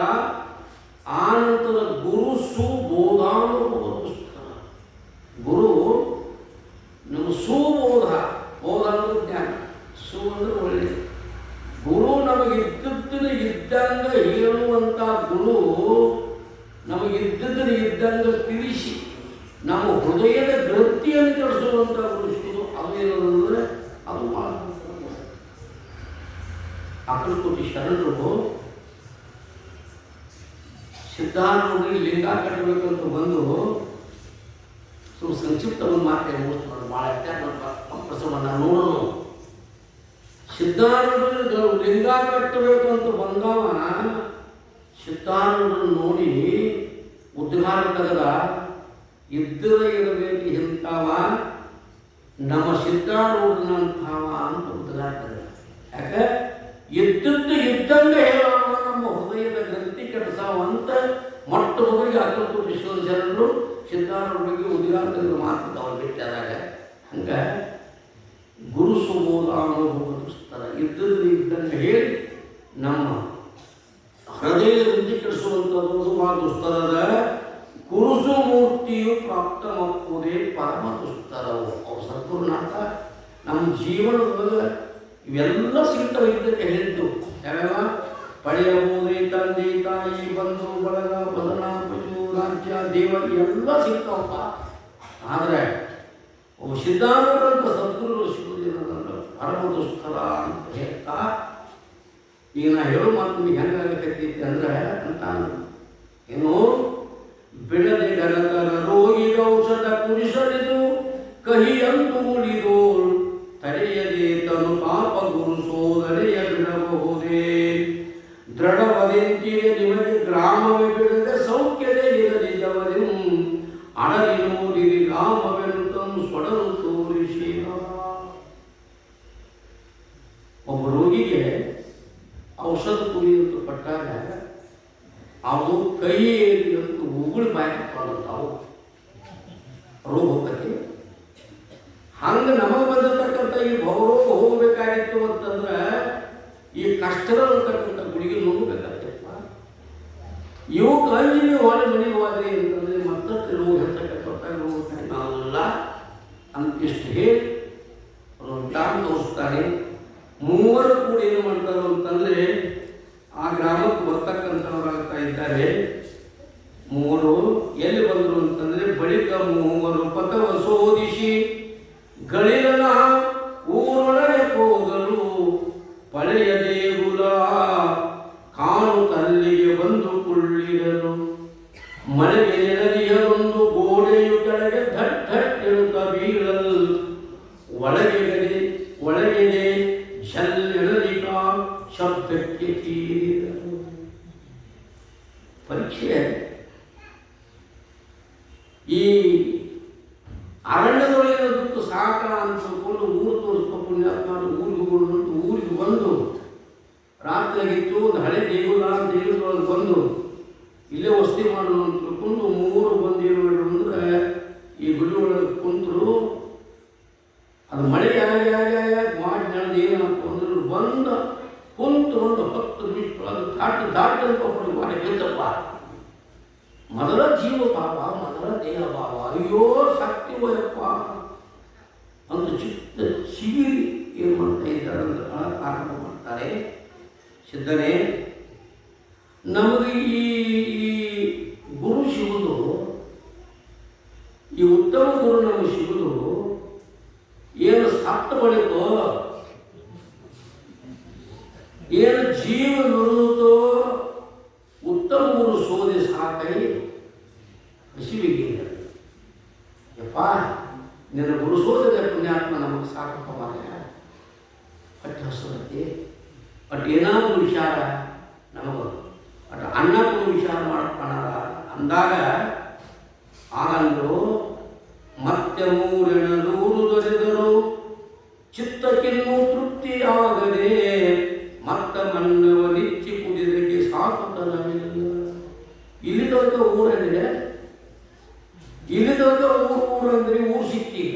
ಆನಂತರ ಗುರು ಸುಬೋಧಾನುಭವ ದುಸ್ತರ. ಗುರು ನಮ್ಮ ಸುಬೋಧ, ಬೋಧ ಅಂದ್ರೆ ಜ್ಞಾನ, ಸು ಅಂದ್ರೆ ಒಳ್ಳೆ. ಗುರು ನಮಗೆ ಇದ್ದದ್ದನ್ನು ಇದ್ದಂಗ ಹೇಳುವಂಥ ಗುರು ನಮಗಿದ್ದದ್ದನ್ನು ಇದ್ದಂಗ ತಿಳಿಸಿ ನಮ್ಮ ಹೃದಯದ ಗ್ರಂಥಿಯನ್ನು ಕೆಡಿಸುವಂಥ ಗುರು ಸಿಗುವುದು. ಅದು ಏನಂದ್ರೆ ಅದು ಅಕಲ್ಕೋಟಿ ಶರಣರು ಸಿದ್ಧಾರೂಢರಿಗೆ ಲಿಂಗ ಕಟ್ಟಬೇಕಂತ ಬಂದು ಸಂಕ್ಷಿಪ್ತ ಒಂದು ಮಾತೇ ಮುಗಿಸ್ತಾರೆ. ಭಾಳ ಪ್ರಸವನ್ನ ನೋಡೋಣ. ಸಿದ್ಧಾರೂಢರು ಲಿಂಗ ಕಟ್ಟಬೇಕು ಅಂತ ಬಂದವ ಸಿದ್ಧಾರೂಢರನ್ನು ನೋಡಿ ಉದ್ಗಾರ ತೆಗೆದ, ಇದ್ದರೆ ಇರಬೇಕು ಇಂಥವ ನಮ್ಮ ಸಿದ್ಧಾರೂಢನಂಥವ ಅಂತ ಉದ್ಗಾರ ತೆಗೆದ. ಯಾಕೆ ಇದ್ದದ್ದು ಇದ್ದಂಗೆ ಹೇಳೋಣ, ನಮ್ಮ ಹೃದಯದ ಗ್ರಂಥಿ ಕೆಡಿಸವಂತ ಮೊಟ್ಟ ಮೊದಲಿಗೆ ಅಕಲ್ಕೋಟಿ ಶರಣರು ಸಿದ್ಧಾರೂಢರಿಗೆ ಉದ್ಗಾರ ತೆಗೆದು ಮಾತು ಅವ್ರು ಬಿಟ್ಟಾದಾಗ. ಹಂಗೆ ಗುರು ಸುಬೋಧ ಅನುಭವಿಸ್ತಾರ. ಇದ್ದದ್ದು ಇದ್ದಂಗೆ ಹೇಳಿ ನಮ್ಮ ಹೃದಯದ ಗ್ರಂಥಿ ಕೆಡಿಸುವಂಥದ್ದು ಭಾಳ ದುಸ್ತರದ. ಕುರುಸು ಮೂರ್ತಿಯು ಪ್ರಾಪ್ತ ಮಕ್ಕುದೇ ಪರಮ ದುಸ್ತರವು. ಅವ್ರು ಸದ್ಗುರುನಾಥ ನಮ್ಮ ಜೀವನದೊಳಗೆ ಇವೆಲ್ಲ ಸಿಗ್ತವೆ ಇದ್ದಕ್ಕೆ ಹೇಳಿದ್ದು. ಯಾವ್ಯಾವ ಪಡೆಯಬಹುದೇ ತಂದೆ ತಾಯಿ ಬಂಧು ಬಳಗ ಬದನ ಪಶು ರಾಜ್ಯ ದೇವ ಎಲ್ಲ ಸಿಗ್ತಾವಪ್ಪ. ಆದರೆ ಒಬ್ಬ ಸಿದ್ಧಾರೂಢರಂತ ಸದ್ಗುರುಗಳು ಸಿಗುವುದೇನಂದ್ರೆ ಪರಮ ದುಸ್ತರ ಅಂತ ಹೇಳ್ತಾ. ಈಗ ನಾ ಹೇಳೋ ಮಾತು ನಿಮಗೆ ಹೆಂಗಾಗತ್ತೈತಿ ಅಂದ್ರೆ ಅಂತ ಏನು ಬಿಡದೆ ಗಣಕರ ರೋಗಿಗ ಔಷಧ ಕುಡಿಸಲಿದು ಕಹಿ ಅಂದು ಉಳಿದೋಳು ತಡೆಯದೆ ತನು ಪಾಪ ಗುರು ಸೋದರೆಯ ಬಿಡಬಹುದೇ. ದೃಢವದೆಂತಿರೆ ನಿಮಗೆ ಗ್ರಾಮವೇ ಬಿಡದೆ ಸೌಖ್ಯದೇ ಇರಲಿದ್ದವರೆಂ ಅಡಲಿ ನೋಡಿರಿ ರಾಮವೆಂತನು ಸೊಡಲು ತೋರಿಸಿದ. ಒಬ್ಬ ರೋಗಿಗೆ ಔಷಧ ಕುಡಿಯಂತ ಪಟ್ಟಾಗ ಅವನು ಕೈ ಅಂತ ಉಗುಳು ಬಾಯಿ ಹಾಕ್ತಾವು ರೋಗ ಹೋಗಕ್ಕೆ. ಹಂಗೆ ನಮಗೆ ಬಂದಿರತಕ್ಕಂಥ ಈ ಭವರೋಗ ಹೋಗಬೇಕಾಗಿತ್ತು ಅಂತಂದ್ರೆ ಈ ಕಷ್ಟದ ಅಂತಕ್ಕಂಥ ಗುಳಿಗೆ ನೋಡ್ಬೇಕಾಗ್ತಪ್ಪ. ಇವು ಕಂಜಿ ನೀವು ಹೊಳೆ ಮನೆಗೆ ಹೋದ್ರಿ ಅಂತಂದ್ರೆ ಮತ್ತಷ್ಟು ರೋಗ ಹೆಚ್ಚಕ್ಕಂಥ ರೋಗ ನಾವಲ್ಲ ಅಂತಿಷ್ಟು ಹೇಳಿ ಅವರು ಗ್ರಾಮ ತೋರಿಸ್ತಾರೆ. ಮೂವರು ಕೂಡ ಏನು ಮಾಡ್ತಾರೆ ಅಂತಂದ್ರೆ ಆ ಗ್ರಾಮಕ್ಕೆ ಬರ್ತಕ್ಕಂಥವ್ರಾಗ್ತಾ ಇದ್ದಾರೆ. ಮೂವರು ಎಲ್ಲಿ ಬಂದರು ಅಂತಂದ್ರೆ ಬಳಿಕ ಮೂವರು ಪಥವ ಶೋಧಿಸಿ ಗಳಿರನ ಊರೊಳಗೆ ಹೋಗಲು ಪಳೆಯ ದೇಗುಲ ಕಾಣುತ್ತಲ್ಲಿಗೆ ಬಂದು ಕುಳ್ಳಿರಲು. ಮಳೆಗೆ ನದಿಯ ಒಂದು ಗೋಡೆಯು ಕೆಳಗೆ ಧಟ್ ಧಟ್ ಎನ್ನುತ್ತ ಬೀಳಲು ಒಳಗೆದೆ ಜಲ್ಲೆಳಲಿಕ ಶಬ್ದಕ್ಕೆ ತೀರಿದರು. ಪರೀಕ್ಷೆ ಈ ಅರಣ್ಯದೊಳಗೆ ಬಿಟ್ಟು ಸಾಕ ಅಂತ ತಿಳ್ಕೊಂಡು ಊರು ತೋರಿಸ್ಕೊ ಪುಣ್ಯಾತ್ಮ ಊರಿಗೆ ಹೋಗೋಣ ಅಂತ ಊರಿಗೆ ಬಂದು ರಾತ್ರಿಯಾಗಿತ್ತು. ಒಂದು ಹಳೆ ದೇಗುಲದೊಳಗೆ ಬಂದು ಇಲ್ಲೇ ವಸತಿ ಮಾಡೋಣ ಅಂತ ತಿಳ್ಕೊಂಡು ಮೂವರು ಬಂದು ಏನು ಮಾಡಿದ್ರು ಅಂದ್ರೆ ಈ ಗುಡಿ ಒಳಗೆ ಕುಂತರು. ಅದು ಮಳೆ ಯಾಕೆ ಮಾಡಿ ನಡೆದು ಏನಾಗ್ತು ಅಂದ್ರೆ ಬಂದ ಕುಂತು ಒಂದು 10 ನಿಮಿಷ ದಾಟಿ ಅಂತ ಮಾಡಿ ಬಿದ್ದಪ್ಪ. ಮೊದಲ ಜೀವ ಭಾವ, ಮೊದಲ ದೇಹ ಭಾವ, ಅಯ್ಯೋ ಶಕ್ತಿ ಹೋಯಪ್ಪ ಅಂತ ಚಿತ್ತ ಸಿಗಿರಿ ಏನು ಮಾಡ್ತಾ ಇದ್ದಾರೆ ಅಂದ್ರೆ ಆರಂಭ ಮಾಡ್ತಾರೆ. ಸಿದ್ಧನೇ ನಮಗೆ ಈ ಗುರು ಸಿಗುವುದು, ಈ ಉತ್ತಮ ಗುರು ನಮಗೆ ಸಿಗುವುದು ಏನು ಸತ್ತ ಬಳಿಕೋ ಏನು ಜೀವ ನುರಿದೋ ಉತ್ತಮ ಗುರು ಸೋದೆ ಸಾಕೈ ಹಸಿವಿಗೆ ಯಪ್ಪ ನಿನ್ನ ಗುರು ಸೋದದ ಪುಣ್ಯಾತ್ಮ ನಮಗೆ ಸಾಕಪ್ಪ ಮಾರ್ಯ ಅಟ್ಟು ಹಸುರತ್ತೆ ಅಟ್ಟು ಏನಾದರೂ ವಿಚಾರ ನಮಗೂ ಅಟ್ಟು ಅನ್ನಕ್ಕೂ ವಿಚಾರ ಮಾಡ್ಕೊಳ್ಳ ಅಂದಾಗ ಆಗಂದು ಮತ್ತೆ ಮೂರೆಣದೂರು ದೊರೆದರು ಚಿತ್ತಕ್ಕಿನ್ನೂ ತೃಪ್ತಿಯಾಗದೆ ಮತ್ತ ಮನ್ನವ ನಿಚ್ಚಿ ಕುದಿದಕ್ಕೆ ಸಾಕುತ್ತಲವಿಲ್ಲ. ಇಲ್ಲಿ ತನಕ ಊರಂದ್ರೆ ಇಲ್ಲಿ ತನಕ ಊರು ಅಂದ್ರೆ ಊರು ಸಿಕ್ತೀಗ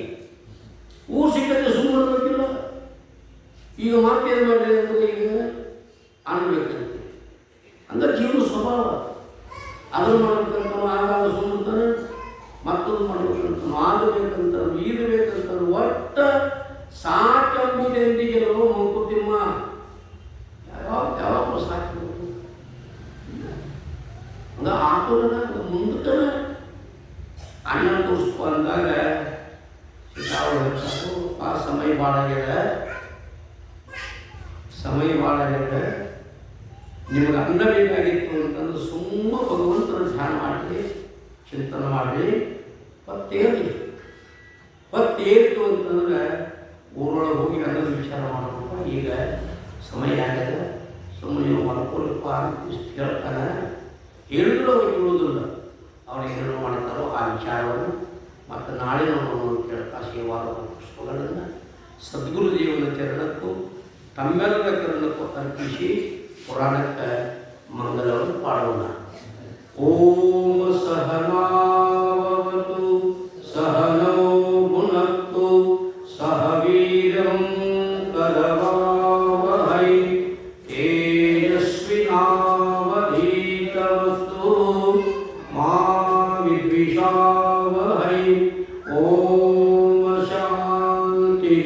ಊರು ಸಿಕ್ಕಕ್ಕೆ ಸುಮ್ಮನೆ ಬೇಕಿಲ್ಲ. ಈ ಈಗ ಮಾತೇನು ಮಾಡಿರಿ ಅಂದರೆ ಈಗ ಅನ್ಬೇಕಂತೆ ಅಂದ್ರೆ ಜೀವನ ಸ್ವಭಾವ. ಅದನ್ನು ಮಾಡ್ಬೇಕಂತ ಆಗಾಗ ಸುಮ್ಮನೆ ಮತ್ತೊಂದು ಮಾಡ್ಬೇಕಂತ ಆಗಬೇಕಂತಾರೆ, ಈಡಬೇಕಂತಾರೆ. ಒಟ್ಟ ಸಾಕೆಂಬುದೆಂದಿಗೆ ಮಂಕುತಿಮ್ಮ ಯಾವಾಗ ಸಾಕಬೇಕು ಹಂಗ ಆತುರನ ಮುಂದಕ್ಕೆ ಅಣ್ಣ ತೋರಿಸ್ಕೊ ಅಂದಾಗ ಆ ಸಮಯ ಭಾಳ ಆಗ್ಯದ, ಸಮಯ ಭಾಳ ಆಗ್ಯದ, ನಿಮಗೆ ಅನ್ನ ಬೇಕಾಗಿತ್ತು ಅಂತಂದ್ರೆ ಸುಮ್ಮ ಭಗವಂತನ ಧ್ಯಾನ ಮಾಡಿ ಚಿಂತನೆ ಮಾಡಿ ಹೊತ್ತೇರಿ. ಹೊತ್ತೇರಿತು ಅಂತಂದ್ರೆ ಊರೊಳಗೆ ಹೋಗಿ ಅನ್ನೋದು ವಿಚಾರ ಮಾಡಬೇಕು. ಈಗ ಸಮಯ ಆಗ್ಯದ, ಸುಮ್ಮನೆ ಮಾಡ್ಕೊಳಪ್ಪ ಅಂತ ಇಷ್ಟು ಹೇಳ್ತಾನೆ. ಹೇಳಿದ್ರು ಅವ್ರಿಗೆ ಹೇಳೋದಿಲ್ಲ, ಅವ್ರಿಗೆ ಏನು ಮಾಡ್ತಾರೋ ಆ ವಿಚಾರವನ್ನು ಮತ್ತು ನಾಳೆ ನಾವು ಕೇಳ್ತಾ ಸೇವಾದ ಪುಷ್ಪಗಳನ್ನು ಸದ್ಗುರು ದೇವನ ಚರಣಕ್ಕೂ ತಮ್ಮೆಲ್ಲರ ಕರಣಕ್ಕೂ ಅರ್ಪಿಸಿ ಪುರಾಣಕ್ಕೆ ಮಂಗಲವನ್ನು ಪಾಡೋಣ. ಓಂ ಸಹನಾವತು ಸಹನೋ ಭುನಕ್ತು ಸಹ ವೀರ್ಯಂ ಕರವಾವಹೈ ತೇಜಸ್ವಿನಾವಧೀತಮಸ್ತು ಮಾ ವಿದ್ವಿಷಾವಹೈ. ಓಂ ಶಾಂತಿ